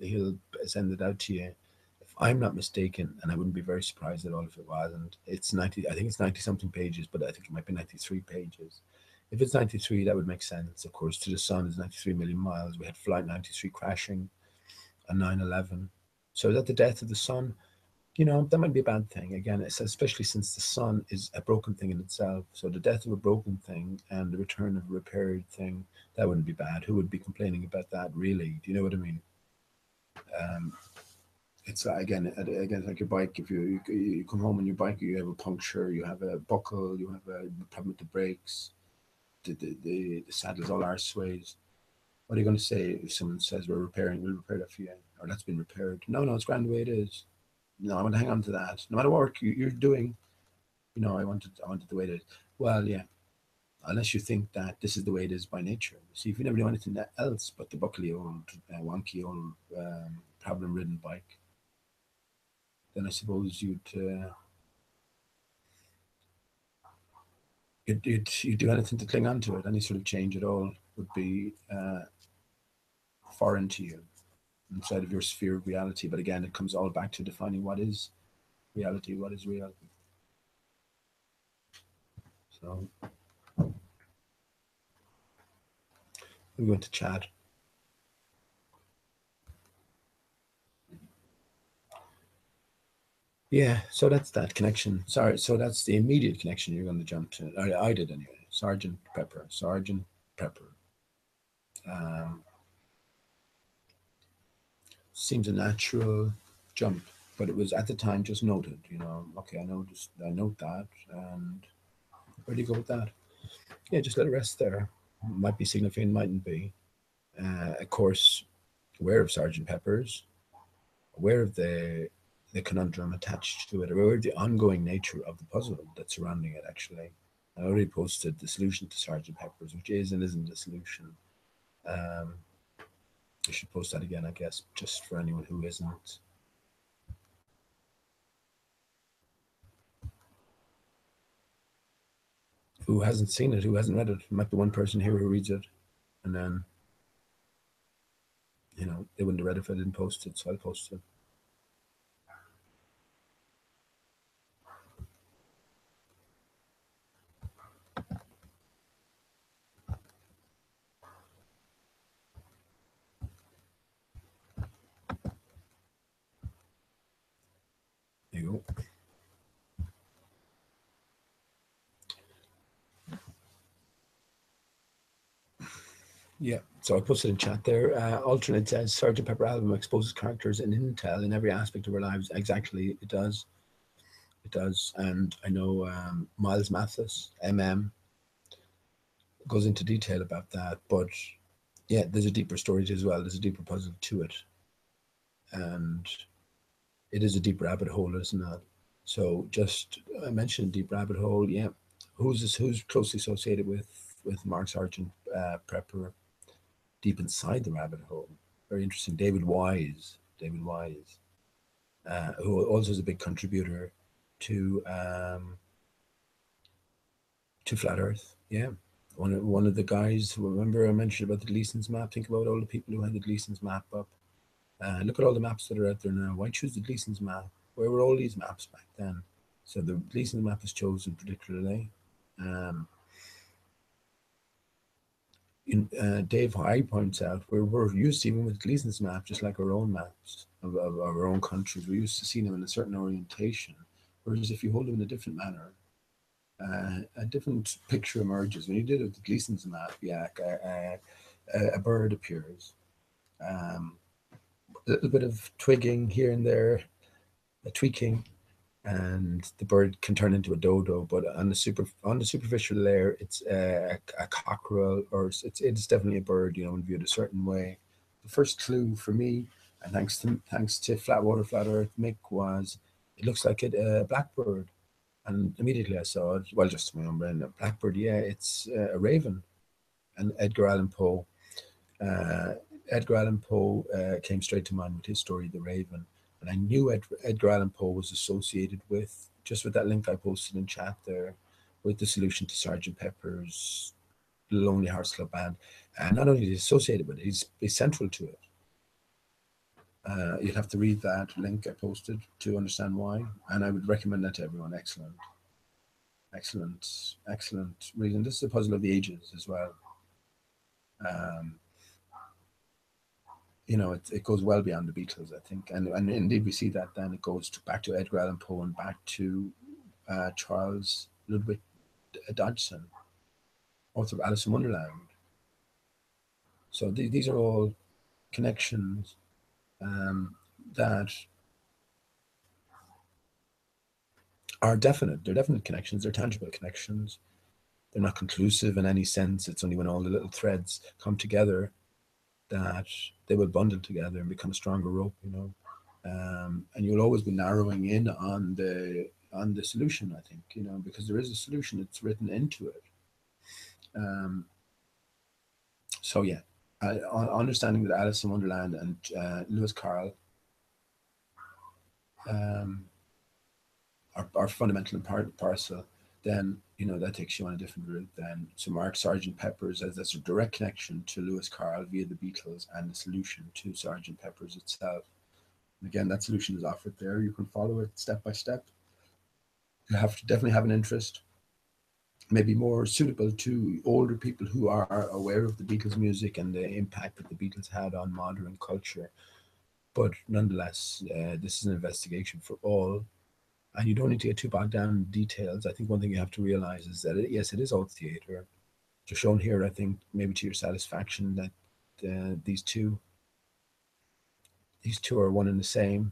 he'll send it out to you. If I'm not mistaken, and I wouldn't be very surprised at all if it wasn't. It's 90. I think it's 90 something pages, but I think it might be 93 pages. If it's 93, that would make sense. Of course, to the sun is 93 million miles. We had Flight 93 crashing on 9/11. So is that the death of the sun? That might be a bad thing. Again, it's especially since the sun is a broken thing in itself. So the death of a broken thing and the return of a repaired thing, that wouldn't be bad. Who would be complaining about that, really? Do you know what I mean? It's again, it's like your bike. If you come home on your bike, you have a puncture, you have a buckle, you have a problem with the brakes, the saddle's all arse sways. What are you going to say if someone says we'll repair that for you, or that's been repaired? No, it's grand the way it is. No, I want to hang on to that. No matter what work you're doing, I want it the way it is. Well, yeah, unless you think that this is the way it is by nature. See, if you never do anything else but the buckly old, wonky old, problem-ridden bike, then I suppose you'd do anything to cling on to it. Any sort of change at all would be foreign to you, inside of your sphere of reality. But again, it comes all back to defining what is reality, what is reality. So we went to chat. Yeah, so that's that connection. Sorry, so that's the immediate connection you're going to jump to. I did anyway. Sergeant Pepper. Seems a natural jump, but it was at the time just noted. Okay, I note that, and where do you go with that? Yeah, just let it rest there. Might be significant, mightn't be. Of course, aware of Sergeant Pepper's, aware of the conundrum attached to it, aware of the ongoing nature of the puzzle that's surrounding it, actually. I already posted the solution to Sergeant Pepper's, which is and isn't a solution. I should post that again, I guess, just for anyone who isn't. Who hasn't seen it, who hasn't read it. Might be one person here who reads it, and then, they wouldn't have read it if I didn't post it, so I'll post it. There you go. Yeah, so I posted in chat there. Alternate says Sergeant Pepper album exposes characters in intel in every aspect of our lives. Exactly, it does. It does. And I know Miles Mathis, goes into detail about that. But yeah, there's a deeper story as well. There's a deeper puzzle to it. And it is a deep rabbit hole, isn't it? So just I mentioned Deep Rabbit Hole. Yeah, who's closely associated with Mark Sargent, prepper deep inside the rabbit hole. Very interesting. David Wise, who also is a big contributor to um, to flat Earth. Yeah, one of the guys. Remember I mentioned about the Gleason's map. Think about all the people who had the Gleason's map up. Look at all the maps that are out there now. Why choose the Gleason's map? Where were all these maps back then? So the Gleason's map was chosen particularly. Um, Dave High points out we're used to, even with Gleason's map, just like our own maps of our own countries, we're used to seeing them in a certain orientation. Whereas if you hold them in a different manner, a different picture emerges. When you did it with the Gleason's map, yeah, a bird appears. Um, a little bit of twigging here and there, a tweaking, and the bird can turn into a dodo. But on the superficial layer, it's a cockerel, or it's definitely a bird. When viewed a certain way. The first clue for me, and thanks to Flatwater Flat Earth Mick, was it looks like a blackbird, and immediately I saw it. Well, just my own brain, a blackbird. Yeah, it's a raven, and Edgar Allan Poe. Uh, Edgar Allan Poe came straight to mind with his story, The Raven, and I knew Edgar Allan Poe was associated with, just with that link I posted in chat there, with the solution to Sergeant Pepper's Lonely Hearts Club Band. And not only is he associated with it, he's central to it. You'd have to read that link I posted to understand why, and I would recommend that to everyone. Excellent, excellent, excellent reading. This is a puzzle of the ages as well. Um, it goes well beyond the Beatles, I think, and indeed we see that. Then it goes back to Edgar Allan Poe and back to Charles Ludwig Dodgson, author of Alice in Wonderland. So these are all connections that are definite. They're definite connections. They're tangible connections. They're not conclusive in any sense. It's only when all the little threads come together that they will bundle together and become a stronger rope. And you'll always be narrowing in on the solution. I think because there is a solution. It's written into it. Um, so yeah, understanding that Alice in Wonderland and Lewis Carroll um, are fundamental and part and parcel, then that takes you on a different route. Then so Mark Sergeant Pepper's as a direct connection to Lewis Carroll via the Beatles, and the solution to Sergeant Pepper's itself. And again, that solution is offered there. You can follow it step by step. You have to definitely have an interest, maybe more suitable to older people who are aware of the Beatles music and the impact that the Beatles had on modern culture. But nonetheless, this is an investigation for all, and you don't need to get too bogged down in details. I think one thing you have to realize is that yes, it is all theatre. Just shown here, I think maybe to your satisfaction, that these two are one and the same.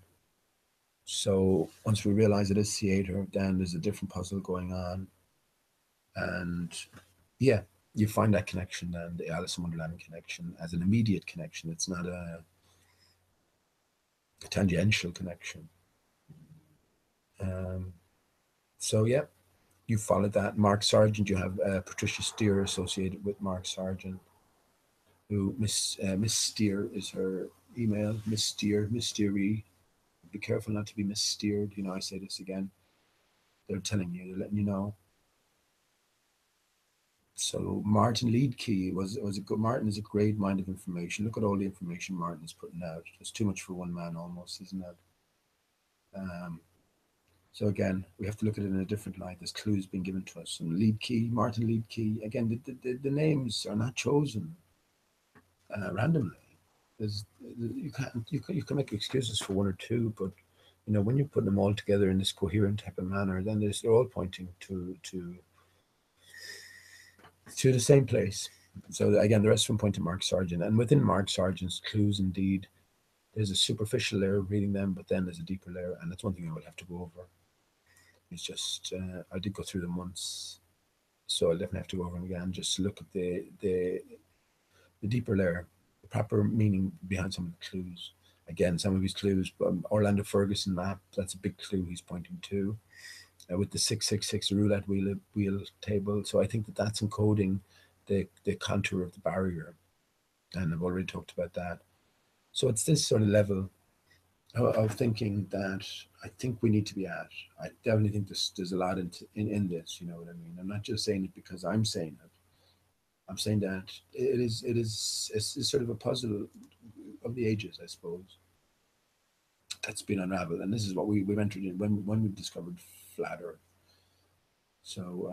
So once we realize it is theatre, then there's a different puzzle going on, and yeah, you find that connection then, the Alice in Wonderland connection, as an immediate connection. It's not a tangential connection. Um, so yeah, you followed that. Mark Sargent, you have Patricia Steer associated with Mark Sargent, who Miss Steer is her email. Miss Steer, Miss Steery. Be careful not to be missteered. I say this again. They're telling you, they're letting you know. So Martin Leedkey was a good. Martin is a great mind of information. Look at all the information Martin is putting out. It's too much for one man, almost, isn't it? Um, so again, we have to look at it in a different light. There's clues being given to us. And Leedkey, Martin Leedkey. Again, the names are not chosen randomly. There's you can make excuses for one or two, but when you put them all together in this coherent type of manner, then they're all pointing to the same place. So again, the rest of them point to Mark Sargent, and within Mark Sargent's clues, indeed, there's a superficial layer of reading them, but then there's a deeper layer, and that's one thing I will have to go over. It's just I did go through them once, so I'll definitely have to go over them again, just to look at the deeper layer, the proper meaning behind some of the clues. Again, some of his clues, Orlando Ferguson map, that's a big clue he's pointing to, with the 666 roulette wheel table. So I think that that's encoding the contour of the barrier, and I've already talked about that. So it's this sort of level of thinking that I think we need to be at. I definitely think there's a lot in this. You know what I mean? I'm not just saying it because I'm saying it. I'm saying that it's sort of a puzzle of the ages, I suppose, that's been unraveled, and this is what we've entered in when we discovered flat Earth. So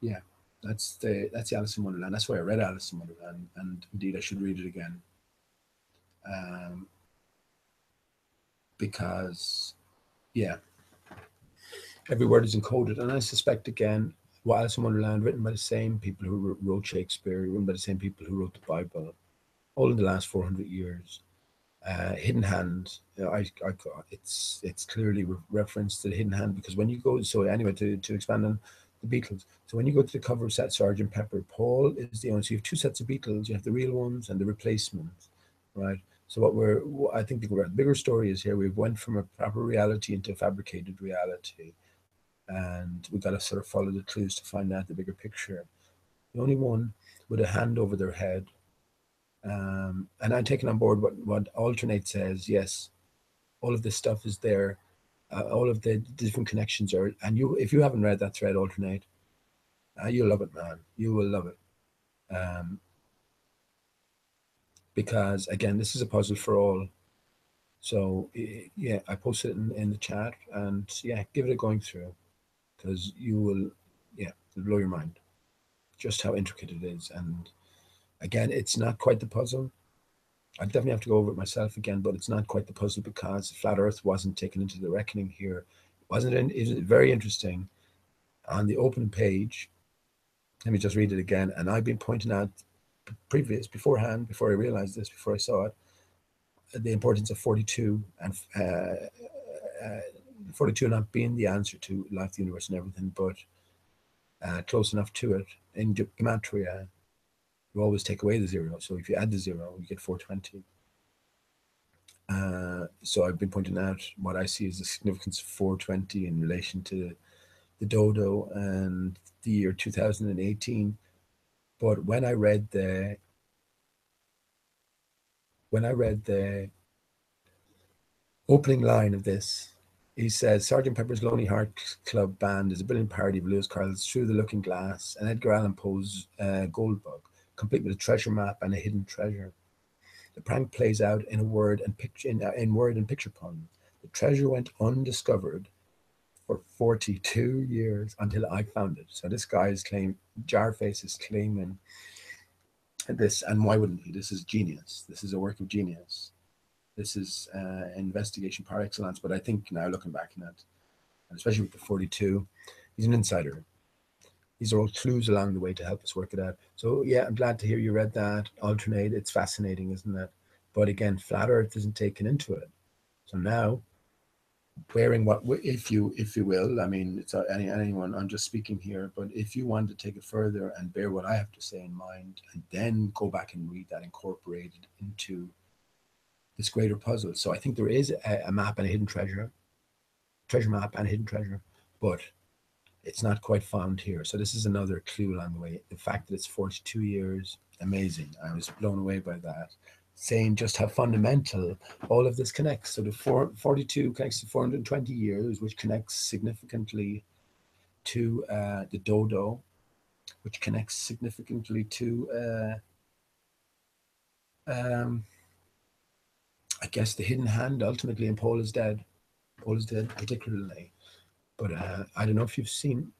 yeah, that's the Alice in Wonderland. That's why I read Alice in Wonderland, and indeed I should read it again, because yeah, every word is encoded, and I suspect again, what Alice in Wonderland, written by the same people who wrote Shakespeare, written by the same people who wrote the Bible, all in the last 400 years. Hidden Hand, you know, it's clearly reference to the Hidden Hand, because when you go, so anyway, to expand on the Beatles, so when you go to the cover of Sgt. Pepper, Paul is the only, so you have two sets of Beatles, you have the real ones and the replacements, right? So I think the bigger story is here, we went from a proper reality into a fabricated reality, and we got to sort of follow the clues to find out the bigger picture. The only one with a hand over their head, and I'm taking on board what Alternate says. Yes, all of this stuff is there. All of the different connections are, and if you haven't read that thread, Alternate, you'll love it, man. You will love it, because again, this is a puzzle for all. So yeah, I posted it in the chat, and yeah, give it a going through, because you will, yeah, it'll blow your mind just how intricate it is. And again, it's not quite the puzzle. I definitely have to go over it myself again, but it's not quite the puzzle, because flat Earth wasn't taken into the reckoning here. It was very interesting. On the opening page, let me just read it again. And I've been pointing out beforehand, before I realized this, before I saw it, the importance of 42, and 42 not being the answer to life, the universe, and everything, but close enough to it. In gematria, you always take away the zero. So if you add the zero, you get 420. So I've been pointing out what I see as the significance of 420 in relation to the dodo and the year 2018. But when I read the opening line of this, he says, Sgt. Pepper's Lonely Hearts Club Band is a brilliant parody of Lewis Carroll's Through the Looking Glass and Edgar Allan Poe's Goldbug, complete with a treasure map and a hidden treasure. The prank plays out in word and picture puns. The treasure went undiscovered for 42 years until I found it. So this guy is claiming, Jarface is claiming this, and why wouldn't he? This is genius. This is a work of genius. This is investigation par excellence. But I think now, looking back on that, and especially with the 42, he's an insider. These are all clues along the way to help us work it out. So yeah, I'm glad to hear you read that. Alternate, it's fascinating, isn't it? But again, flat Earth isn't taken into it. So now, wearing what, if you will, I mean, it's anyone, I'm just speaking here, but if you want to take it further and bear what I have to say in mind, and then go back and read that incorporated into this greater puzzle. So I think there is a map and a hidden treasure map and a hidden treasure, but it's not quite found here. So this is another clue along the way. The fact that it's 42 years, amazing. I was blown away by that, saying just how fundamental all of this connects. So the 42 connects to 420 years, which connects significantly to the dodo, which connects significantly to, I guess, the hidden hand ultimately, and Paul is dead. Paul is dead particularly. But I don't know if you've seen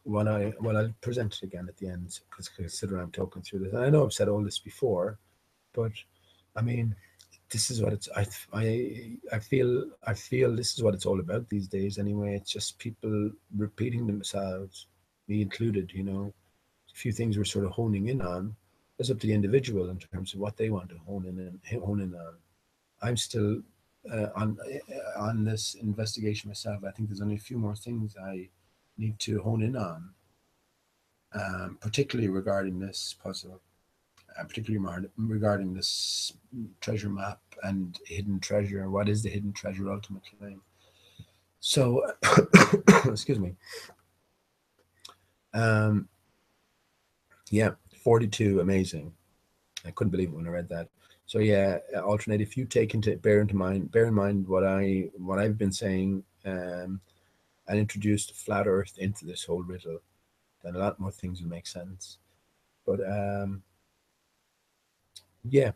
I'll present it again at the end, because consider I'm talking through this. And I know I've said all this before, but I mean, this is what it's. I feel this is what it's all about these days. Anyway, it's just people repeating themselves, me included. You know, a few things we're sort of honing in on. It's up to the individual in terms of what they want to hone in on. I'm still on this investigation myself. I think there's only a few more things I need to hone in on, particularly regarding this puzzle. and particularly regarding this treasure map and hidden treasure. What is the hidden treasure ultimately? So, excuse me. Yeah, 42, amazing. I couldn't believe it when I read that. So yeah, alternate. If you bear in mind what I've been saying, and introduce the flat Earth into this whole riddle, then a lot more things will make sense. But yeah,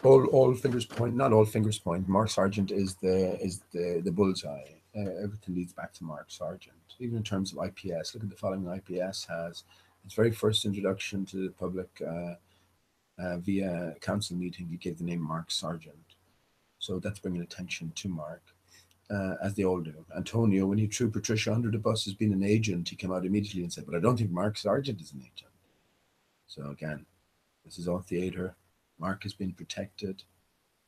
all fingers point. Not all fingers point. Mark Sargent is the bullseye. Everything leads back to Mark Sargent. Even in terms of IPS, look at the following IPS has its very first introduction to the public via a council meeting. He gave the name Mark Sargent. So that's bringing attention to Mark, as they all do. Antonio, when he threw Patricia under the bus as being an agent, he came out immediately and said, "But I don't think Mark Sargent is an agent." So again, this is all theatre. Mark has been protected,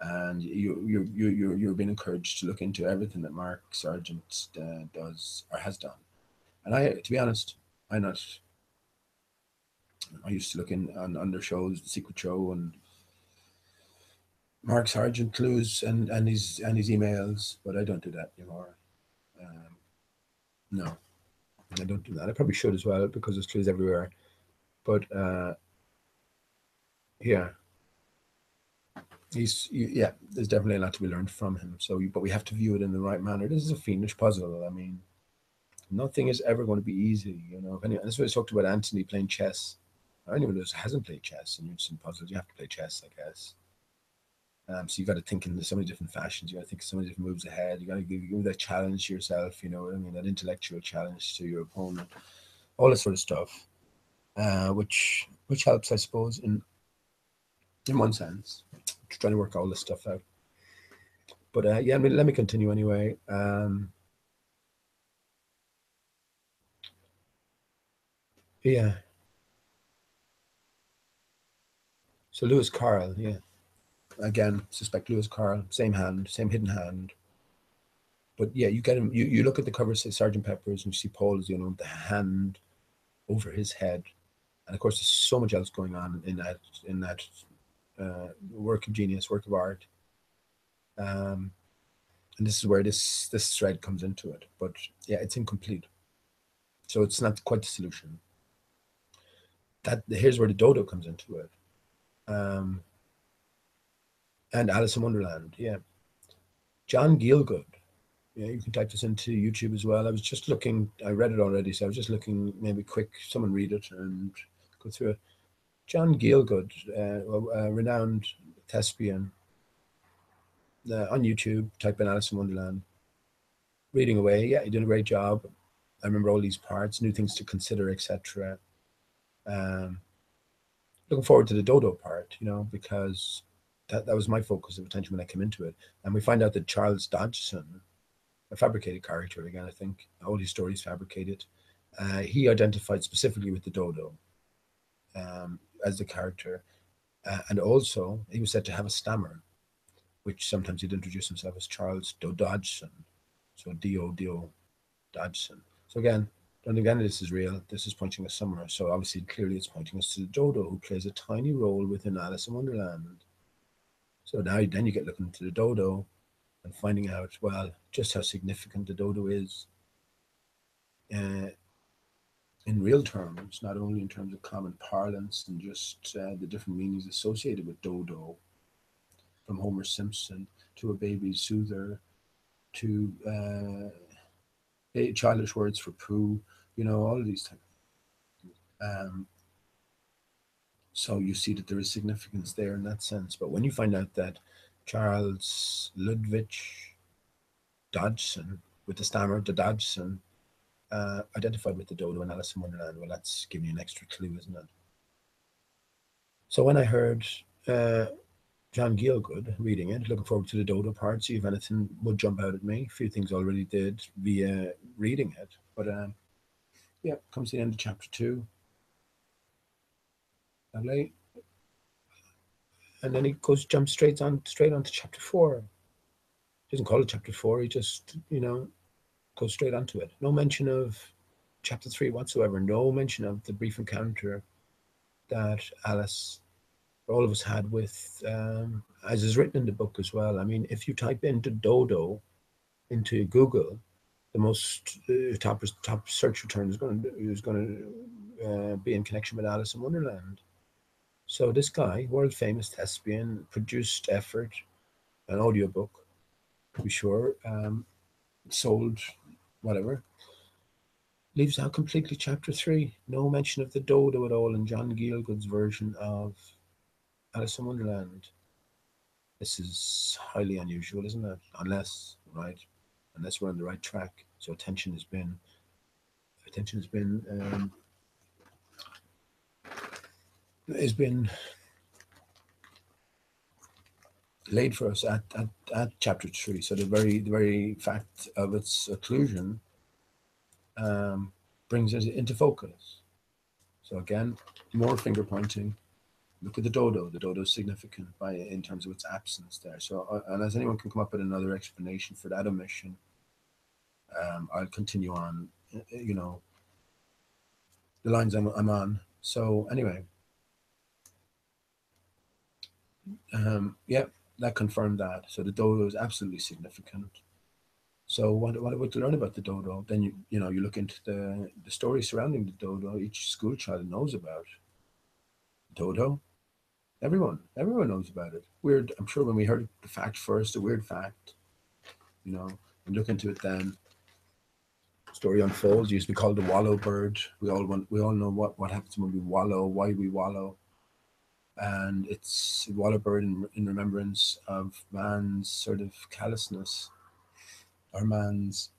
and you're being encouraged to look into everything that Mark Sargent does or has done. And to be honest, I used to look on under shows, The Secret Show, and Mark Sargent clues and his emails, but I don't do that anymore. No, I don't do that. I probably should as well because there's clues everywhere. But yeah, there's definitely a lot to be learned from him. So, but we have to view it in the right manner. This is a fiendish puzzle. I mean, nothing is ever going to be easy. That's what I talked about Anthony playing chess. Anyone who hasn't played chess and you're just in puzzles, you have to play chess, I guess. So you got to think in so many different fashions. You got to think of so many different moves ahead. You got to give that challenge to yourself. You know what I mean? That intellectual challenge to your opponent. All this sort of stuff, which helps, I suppose, in one sense, trying to work all this stuff out. But yeah, I mean, let me continue anyway. Yeah. So Lewis Carroll, yeah. Again, suspect Lewis Carroll, same hand, same hidden hand. But yeah, you get him. You look at the cover, say Sergeant Pepper's, and you see Paul is with the hand over his head, and of course, there's so much else going on in that work of genius, work of art. And this is where this thread comes into it. But yeah, it's incomplete, so it's not quite the solution. Here's where the dodo comes into it. And Alice in Wonderland, yeah. John Gielgud. Yeah, you can type this into YouTube as well. I was just looking, I read it already, so I was just looking, maybe quick, someone read it and go through it. John Gielgud, a renowned thespian, on YouTube, type in Alice in Wonderland. Reading away, yeah, you're doing a great job. I remember all these parts, new things to consider, etc. Looking forward to the dodo part, because that was my focus of attention when I came into it. And we find out that Charles Dodgson, a fabricated character again, I think, all these stories fabricated, he identified specifically with the dodo as the character. And also, he was said to have a stammer, which sometimes he'd introduce himself as Charles Dodgson. So D-O Dodgson. So again, don't think any of this is real. This is pointing us somewhere. So obviously, clearly, it's pointing us to the dodo, who plays a tiny role within Alice in Wonderland. So now, then you get looking into the dodo and finding out, well, just how significant the dodo is in real terms, not only in terms of common parlance and just the different meanings associated with dodo, from Homer Simpson to a baby soother to childish words for poo, all of these things. So you see that there is significance there in that sense. But when you find out that Charles Ludwig Dodgson, with the stammer, the Dodgson, identified with the dodo in Alice in Wonderland, well, that's giving you an extra clue, isn't it? So when I heard John Gielgud reading it, looking forward to the dodo part, see if anything would jump out at me. A few things already did via reading it. But yeah, comes to the end of chapter 2. Lovely. And then he jumps straight on to chapter 4. He doesn't call it chapter 4, he just, goes straight onto it. No mention of chapter 3 whatsoever, no mention of the brief encounter that Alice, all of us had with, as is written in the book as well. I mean, if you type into dodo into Google, the most top search return is going to be in connection with Alice in Wonderland. So this guy, world famous thespian, produced effort, an audiobook, to be sure, sold, whatever, leaves out completely chapter 3. No mention of the dodo at all in John Gielgud's version of Alice in Wonderland. This is highly unusual, isn't it? Unless we're on the right track. So attention has been laid for us at chapter 3. So the very fact of its occlusion brings it into focus. So again, more finger pointing. Look at the dodo. The dodo is significant in terms of its absence there. So unless anyone can come up with another explanation for that omission, I'll continue on. The lines I'm on. So anyway, yeah, that confirmed that. So the dodo is absolutely significant. So what are we to learn about the dodo? Then you look into the story surrounding the dodo. Each school child knows about dodo. Everyone knows about it. Weird. I'm sure when we heard the fact first, a weird fact, and look into it then. Story unfolds. It used to be called the wallow bird. We all know what happens when we wallow, why we wallow, and it's a wallow bird in remembrance of man's sort of callousness, or man's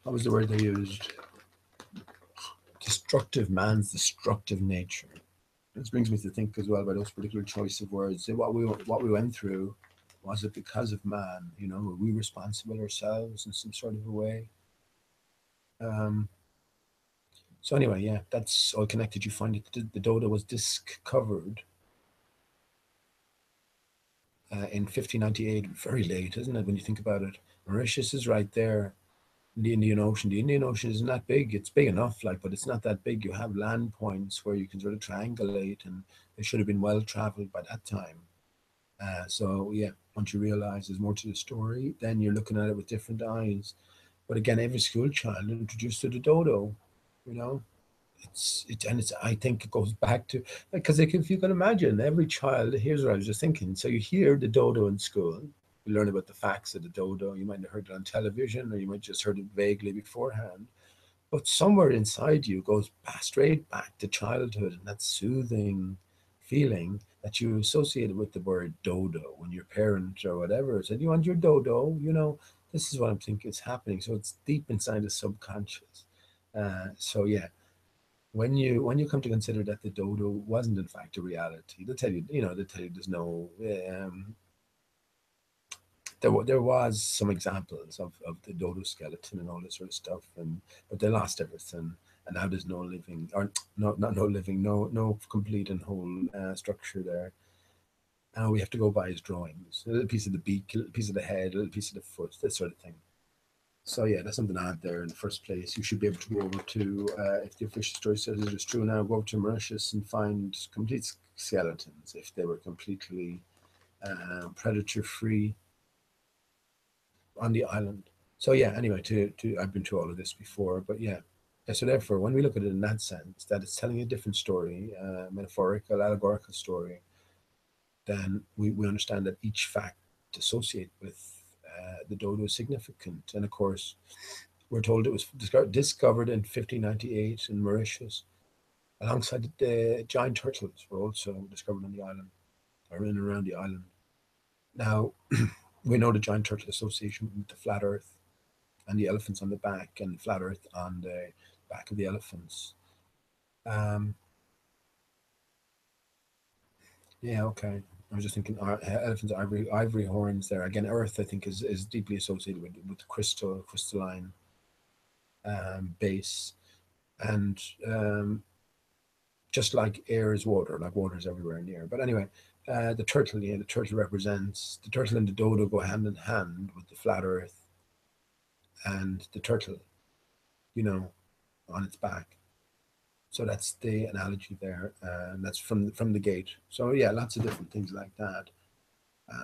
what was the word they used? Man's destructive nature. This brings me to think as well about those particular choice of words. What we went through, was it because of man? Were we responsible ourselves in some sort of a way? So anyway, yeah, that's all connected. You find it. The dodo was discovered in 1598. Very late, isn't it? When you think about it, Mauritius is right there in the Indian Ocean. The Indian Ocean isn't that big. It's big enough, but it's not that big. You have land points where you can sort of triangulate, and they should have been well traveled by that time. So yeah, once you realize there's more to the story, then you're looking at it with different eyes. But again, every school child introduced to the dodo, you know, it's I think it goes back to, because if you can imagine, every child, here's what I was just thinking. So you hear the dodo in school, you learn about the facts of the dodo. You might have heard it on television, or you might just heard it vaguely beforehand. But somewhere inside you goes straight back to childhood, and that soothing feeling that you associated with the word dodo when your parent or whatever said, "You want your dodo?" This is what I'm thinking is happening. So it's deep inside the subconscious. So yeah, when you come to consider that the dodo wasn't in fact a reality, they'll tell you there's no. There was some examples of the dodo skeleton and all this sort of stuff, but they lost everything, and now there's no living, or not no living, no complete and whole structure there. Now we have to go by his drawings, a little piece of the beak, a little piece of the head, a little piece of the foot, this sort of thing. So yeah, that's something to add there in the first place. You should be able to go over to, if the official story says it is true now, go over to Mauritius and find complete skeletons if they were completely predator free on the island. So yeah, anyway, to I've been through all of this before, but yeah. So therefore, when we look at it in that sense, that it's telling a different story, metaphorical, allegorical story, then we understand that each fact associated with the dodo is significant. And of course, we're told it was discovered in 1598 in Mauritius, alongside the giant turtles were also discovered on the island, or in and around the island. Now, we know the giant turtle association with the flat earth, and the elephants on the back, and flat earth on the back of the elephants. Um, yeah, okay. I was just thinking, elephants, ivory horns. There again, earth I think is deeply associated with crystalline base, and just like air is water, like water is everywhere in the air. But anyway, the turtle, the turtle represents, the turtle and the dodo go hand in hand with the flat earth and the turtle. You know, on its back. So that's the analogy there, and that's from the gate. So yeah, lots of different things like that.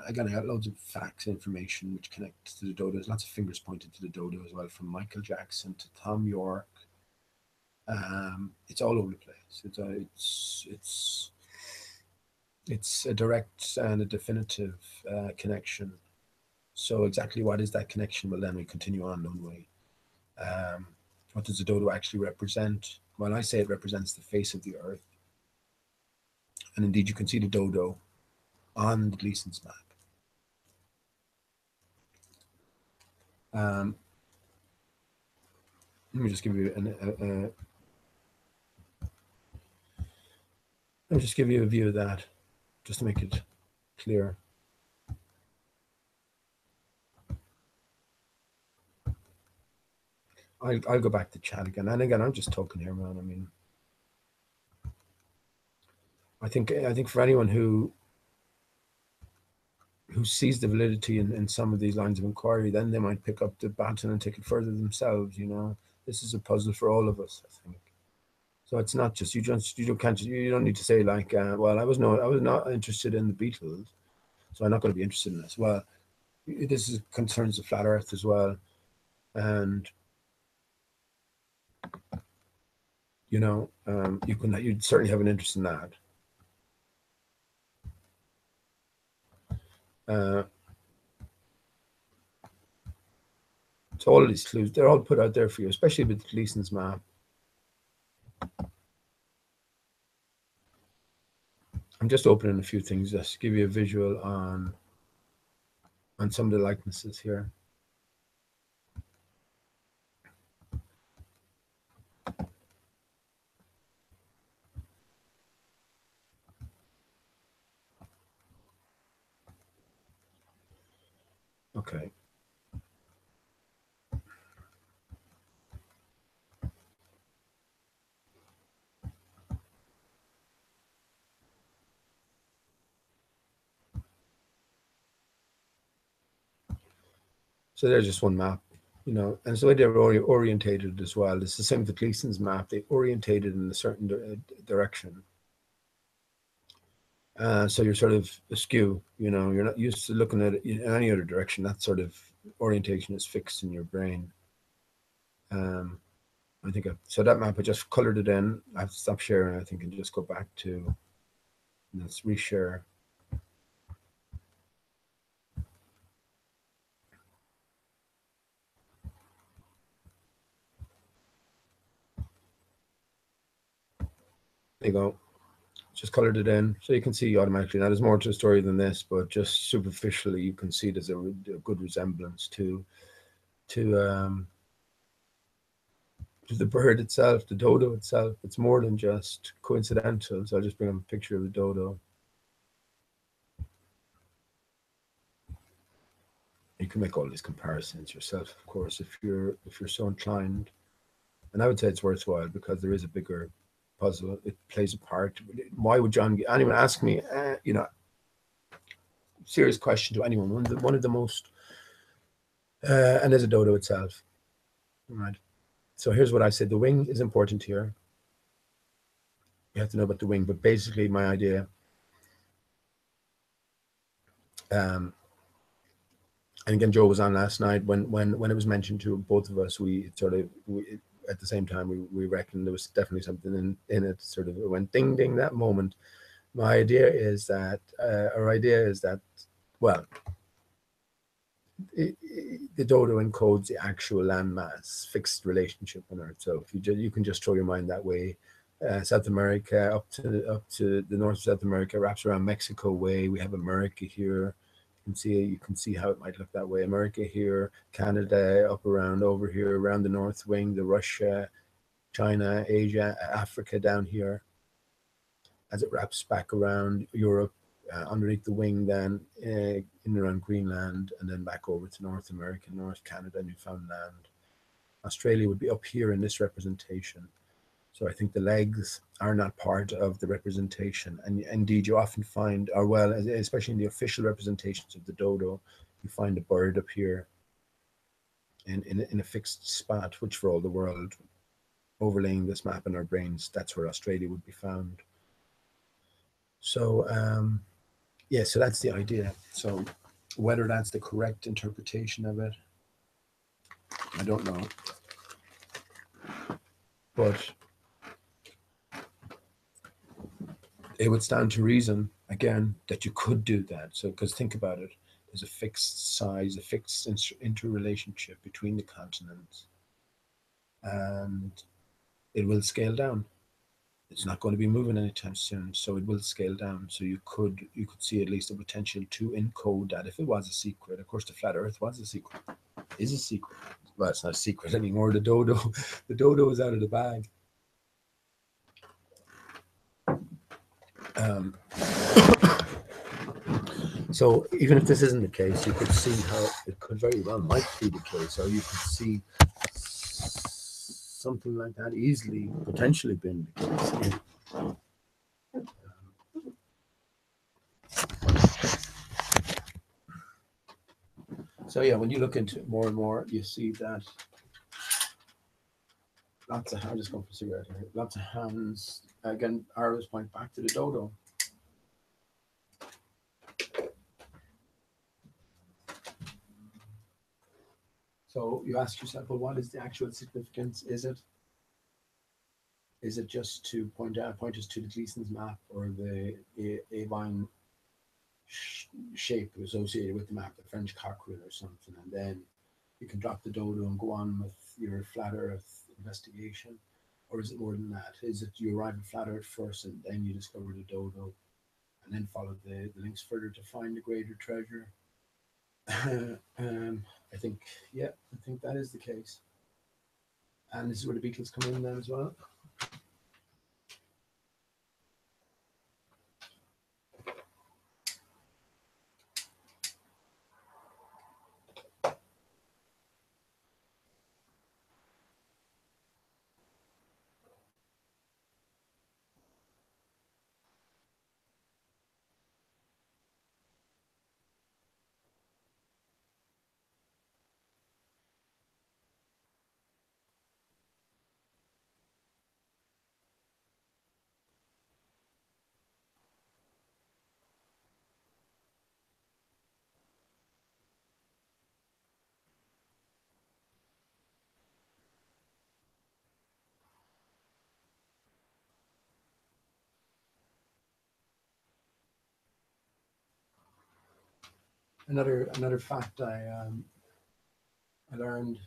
Again, I got loads of facts, information which connects to the dodo. There's lots of fingers pointed to the dodo as well, from Michael Jackson to Tom York. It's all over the place. It's a direct and a definitive connection. So exactly what is that connection? Well, then we continue on, don't we? What does the dodo actually represent? Well, I say it represents the face of the earth. And indeed, you can see the dodo on the Gleason's map. Let me just give you let me just give you a view of that, just to make it clear. I'll go back to chat again, and again, I'm just talking here, man. I mean, I think for anyone who sees the validity in some of these lines of inquiry, then they might pick up the baton and take it further themselves. You know, this is a puzzle for all of us, I think. So it's not just you don't need to say like, well, I was not interested in the Beatles, so I'm not going to be interested in this. Well, this concerns the flat Earth as well, and you know, you'd certainly have an interest in that. So all of these clues, they're all put out there for you, especially with Gleason's map. I'm just opening a few things just to give you a visual on some of the likenesses here. Okay. So there's just one map, you know, and so they're orientated as well. It's the same with the Gleason's map. They orientated in a certain direction. So you're sort of askew, you know, you're not used to looking at it in any other direction. That sort of orientation is fixed in your brain. I think so that map, I just colored it in. I have to stop sharing, I think, and just go back to, let's reshare. There you go. Just colored it in, so you can see automatically. Now there's more to the story than this, but just superficially you can see there's a good resemblance to the bird itself, the dodo itself. It's more than just coincidental. So I'll just bring up a picture of the dodo. You can make all these comparisons yourself, of course, if you're so inclined. And I would say it's worthwhile because there is a bigger puzzle. It plays a part. Why would anyone ask me? You know, serious question to anyone. One of the most, and there's a dodo itself, right? So here's what I said: the wing is important here. You have to know about the wing, but basically, my idea. And again, Joe was on last night when it was mentioned to both of us. We at the same time we reckoned there was definitely something in it. Sort of it went ding ding that moment. My idea is that our idea is that, well, the dodo encodes the actual landmass fixed relationship on Earth. So if you can just throw your mind that way. South America up to the north of South America wraps around Mexico way. We have America here. You can see how it might look that way. America here, Canada up around over here, around the north wing, the Russia, China, Asia, Africa down here. As it wraps back around Europe, underneath the wing, then in around Greenland, and then back over to North America, North Canada, Newfoundland. Australia would be up here in this representation. So I think the legs are not part of the representation. And indeed, you often find, or well, especially in the official representations of the dodo, you find a bird up here in a fixed spot, which for all the world, overlaying this map in our brains, that's where Australia would be found. So yeah, so that's the idea. So whether that's the correct interpretation of it, I don't know. But it would stand to reason, again, that you could do that. So, because think about it, there's a fixed size, a fixed interrelationship between the continents, and it will scale down. It's not going to be moving anytime soon, so it will scale down. So you could see at least a potential to encode that if it was a secret. Of course, the flat Earth was a secret, is a secret. Well, it's not a secret anymore. The dodo, the dodo is out of the bag. So even if this isn't the case, you could see how it could very well might be the case, or you could see something like that easily, potentially being the case. So yeah, when you look into it more and more, you see that lots of, I'm just going for a cigarette here, lots of hands, again, arrows point back to the dodo. So you ask yourself, well, what is the actual significance? Is it just to point us to the Gleason's map or the Avine shape associated with the map, the French cockerel or something, and then you can drop the dodo and go on with your flat Earth investigation? Or is it more than that? Is it you arrive at flat Earth first and then you discover the dodo and then follow the links further to find the greater treasure? I think, yeah, I think that is the case. And this is where the Beatles come in then as well. Another fact I learned,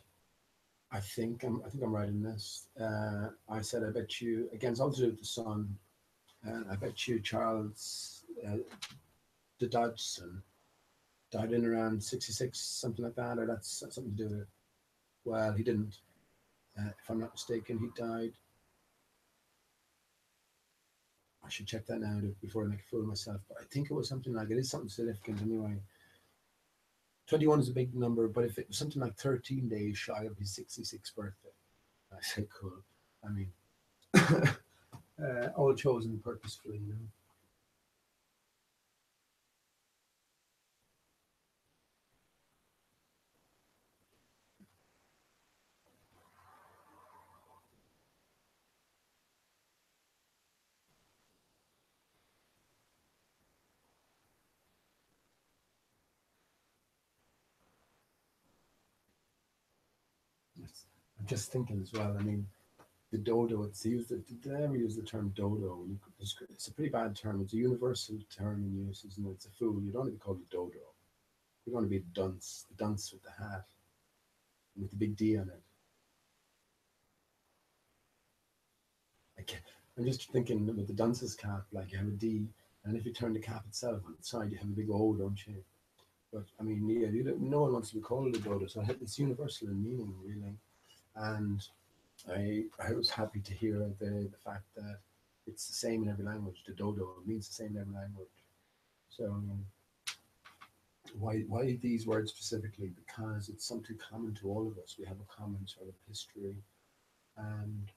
I think I'm right in this. I said I bet you, again, it's all to do with the sun, and I bet you Charles the Dodgson died in around 66, something like that, or that's something to do with it. Well, he didn't. If I'm not mistaken, he died. I should check that now before I make a fool of myself. But I think it was something like, it is something significant anyway. 21 is a big number, but if it was something like 13 days shy of his 66th birthday, I say cool. I mean, all chosen purposefully, you know. I'm just thinking as well. I mean, the dodo. It's used. Did I ever use the term dodo? It's a pretty bad term. It's a universal term in use, isn't it? It's a fool. You don't want to be called a dodo. You want to be the dunce with the hat, with the big D on it. Like, I'm just thinking with the dunce's cap, like you have a D, and if you turn the cap itself on the side, you have a big O, don't you? But I mean, yeah, no one wants to be called a dodo, so it's universal in meaning, really. And I was happy to hear the fact that it's the same in every language. The dodo means the same in every language. So why these words specifically? Because it's something common to all of us. We have a common sort of history, and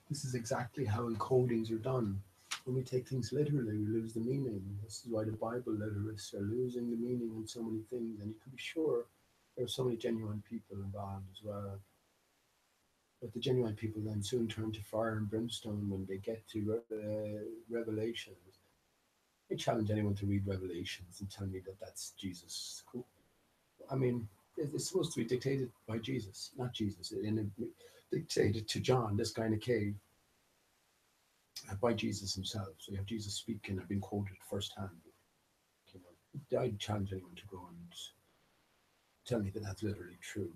this is exactly how encodings are done. when we take things literally, we lose the meaning. This is why the Bible literalists are losing the meaning in so many things. And you can be sure there are so many genuine people involved as well. But the genuine people then soon turn to fire and brimstone when they get to Revelations. I challenge anyone to read Revelations and tell me that that's Jesus. I mean, it's supposed to be dictated by Jesus, not Jesus. Dictated to John, this guy in a cave, by Jesus himself. So you have Jesus speaking, I've been quoted firsthand. You know, I challenge anyone to go and tell me that that's literally true.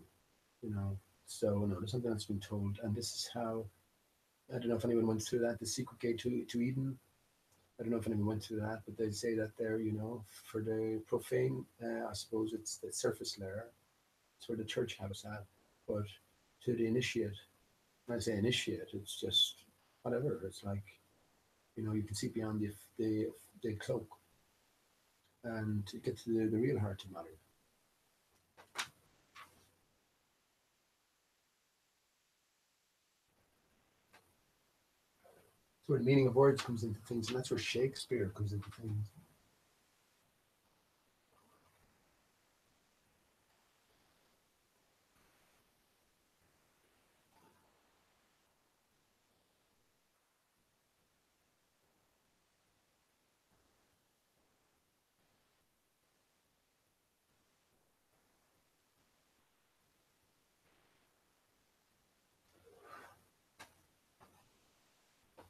You know, so no, there's something that's been told, and this is how. I don't know if anyone went through that, the secret gate to Eden. I don't know if anyone went through that, but they say that there, you know, for the profane, I suppose it's the surface layer. It's where the church house at. But to the initiate, when I say initiate, it's just whatever. It's like, you know, you can see beyond the cloak and get to the real heart of matter. That's where the meaning of words comes into things, and that's where Shakespeare comes into things.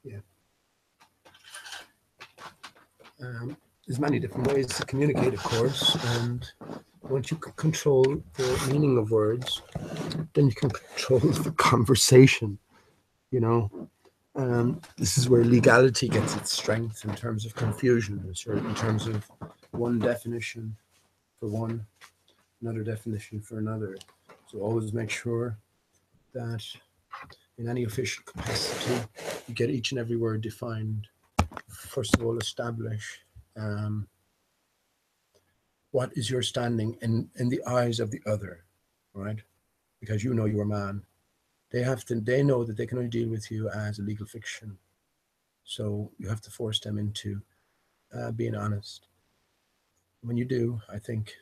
Yeah. There's many different ways to communicate, of course, and once you can control the meaning of words, then you can control the conversation. You know, this is where legality gets its strength in terms of confusion, in terms of one definition for one, another definition for another. So always make sure that in any official capacity, you get each and every word defined. First of all, establish what is your standing in the eyes of the other, right? Because you know you're a man. They know that they can only deal with you as a legal fiction. So you have to force them into being honest. When you do, I think,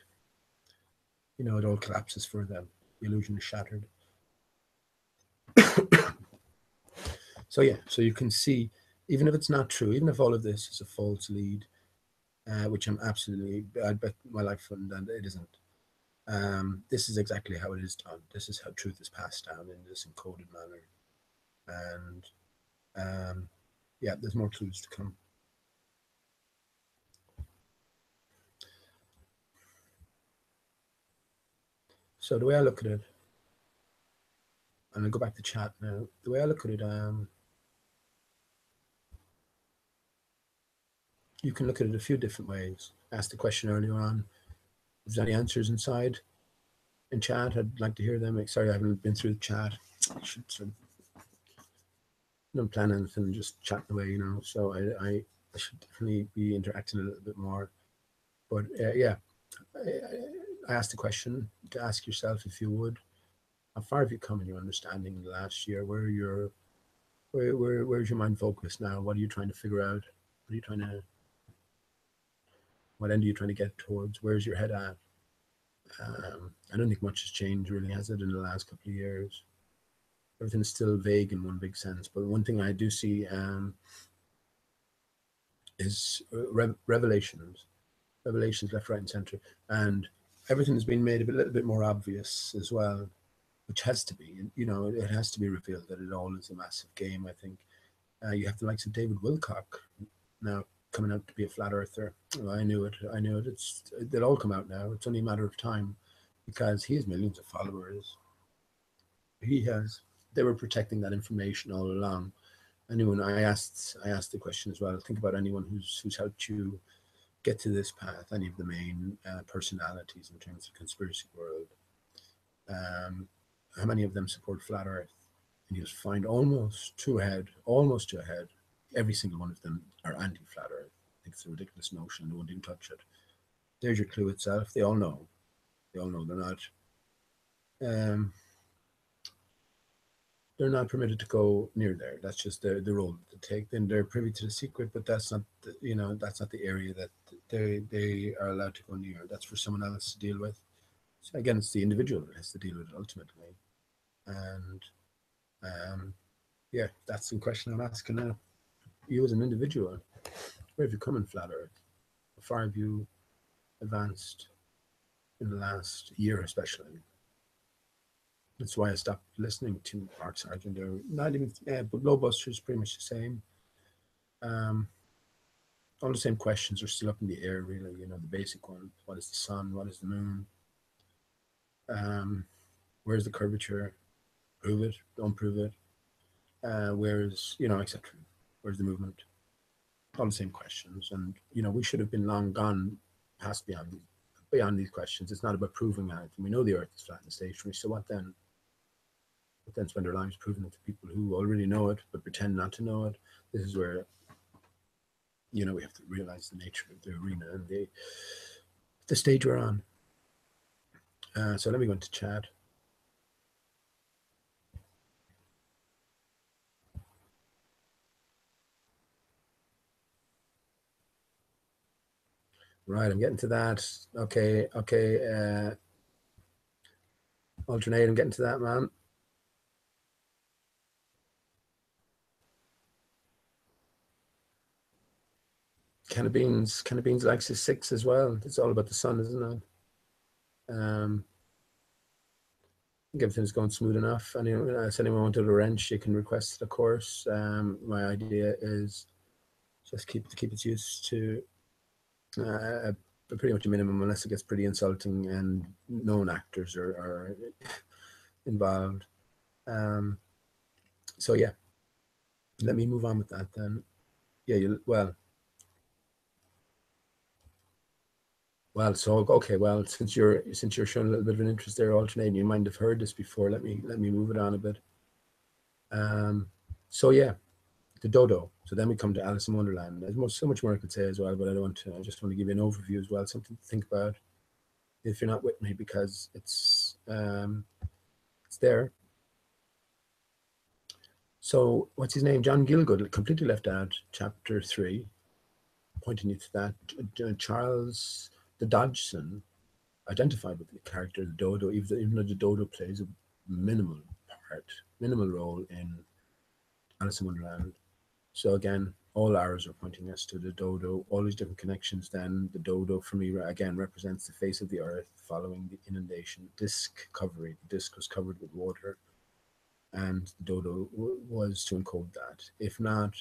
you know, it all collapses for them. The illusion is shattered. So yeah, so you can see, even if it's not true, even if all of this is a false lead, which I bet my life on that it isn't. This is exactly how it is done. This is how truth is passed down in this encoded manner. And yeah, there's more clues to come. So the way I look at it, and I'll go back to chat now. The way I look at it, you can look at it a few different ways. I asked the question earlier on. If there's any answers inside in chat, I'd like to hear them. Sorry, I haven't been through the chat. I should sort of don't plan anything, just chatting away, you know. So I should definitely be interacting a little bit more. But yeah, I asked the question to ask yourself, if you would, how far have you come in your understanding in the last year? Where's your mind focused now? What are you trying to figure out? What are you trying to? What end are you trying to get towards? Where's your head at? I don't think much has changed, really, has it, in the last couple of years? Everything's still vague in one big sense. But one thing I do see is revelations left, right, and center, and everything has been made a little bit more obvious as well, which has to be. You know, it has to be revealed that it all is a massive game. I think you have the likes of David Wilcock now coming out to be a flat earther. Well, I knew it. They'll all come out now. It's only a matter of time, because he has millions of followers. They were protecting that information all along. Anyone, I asked the question as well. Think about anyone who's helped you get to this path. Any of the main personalities in terms of conspiracy world. How many of them support flat Earth? And you'll find almost two ahead. Every single one of them are anti-flat Earth. I think it's a ridiculous notion. No one didn't touch it. There's your clue itself. They all know. They're not. they're not permitted to go near there. That's just the role to take. Then they're privy to the secret, but that's not that's not the area that they are allowed to go near. That's for someone else to deal with. So again, it's the individual that has to deal with it ultimately. And yeah, that's the question I'm asking now. You as an individual, where have you come in flat Earth? How far have you advanced in the last year, especially? That's why I stopped listening to Mark Sargent. They're not even, but Blowbuster is pretty much the same. All the same questions are still up in the air, really. The basic one: what is the sun? What is the moon? Where's the curvature? Prove it. Don't prove it. Where's etc. Where's the movement? All the same questions, and we should have been long gone past beyond these questions. It's not about proving anything. We know the Earth is flat and stationary. So what then? But then spend their lives proving it to people who already know it but pretend not to know it. This is where we have to realize the nature of the arena and the stage we're on. So let me go into chat. Right, I'm getting to that. Okay. Alternate, I'm getting to that, man. Can of beans likes his 6 as well. It's all about the sun, isn't it? I think everything's going smooth enough. Anyone wanted a wrench, you can request it, of course. My idea is just keep its use to pretty much a minimum, unless it gets pretty insulting and known actors are involved. So yeah, let me move on with that then. Yeah, well, so okay. Well, since you're showing a little bit of an interest there, alternating, you might have heard this before. Let me move it on a bit. So yeah, the dodo. So then we come to Alice in Wonderland. There's so much more I could say as well, but I don't want to. I just want to give you an overview as well, something to think about if you're not with me, because it's there. So what's his name? John Gielgud completely left out chapter 3, pointing you to that. Charles the Dodgson identified with the character of the dodo, even though the dodo plays a minimal role in Alice in Wonderland. So again, all arrows are pointing us to the dodo, all these different connections. Then the dodo for me again represents the face of the earth following the inundation, disc covering. The disc was covered with water, and the dodo was to encode that, if not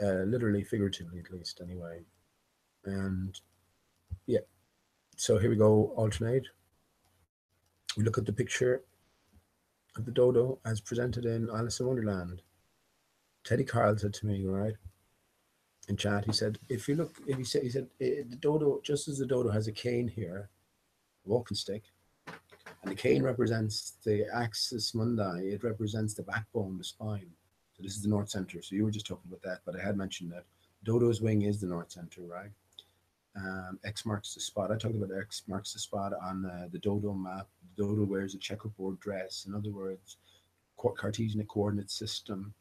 literally, figuratively at least anyway. And yeah, so here we go, alternate. We look at the picture of the dodo as presented in Alice in Wonderland. Teddy Carl said to me, right, in chat, he said, he said the dodo, just as the dodo has a cane here, walking stick, and the cane represents the axis mundi, it represents the backbone, the spine. So this is the North Center. So you were just talking about that, but I had mentioned that dodo's wing is the North Center, right? X marks the spot. I talked about X marks the spot on the dodo map. The dodo wears a checkerboard dress. In other words, Cartesian coordinate system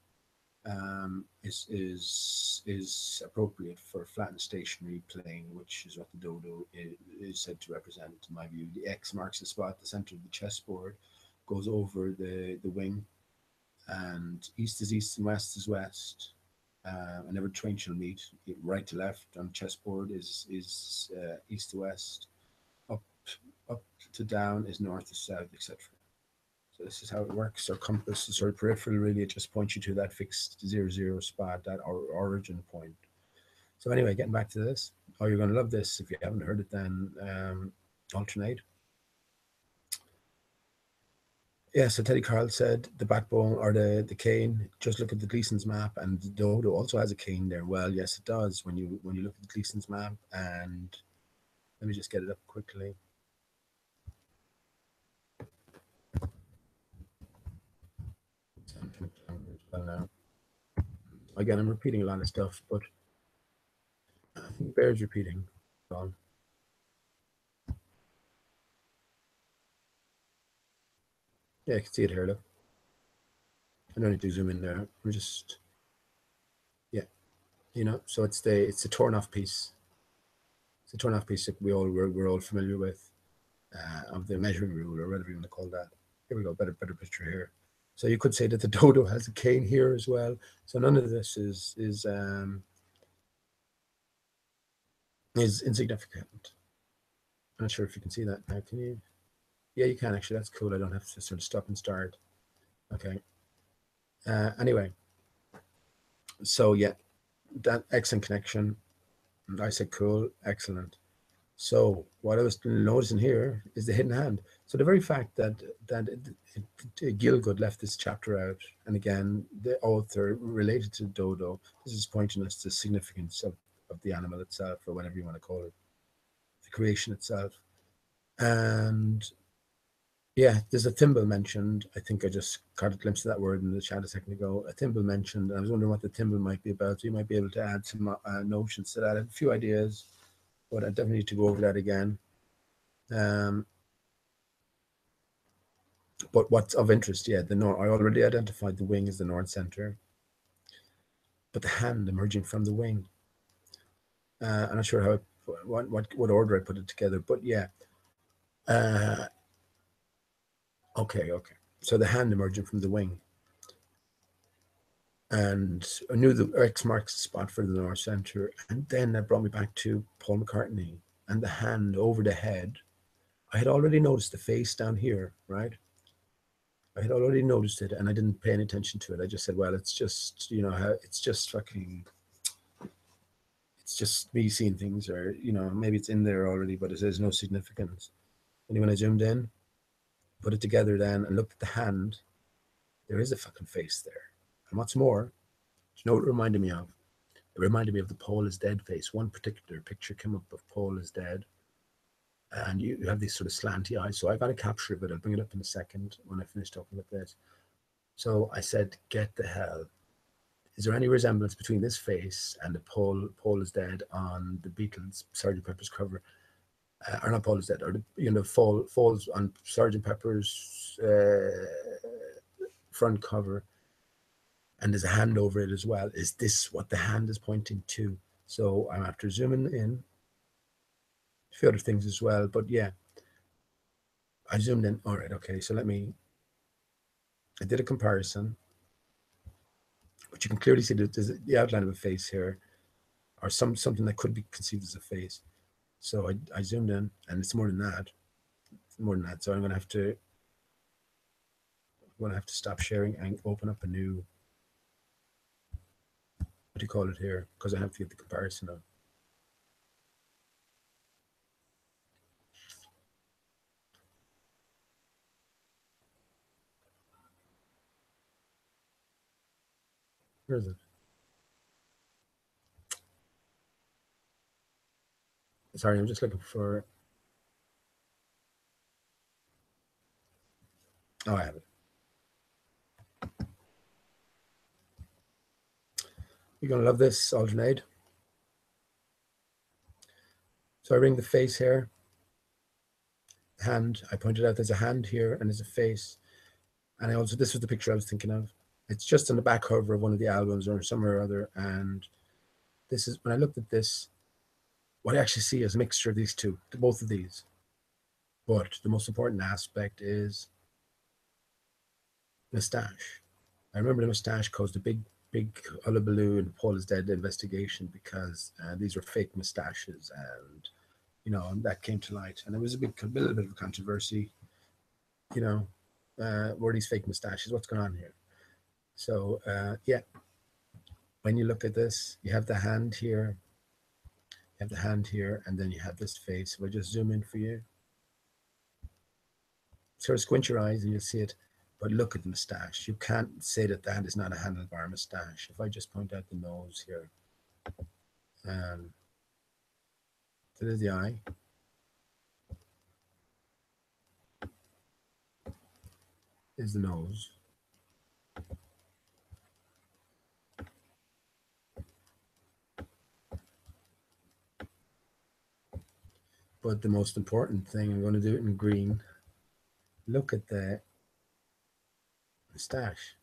is appropriate for a flat and stationary plane, which is what the dodo is said to represent, in my view. The X marks the spot, the center of the chessboard, goes over the wing, and east is east and west is west. And every twain shall meet. Right to left on chessboard is east to west, up to down is north to south, etc. So this is how it works. Our compass is sort of peripheral, really. It just points you to that fixed 0, spot, that origin point. So anyway, getting back to this. Oh, you're going to love this. If you haven't heard it, then alternate. Yeah, so Teddy Carl said the backbone or the cane, just look at the Gleason's map, and the dodo also has a cane there. Well, yes, it does when you look at the Gleason's map. And let me just get it up quickly. Well, now, again, I'm repeating a lot of stuff, but I think it bears repeating. Yeah, I can see it here, look. I don't need to zoom in there. We're just, yeah, you know. So it's the torn off piece. It's a torn off piece that we're all familiar with, of the measuring rule, or whatever you want to call that. Here we go. Better picture here. So you could say that the dodo has a cane here as well. So none of this is insignificant. I'm not sure if you can see that now. Can you? Yeah, you can actually. That's cool. I don't have to sort of stop and start. Okay. Anyway, so yeah, that excellent connection. I said cool, excellent. So what I was noticing here is the hidden hand. So the very fact that Gilgood left this chapter out, and again, the author related to dodo, this is pointing us to the significance of the animal itself, or whatever you want to call it, the creation itself. And yeah, there's a thimble mentioned. I think I just caught a glimpse of that word in the chat a second ago. A thimble mentioned. And I was wondering what the thimble might be about. So you might be able to add some notions to that. I have a few ideas, but I definitely need to go over that again. But what's of interest, yeah, the north. I already identified the wing as the north center, but the hand emerging from the wing. I'm not sure how what order I put it together, but yeah. Okay. So the hand emerging from the wing, and I knew the X marks the spot for the north center, and then that brought me back to Paul McCartney and the hand over the head. I had already noticed the face down here, right? I had already noticed it, and I didn't pay any attention to it. I just said, well, it's just, you know, it's just fucking, it's just me seeing things, or, you know, maybe it's in there already, but it has no significance. And when I zoomed in, put it together then, and looked at the hand, there is a fucking face there. And what's more, do you know what it reminded me of? It reminded me of the Paul is dead face. One particular picture came up of Paul is dead, and you have these sort of slanty eyes. So I got a capture of it. I'll bring it up in a second when I finish talking about this. So I said, get the hell. Is there any resemblance between this face and the Paul is dead on the Beatles Sgt. Pepper's cover? Or not Paul is dead, or the, you know, falls on Sgt. Pepper's front cover, and there's a hand over it as well. Is this what the hand is pointing to? So I'm after zooming in. A few other things as well, but yeah, I zoomed in. All right, okay. So I did a comparison, but you can clearly see that there's the outline of a face here, or something that could be conceived as a face. So I zoomed in, and it's more than that. It's more than that. So I'm gonna have to stop sharing and open up a new, what do you call it here? Because I have to get the comparison of. Where is it? Sorry, I'm just looking for. Oh, I have it. You're gonna love this, alternate. So I ring the face here. Hand. I pointed out there's a hand here and there's a face. And I also, this was the picture I was thinking of. It's just on the back cover of one of the albums or somewhere or other. And this is, when I looked at this, what I actually see is a mixture of these two, both of these. But the most important aspect is mustache. I remember the mustache caused a big hullabaloo in Paul is Dead investigation because these were fake mustaches, and you know, and that came to light, and it was a little bit of a controversy. You know, were these fake mustaches? What's going on here? So yeah, when you look at this, you have the hand here, and then you have this face. If I just zoom in for you, sort of squint your eyes and you'll see it. But look at the mustache. You can't say that that is not a handlebar mustache. If I just point out the nose here, so there's the eye. Is the nose. But the most important thing, I'm going to do it in green. Look at the mustache.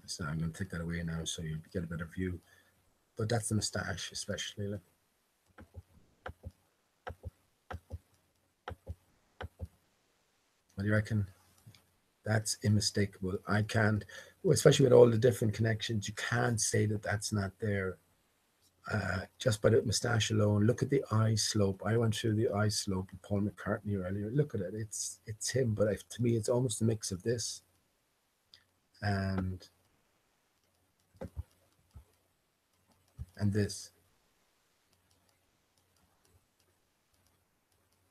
So I'm going to take that away now so you get a better view. But that's the moustache, especially. Look. What do you reckon? That's unmistakable. I can't, well, especially with all the different connections, you can't say that that's not there. Just by the moustache alone. Look at the eye slope. I went through the eye slope with Paul McCartney earlier. Look at it. It's him, but to me, it's almost a mix of this and this.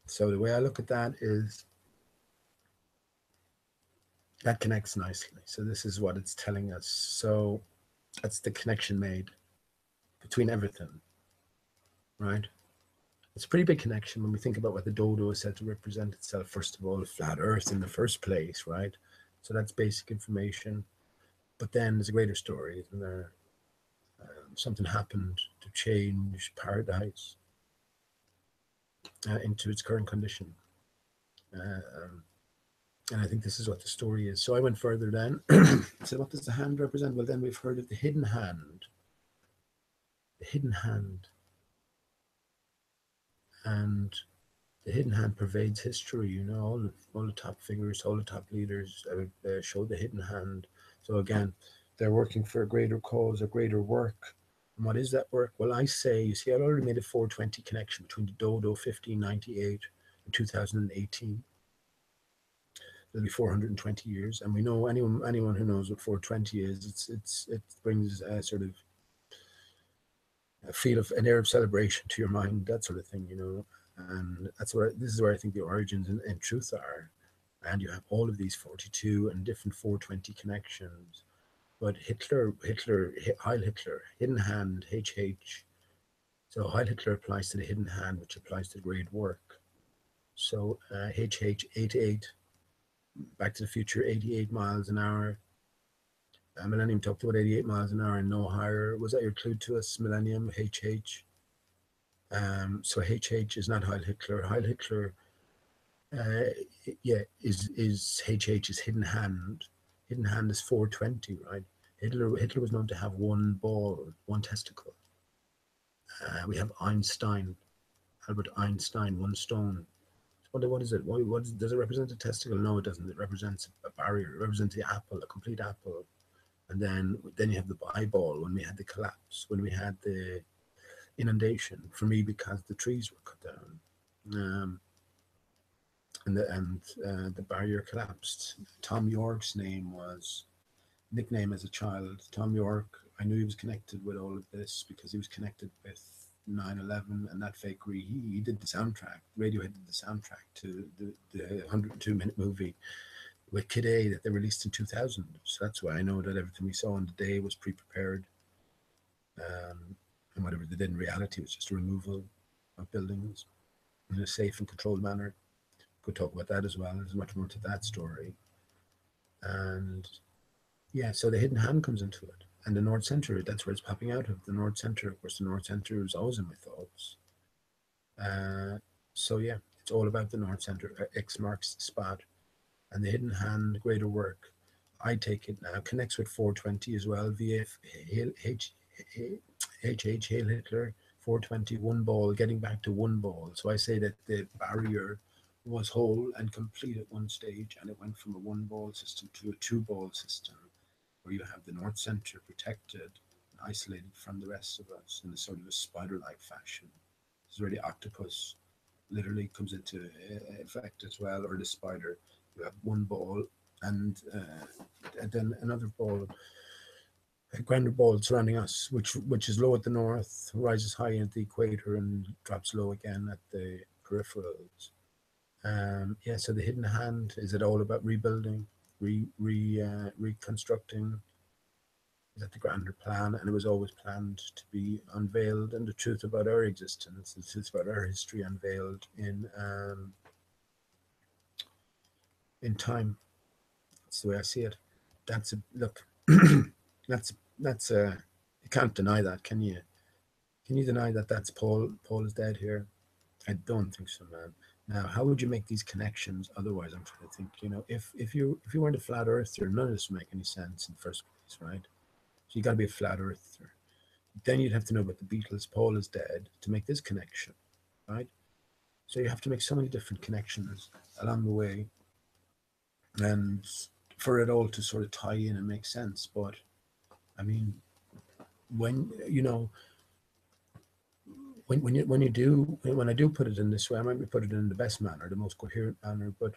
So the way I look at that is that connects nicely. So this is what it's telling us. So that's the connection made between everything, right? It's a pretty big connection when we think about what the dodo is said to represent itself. First of all, flat Earth in the first place, right? So that's basic information. But then there's a greater story, isn't there? Something happened to change paradise into its current condition. And I think this is what the story is. So I went further then. So what does the hand represent? Well, then we've heard of the hidden hand. The hidden hand. And the hidden hand pervades history, you know, all the top figures, all the top leaders show the hidden hand. So again, they're working for a greater cause, a greater work. And what is that work? Well, I say, you see, I already made a 420 connection between the dodo 1598 and 2018. It'll be 420 years, and we know anyone who knows what 420 is. It brings a sort of a feel of an air of celebration to your mind, that sort of thing, you know. And this is where I think the origins in truth are. And you have all of these 42 and different 420 connections. But Heil Hitler, hidden hand, HH. So Heil Hitler applies to the hidden hand, which applies to great work. So HH 88, Back to the Future 88 miles an hour. Millennium talked about 88 miles an hour and no higher. Was that your clue to us, Millennium? HH. So HH is not Heil Hitler. Heil Hitler, is HH is hidden hand. Hidden hand is 420, right? Hitler was known to have one ball, one testicle. We have Einstein, Albert Einstein, one stone. What is it? Does it represent a testicle? No, it doesn't. It represents a barrier. It represents the apple, a complete apple. And then you have the eyeball when we had the collapse, when we had the inundation. For me, because the trees were cut down, and the barrier collapsed. Tom York's nickname as a child. Tom York. I knew he was connected with all of this because he was connected with 9/11 and that fakery. He did the soundtrack. Radiohead did the soundtrack to the 102-minute movie with Kid A that they released in 2000. So that's why I know that everything we saw on the day was pre-prepared. And whatever they did in reality was just a removal of buildings in a safe and controlled manner. Could talk about that as well. There's much more to that story. And yeah, so the hidden hand comes into it. And the North Center, that's where it's popping out of. The North Center, of course, the North Center is always in my thoughts. So yeah, it's all about the North Center. X marks the spot. And the hidden hand, greater work, I take it now, connects with 420 as well. VF, HH, Hail Hitler, 420, one ball, getting back to one ball. So I say that the barrier was whole and complete at one stage, and it went from a one ball system to a two ball system, where you have the North Center protected and isolated from the rest of us in a sort of a spider-like fashion. This is where the octopus literally comes into effect as well, or the spider. You have one ball and then another ball, a grander ball surrounding us, which is low at the north, rises high at the equator, and drops low again at the peripherals. So the hidden hand, is it all about rebuilding, reconstructing? Is that the grander plan? And it was always planned to be unveiled, and the truth about our existence, the truth about our history unveiled in time. That's the way I see it. That's a look. that's a. You can't deny that, can you? Can you deny that that's Paul? Paul is dead here. I don't think so, man. Now, how would you make these connections otherwise? I'm trying to think. You know, if you weren't a flat earther, none of this would make any sense in the first things, right? So you got to be a flat earther. Then you'd have to know about the Beatles, Paul is dead, to make this connection, right? So you have to make so many different connections along the way, and for it all to sort of tie in and make sense. But I mean, when you know, when I do put it in this way, I might put it in the best manner, the most coherent manner, but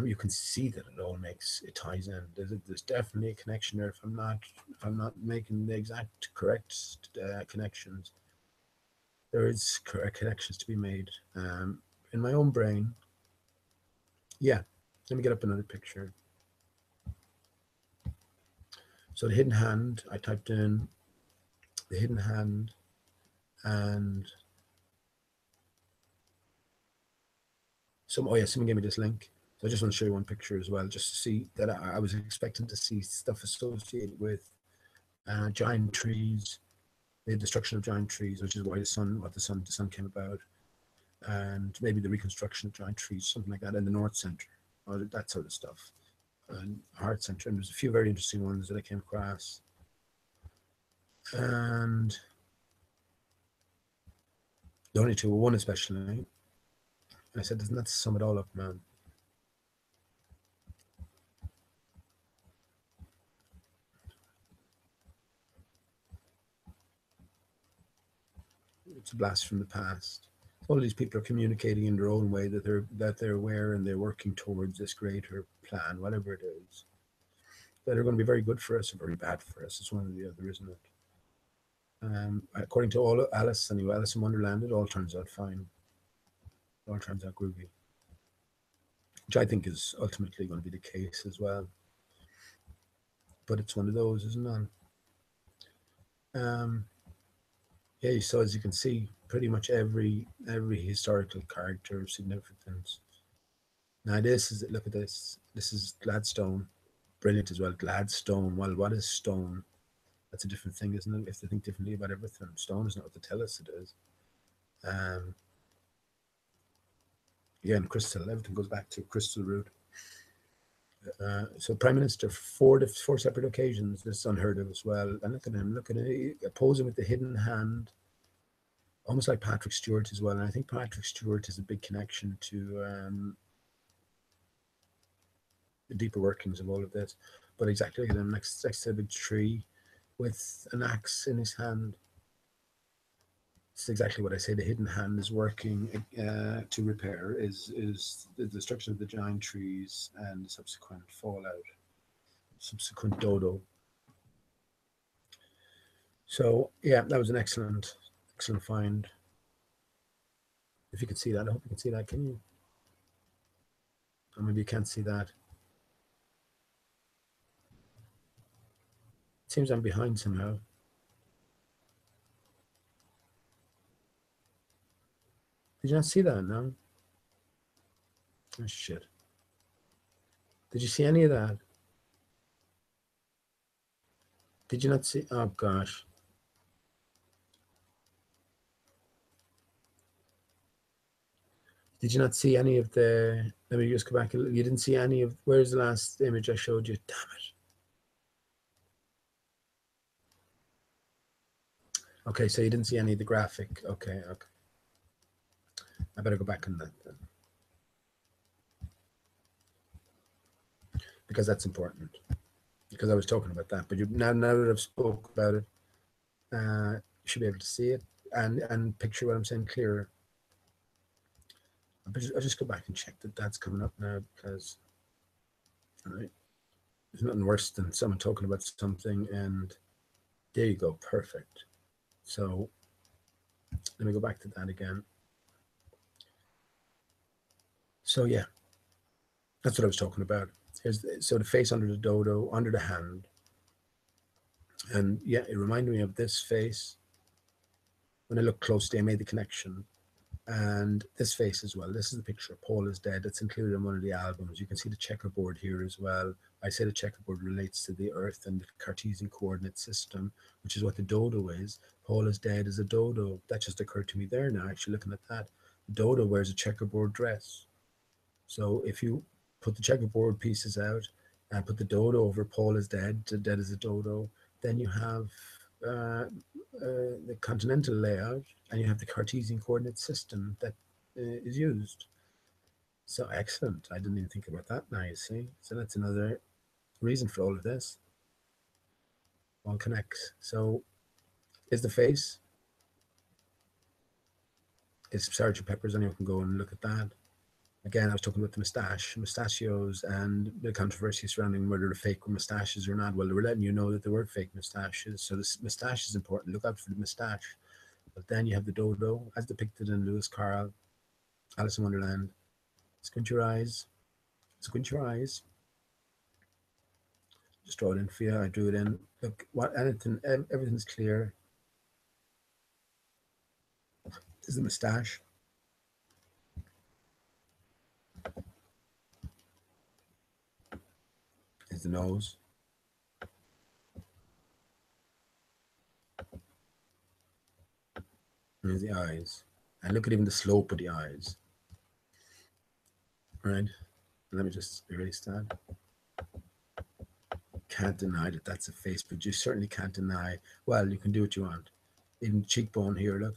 you can see that it ties in. There's definitely a connection there. If I'm not making the exact correct connections, there is correct connections to be made in my own brain. Yeah, let me get up another picture. So the hidden hand, I typed in the hidden hand, and someone gave me this link. So I just want to show you one picture as well, just to see that I was expecting to see stuff associated with giant trees, the destruction of giant trees, which is why the sun came about, and maybe the reconstruction of giant trees, something like that, in the North Center, or that sort of stuff, and Heart Center. And there's a few very interesting ones that I came across, and the only two, one especially, I said, doesn't that sum it all up, man? It's a blast from the past. All of these people are communicating in their own way that they're aware, and they're working towards this greater plan, whatever it is, that are going to be very good for us or very bad for us. It's one or the other, isn't it? According to Alice in Wonderland, it all turns out fine. It all turns out groovy, which I think is ultimately going to be the case as well. But it's one of those, isn't it? Yeah, so as you can see, pretty much every historical character of significance. Now look at this. This is Gladstone. Brilliant as well. Gladstone. Well, what is stone? That's a different thing, isn't it? We have to think differently about everything. Stone is not what they tell us it is. Yeah, and crystal. Everything goes back to crystal root. So Prime Minister, four separate occasions. This is unheard of as well. And look at him. Look at him. Posing with the hidden hand. Almost like Patrick Stewart as well. And I think Patrick Stewart is a big connection to the deeper workings of all of this. But exactly, look at him next to a big tree with an axe in his hand. It's exactly what I say. The hidden hand is working to repair is the destruction of the giant trees and the subsequent fallout, subsequent dodo. So yeah, that was an excellent find. If you can see that, I hope you can see that. Can you? Or maybe you can't see that. It seems I'm behind somehow. Did you not see that? No? Oh, shit. Did you see any of that? Did you not see? Oh, gosh. Did you not see any of the... Let me just go back. You didn't see any of... Where's the last image I showed you? Damn it. Okay, so you didn't see any of the graphic. Okay. I better go back on that then, because that's important. Because I was talking about that, but now that I've spoke about it, you should be able to see it and picture what I'm saying clearer. I'll just go back and check that that's coming up now, because right, there's nothing worse than someone talking about something, and there you go, perfect. So let me go back to that again. So yeah, that's what I was talking about. So the face under the dodo, under the hand. And yeah, it reminded me of this face. When I looked closely, I made the connection. And this face as well. This is the picture of Paul is Dead. It's included in one of the albums. You can see the checkerboard here as well. I say the checkerboard relates to the Earth and the Cartesian coordinate system, which is what the dodo is. Paul is Dead is a dodo. That just occurred to me there now, actually looking at that. The dodo wears a checkerboard dress. So if you put the checkerboard pieces out, and put the dodo over Paul is dead, dead as a dodo. Then you have the continental layout, and you have the Cartesian coordinate system that is used. So excellent. I didn't even think about that now, you see. So that's another reason for all of this. All connects. So is the face. Is Sergeant Pepper's, anyone can go and look at that. Again, I was talking about the mustachios, and the controversy surrounding whether they're fake mustaches or not. Well, they were letting you know that they were fake mustaches. So this mustache is important. Look out for the mustache. But then you have the dodo, as depicted in Lewis Carroll, Alice in Wonderland. Squint your eyes. Squint your eyes. Just draw it in for you. I drew it in. Look, everything's clear. This is the mustache. Is the nose. Here's the eyes. And look at even the slope of the eyes. Right? Let me just erase that. Can't deny that that's a face, but you certainly can't deny. Well, you can do what you want. Even cheekbone here, look.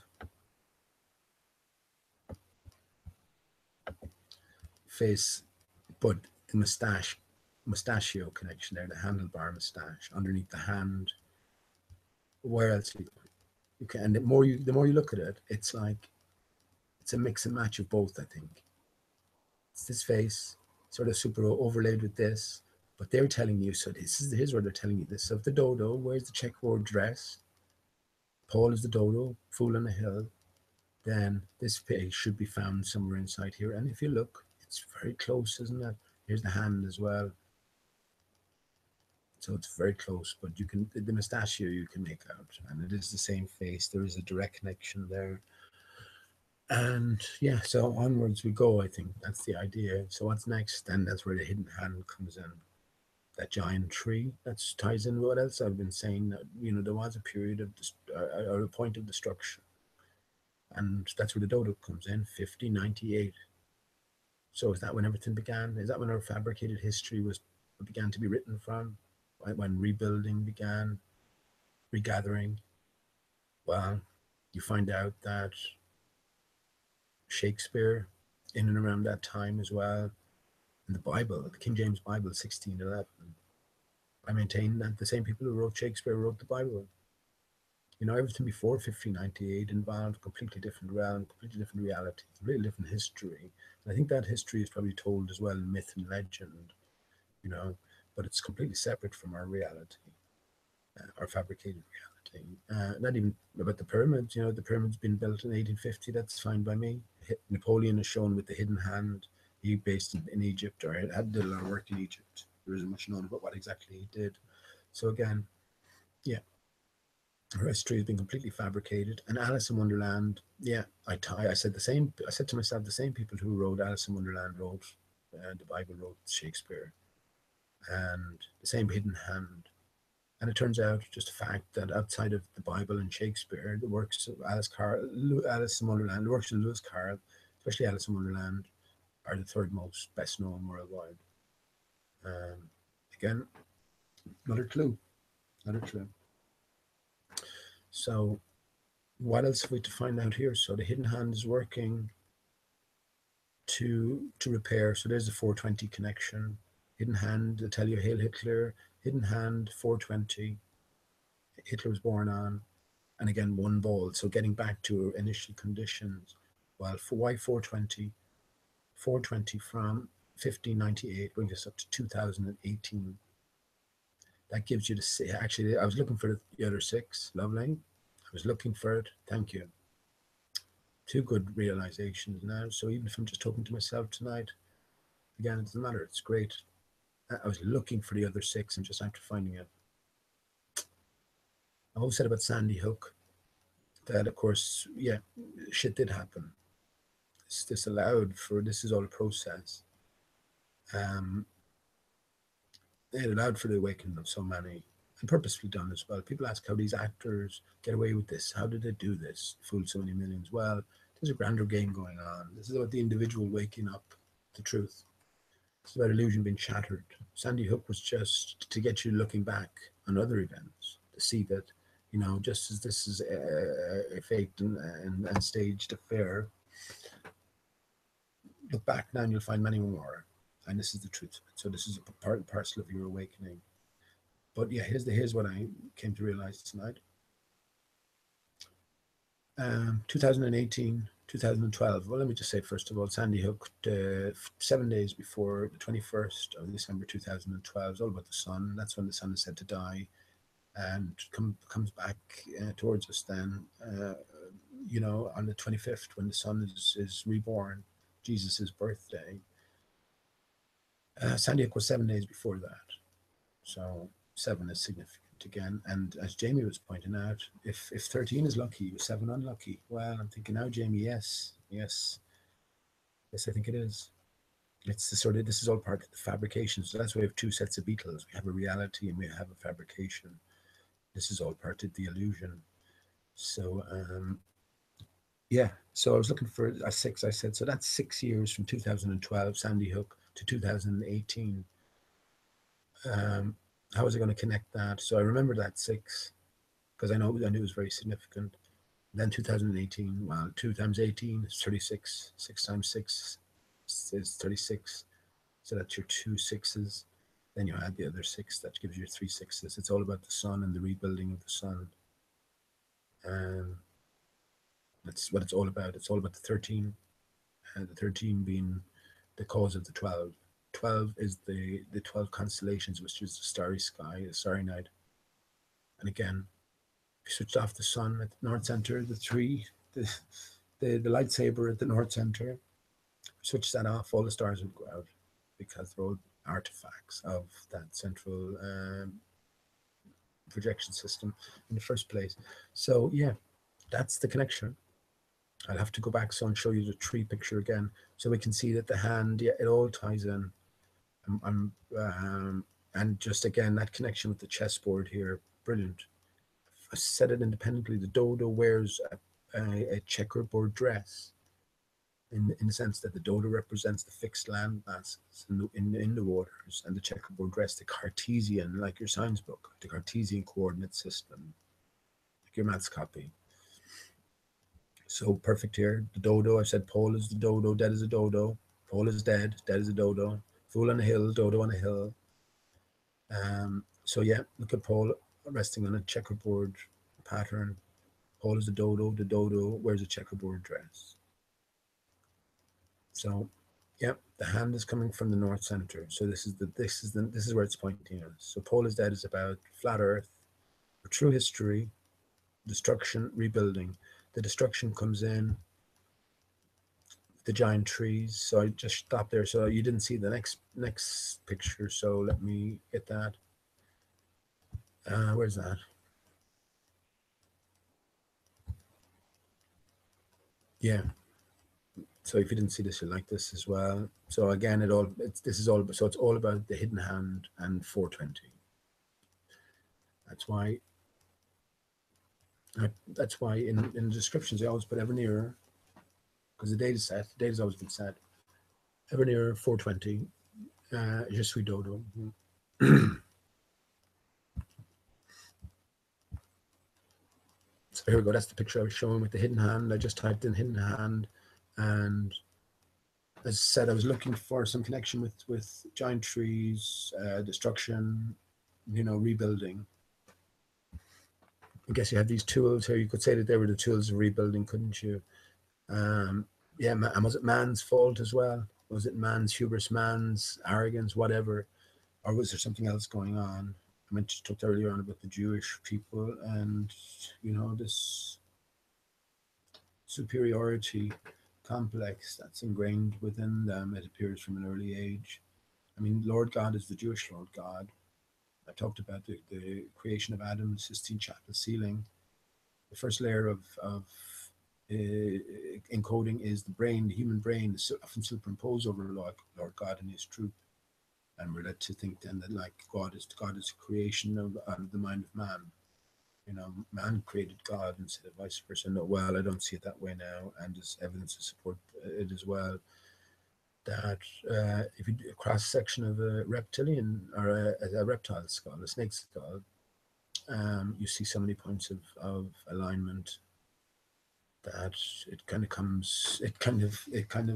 Face, but the mustachio connection there, the handlebar mustache underneath the hand. Where else you can? And the more you look at it, it's like it's a mix and match of both. I think it's this face sort of super overlaid with this, but they're telling you. So here's where they're telling you this. So if the dodo wears the checkerboard dress, Paul is the dodo, fool on a hill, then this face should be found somewhere inside here. And if you look, it's very close, isn't it? Here's the hand as well. So it's very close, but you can, the mustachio you can make out, and it is the same face. There is a direct connection there. And yeah, so onwards we go, I think. That's the idea. So what's next? Then that's where the hidden hand comes in. That giant tree, that ties in with what else I've been saying, that, you know, there was a period of, or a point of destruction. And that's where the dodo comes in, 1598. So is that when everything began? Is that when our fabricated history began to be written from? When rebuilding began, regathering? Well, you find out that Shakespeare, in and around that time as well, in the Bible, the King James Bible, 1611, I maintain that the same people who wrote Shakespeare wrote the Bible. You know, everything before 1598 involved a completely different realm, completely different reality, a really different history. And I think that history is probably told as well in myth and legend, you know, but it's completely separate from our reality, our fabricated reality. Not even about the pyramids, you know, the pyramids being built in 1850, that's fine by me. Napoleon is shown with the hidden hand. He based in Egypt, or had did a lot of work in Egypt. There isn't much known about what exactly he did. So again, yeah, her history has been completely fabricated. And Alice in Wonderland, yeah, I said the same. I said to myself, the same people who wrote Alice in Wonderland wrote the Bible, wrote Shakespeare, and the same hidden hand. And it turns out, just a fact, that outside of the Bible and Shakespeare, the works of Alice in Wonderland, the works of Lewis Carroll, especially Alice in Wonderland, are the third most best known worldwide. Again, another clue. Another clue. So what else have we to find out here? So the hidden hand is working to repair. So there's the 420 connection. Hidden hand, I tell you, Hail Hitler. Hidden hand, 420. Hitler was born on. And again, one ball. So getting back to initial conditions. Well, for why 420? 420 from 1598 brings us up to 2018. That gives you the, actually, I was looking for the other six. Lovely. I was looking for it. Thank you. Two good realizations now. So even if I'm just talking to myself tonight, again, it doesn't matter. It's great. I was looking for the other six and just after finding it. I've always said about Sandy Hook that, of course, yeah, shit did happen. This allowed for, this is all a process. It allowed for the awakening of so many, and purposefully done as well. People ask how these actors get away with this. How did they do this? Fool so many millions. Well, there's a grander game going on. This is about the individual waking up to truth. It's about illusion being shattered. Sandy Hook was just to get you looking back on other events, to see that, just as this is a faked and staged affair, look back now and you'll find many more. And this is the truth. So this is a part and parcel of your awakening. But yeah, here's what I came to realize tonight. 2018, 2012. Well, let me just say, first of all, Sandy Hook, 7 days before the 21st of December 2012, it's all about the sun. That's when the sun is said to die and comes back towards us then, on the 25th, when the sun is reborn, Jesus' birthday. Sandy Hook was 7 days before that. So 7 is significant again. And as Jamie was pointing out, if 13 is lucky, 7 unlucky. Well, I'm thinking now, Jamie, yes, I think it is. It's the this is all part of the fabrication. So that's why we have 2 sets of Beatles. We have a reality and we have a fabrication. This is all part of the illusion. So, yeah, so I was looking for a 6, I said. So that's 6 years from 2012, Sandy Hook, to 2018. How was I going to connect that? So I remember that 6 because I knew it was very significant. Then 2018, well, 2 times 18 is 36. 6 times 6 is 36. So that's your 2 6s. Then you add the other 6, that gives you 3 6s. It's all about the sun and the rebuilding of the sun. That's what it's all about. It's all about the 13, and the 13 being the cause of the 12. 12 is the 12 constellations, which is the starry sky, the starry night. And again, if you switched off the sun at the north center, the 3, the lightsaber at the north center, switch that off, all the stars would go out because they're all artifacts of that central projection system in the first place. So yeah, that's the connection. I'll have to go back so and show you the tree picture again so we can see that the hand, yeah, it all ties in. And just again, that connection with the chessboard here, brilliant. I said it independently. The dodo wears a checkerboard dress in the sense that the dodo represents the fixed land masses in the waters, and the checkerboard dress, the Cartesian, like your science book, the Cartesian coordinate system, like your maths copy. So perfect here. The dodo, I said Paul is the dodo, dead is a dodo. Paul is dead, dead is a dodo. Fool on a hill, dodo on a hill. So yeah, look at Paul resting on a checkerboard pattern. Paul is the dodo wears a checkerboard dress. So yeah, the hand is coming from the north center. So this is where it's pointing us. So Paul is dead is about flat earth, true history, destruction, rebuilding. The destruction comes in the giant trees. So I just stopped there. So you didn't see the next picture. So let me get that. Where's that? Yeah. So if you didn't see this, you'll like this as well. So again, it's all about the hidden hand and 420. That's why in the descriptions they always put ever nearer, because the date is set. The date has always been set. Ever nearer 420. Je suis dodo. So here we go. That's the picture I was showing with the hidden hand. I just typed in hidden hand, and as I said, I was looking for some connection with giant trees, destruction, rebuilding. I guess you have these tools here. You could say that they were the tools of rebuilding, couldn't you? Yeah, and was it man's fault as well? Was it man's hubris, man's arrogance, whatever? Or was there something else going on? I mean, you talked earlier on about the Jewish people and, this superiority complex that's ingrained within them. It appears from an early age. I mean, Lord God is the Jewish Lord God. I talked about the creation of Adam, the Sistine Chapel ceiling. The first layer of encoding is the brain, the human brain, is often superimposed over Lord God and His truth. And we're led to think then that like God is a creation of the mind of man. Man created God instead of vice versa. No, well, I don't see it that way now, and there's evidence to support it as well. that if you do a cross section of a reptilian or a reptile skull, a snake skull, you see so many points of alignment that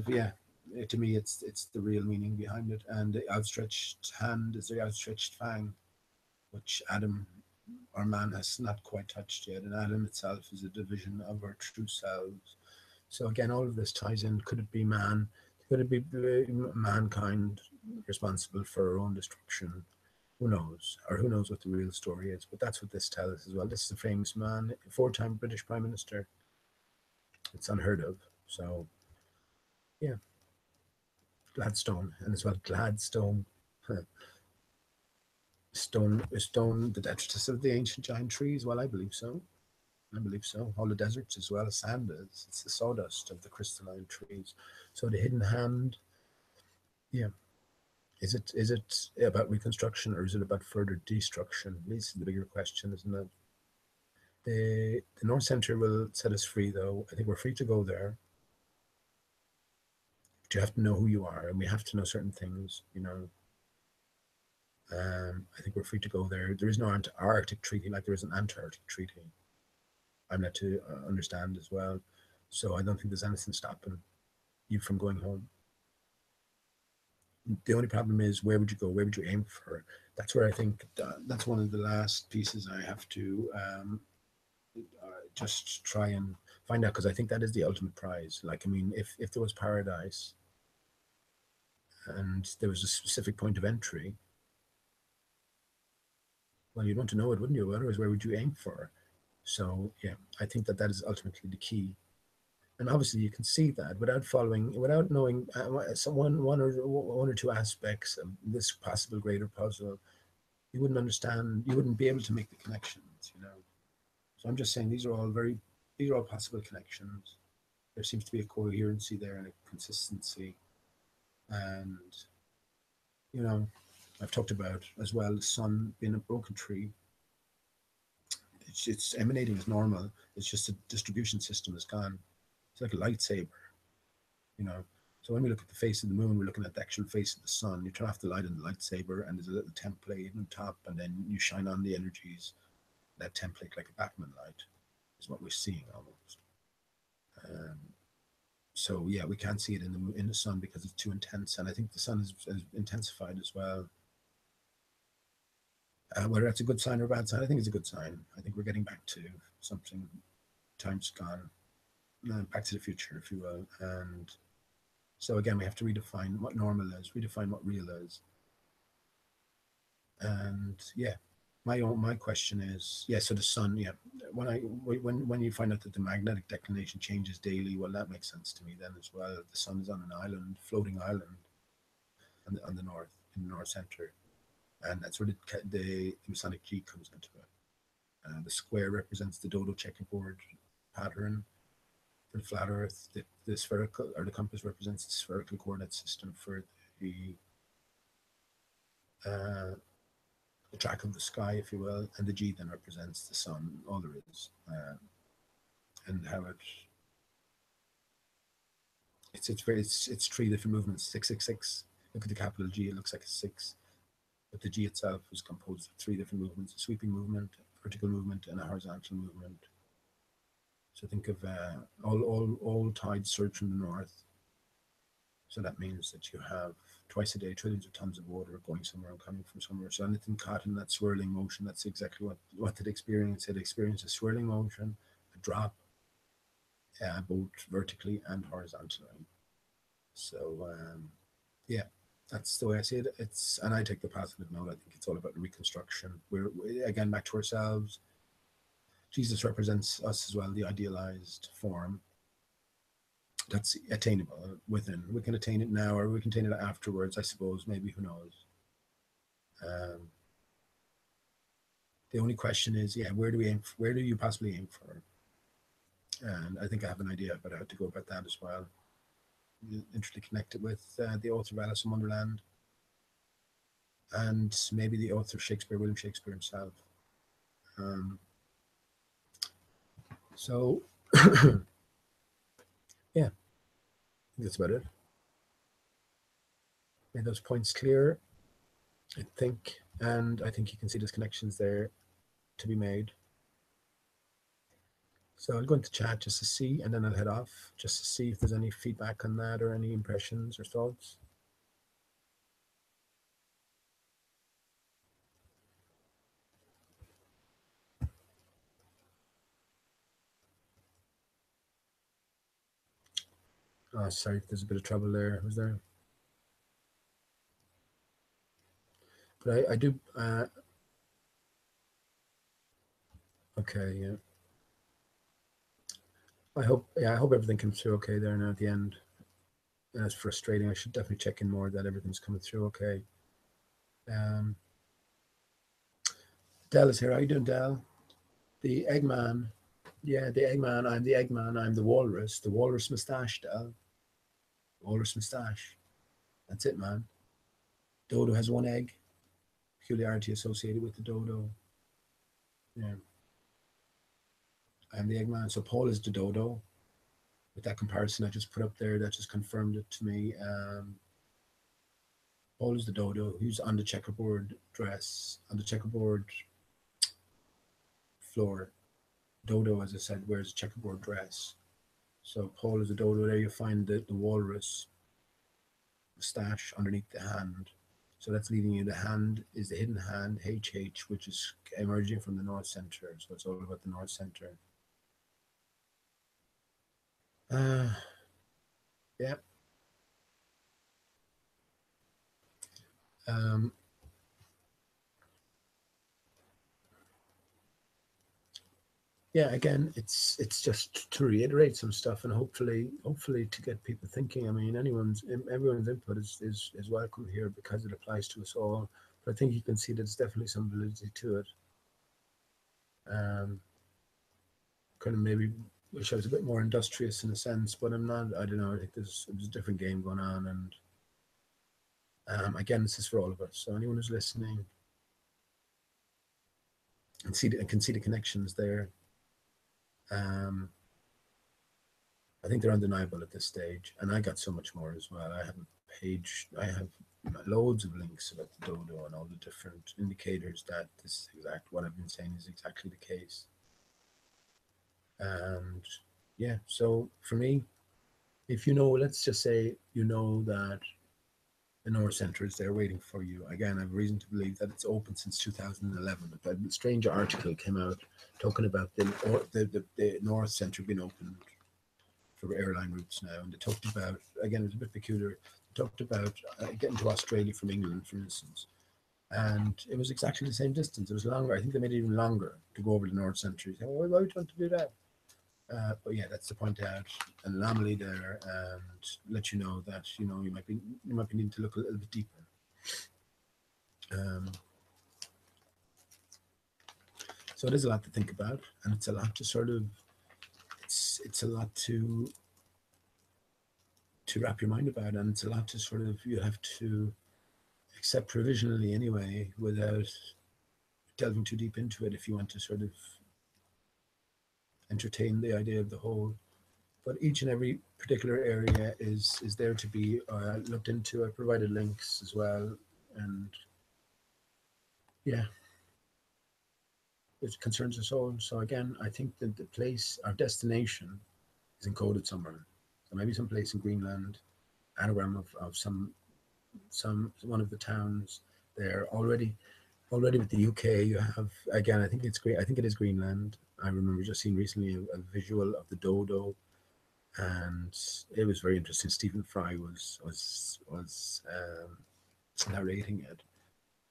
yeah, to me it's the real meaning behind it. And the outstretched hand is the outstretched fang, which Adam, our man, has not quite touched yet, and Adam itself is a division of our true selves. So again, all of this ties in. Could it be man? Could it be mankind responsible for our own destruction? Who knows? Or who knows what the real story is? But that's what this tells us as well. This is a famous man, four-time British Prime Minister. It's unheard of. So, yeah, Gladstone, and as well Gladstone. Stone, the detritus of the ancient giant trees. Well, I believe so. I believe so. All the deserts as well as sand is. It's the sawdust of the crystalline trees. So the hidden hand, yeah. Is it about reconstruction or is it about further destruction? This is the bigger question, isn't it? The North Center will set us free, though. I think we're free to go there. But you have to know who you are, and we have to know certain things, you know. I think we're free to go there. There is no Arctic treaty like there is an Antarctic treaty. I'm led to understand as well. So I don't think there's anything stopping you from going home. The only problem is, where would you go? Where would you aim for? That's where I think that's one of the last pieces I have to just try and find out, because I think that is the ultimate prize. Like, I mean, if there was paradise and there was a specific point of entry, well, you'd want to know it, wouldn't you? Otherwise, where would you aim for? So yeah, I think that is ultimately the key. And obviously, you can see that without knowing one or two aspects of this possible greater puzzle, you wouldn't understand. You wouldn't be able to make the connections. You know. So I'm just saying these are all possible connections. There seems to be a coherency there and a consistency, and you know, I've talked about as well the sun being a broken tree. It's emanating as normal. It's just the distribution system is gone. It's like a lightsaber, you know. So when we look at the face of the moon, we're looking at the actual face of the sun. You turn off the light on the lightsaber, and there's a little template on top, and then you shine on the energies. That template, like a Batman light, is what we're seeing almost. Um, so yeah, we can't see it in the sun because it's too intense, and I think the sun is intensified as well. Whether that's a good sign or a bad sign, I think it's a good sign. I think we're getting back to something. Time's gone. Back to the future, if you will. And so again, we have to redefine what normal is, redefine what real is. And yeah, my question is, yeah, so the sun, yeah, when you find out that the magnetic declination changes daily, well, that makes sense to me then as well. The sun is on an island, floating island on the north, in the north center, and that's where the Masonic key comes into it. The square represents the dodo checkerboard pattern. For the flat Earth, the spherical or the compass represents the spherical coordinate system for the track of the sky, if you will, and the G then represents the sun. All there is, and how it's three different movements. 666. Look at the capital G; it looks like a 6, but the G itself is composed of three different movements: a sweeping movement, a vertical movement, and a horizontal movement. So think of all tides surge from the north. So that means that you have twice a day trillions of tons of water going somewhere and coming from somewhere. So anything caught in that swirling motion, that's exactly what it experienced. It experienced a swirling motion, a drop, both vertically and horizontally. So yeah, that's the way I see it. And I take the positive note. I think it's all about the reconstruction. We're again back to ourselves. Jesus represents us as well, the idealized form that's attainable within. We can attain it now, or we can attain it afterwards, I suppose. Maybe, who knows? The only question is, yeah, where do we aim? Where do you possibly aim for? And I think I have an idea about how to go about that as well. Intimately connected with the author of Alice in Wonderland, and maybe the author of Shakespeare, William Shakespeare himself. So, yeah, that's about it. made those points clear, I think, and I think you can see there's connections there to be made. So I'll go into chat just to see, and then I'll head off just to see if there's any feedback on that or any impressions or thoughts. Oh, sorry, there's a bit of trouble there. Was there? But I do. Okay, yeah. I hope everything comes through okay there now at the end. And it's frustrating. I should definitely check in more that everything's coming through okay. Dell is here. How you doing, Dell? The Eggman. Yeah, the Eggman. I'm the Eggman. I'm the Walrus. The Walrus moustache, Dell. Walrus moustache. That's it, man. Dodo has one egg. Peculiarity associated with the dodo. Yeah. I'm the Eggman. So Paul is the dodo. With that comparison I just put up there, that just confirmed it to me. Paul is the dodo who's on the checkerboard dress, on the checkerboard floor. Dodo, as I said, wears a checkerboard dress. So Paul is a dodo. There you find the walrus moustache underneath the hand. So that's leading you. The hand is the hidden hand, HH, which is emerging from the North Center. So it's all about the North Center. Yeah. Yeah, again, it's just to reiterate some stuff and hopefully to get people thinking. I mean, everyone's input is welcome here because it applies to us all. But I think you can see that there's definitely some validity to it. Kind of maybe wish I was a bit more industrious in a sense, but I'm not. I don't know. I think there's a different game going on, and again, this is for all of us. So anyone who's listening and can see the connections there. I think they're undeniable at this stage, and I got so much more as well. I have a page. I have loads of links about the dodo and all the different indicators that this exact what I've been saying is exactly the case. And yeah, so for me, if you know, let's just say you know that the North Center is there waiting for you. Again, I have reason to believe that it's open since 2011. A strange article came out talking about the North Center being opened for airline routes now, and they talked about, again, it was a bit peculiar, they talked about getting to Australia from England, for instance, and it was exactly the same distance. It was longer. I think they made it even longer to go over the North Century. So, why would you want to do that? But yeah, that's to point out an anomaly there and let you know that you might be needing to look a little bit deeper. So it is a lot to think about, and it's a lot to sort of it's a lot to wrap your mind about, and it's a lot to sort of, you have to accept provisionally anyway without delving too deep into it if you want to sort of entertain the idea of the whole. But each and every particular area is there to be looked into. I provided links as well, and yeah, it concerns us all. So again, I think that the place, our destination, is encoded somewhere. So maybe some place in Greenland, anagram of some one of the towns there already. Already with the UK, you have, again, I think it's great. I think it is Greenland. I remember just seeing recently a visual of the dodo, and it was very interesting. Stephen Fry was narrating it,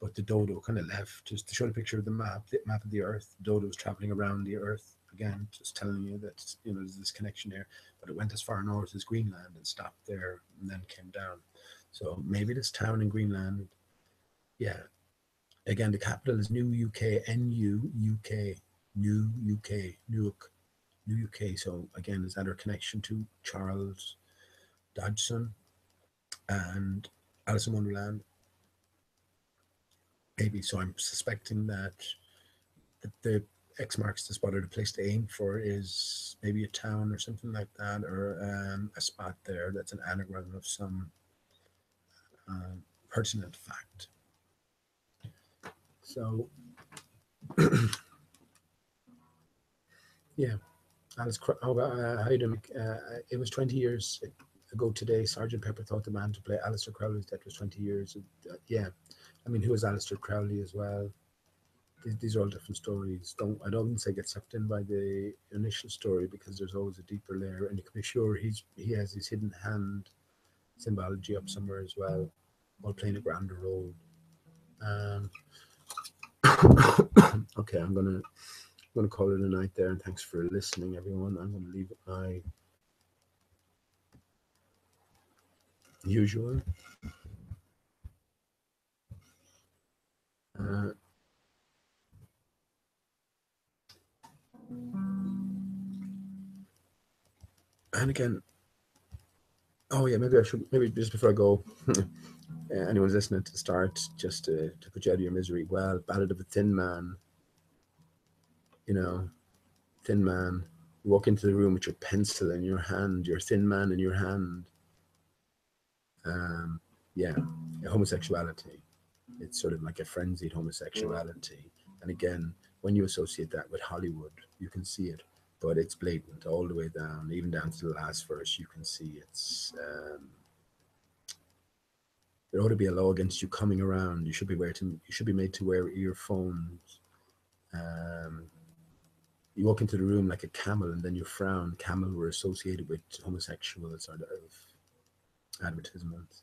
but the dodo kind of left just to show the picture of the map of the Earth. The dodo was traveling around the Earth again, just telling you that there's this connection there. But it went as far north as Greenland and stopped there, and then came down. So maybe this town in Greenland, yeah. Again, the capital is New UK, N-U-U-K, New UK, Newark, New UK. So again, is that our connection to Charles Dodgson and Alice in Wonderland? Maybe. So I'm suspecting that the X marks the spot, or the place to aim for is maybe a town or something like that, or a spot there that's an anagram of some pertinent fact. So, yeah, Alice. How you doing? It was 20 years ago today. Sergeant Pepper thought the man to play Aleister Crowley's death was 20 years. Yeah, I mean, who was Aleister Crowley as well? These are all different stories. I don't say get sucked in by the initial story, because there's always a deeper layer, and you can be sure he has his hidden hand symbology up somewhere as well, while playing a grander role. Okay, I'm gonna call it a night there, and thanks for listening, everyone. I'm gonna leave it my usual. Uh, and again, oh yeah, maybe just before I go, anyone's listening to start, just to put you out of your misery. Well, Ballad of a Thin Man. You know, thin man. You walk into the room with your pencil in your hand, your thin man in your hand. Yeah, homosexuality. It's sort of like a frenzied homosexuality. And again, when you associate that with Hollywood, you can see it, but it's blatant all the way down, even down to the last verse. You can see it's. There ought to be a law against you coming around. You should be made to wear earphones. You walk into the room like a camel, and then you frown. Camel were associated with homosexual sort of advertisements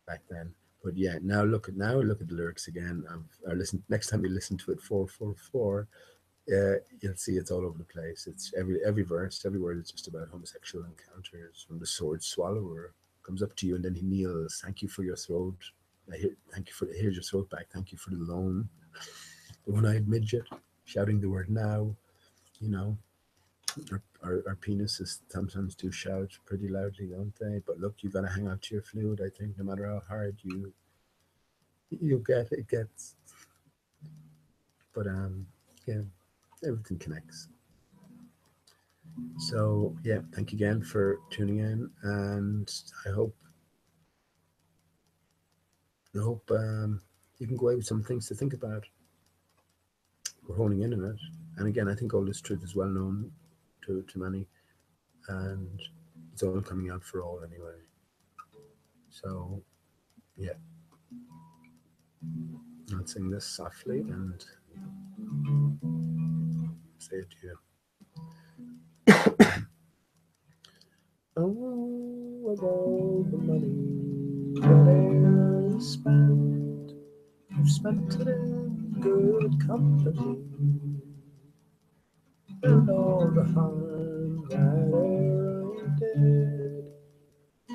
back then. But yeah, now look at the lyrics again. Or listen next time you listen to it 444. You'll see it's all over the place. It's every verse, every word is just about homosexual encounters. From the sword swallower comes up to you, and then he kneels. Thank you for your throat. Here's your throat back. Thank you for the loan. The one-eyed midget shouting the word now. You know, our penises sometimes do shout pretty loudly, don't they? But look, you got to hang out to your fluid. I think no matter how hard you get, it gets. But yeah, everything connects. So yeah, thank you again for tuning in, and I hope you can go away with some things to think about. We're honing in on it, and again, I think all this truth is well known to many, and it's all coming out for all anyway. So yeah, I'll sing this softly and say it to you. Oh, of all the money that I spent, I've spent it in good company, and all the harm that I did,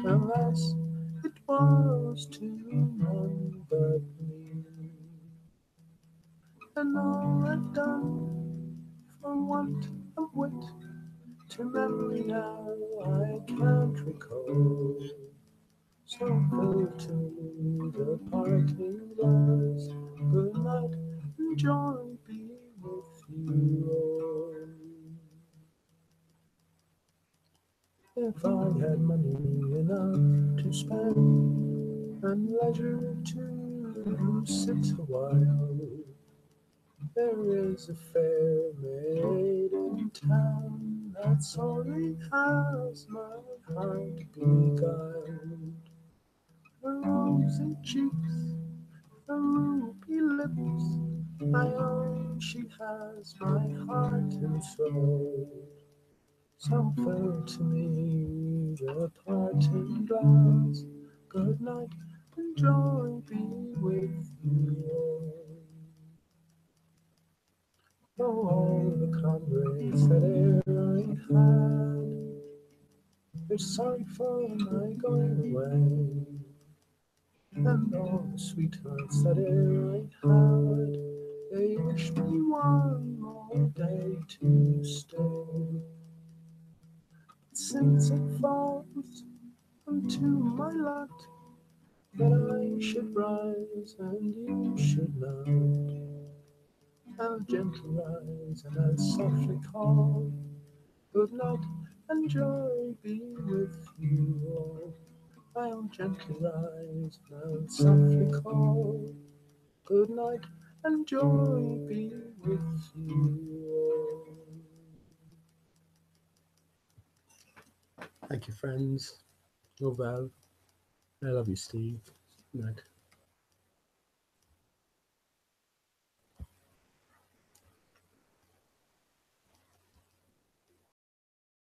unless it was to none but me, and all I've done for want of wit, to memory now I can't recall. So fill to me the parting glass. Good night, and joy be with you all. If I had money enough to spend, and leisure to sit a while, there is a fair maid in town that sorely has my heart beguiled. Her rosy cheeks, her ruby lips, I own she has my heart and soul. So fill to me the parting glass. Good night, and joy be with you all. Oh, all the comrades that e'er I had, they're sorry for my going away. And all the sweethearts that e'er I had, they wish me one more day to stay. But since it falls unto my lot that I should rise and you should not, I'll gently rise and I'll softly call. Good night and joy be with you all. I'll gently rise and I'll softly call. Good night and joy be with you all. Thank you, friends. You're well. I love you, Steve. Good night.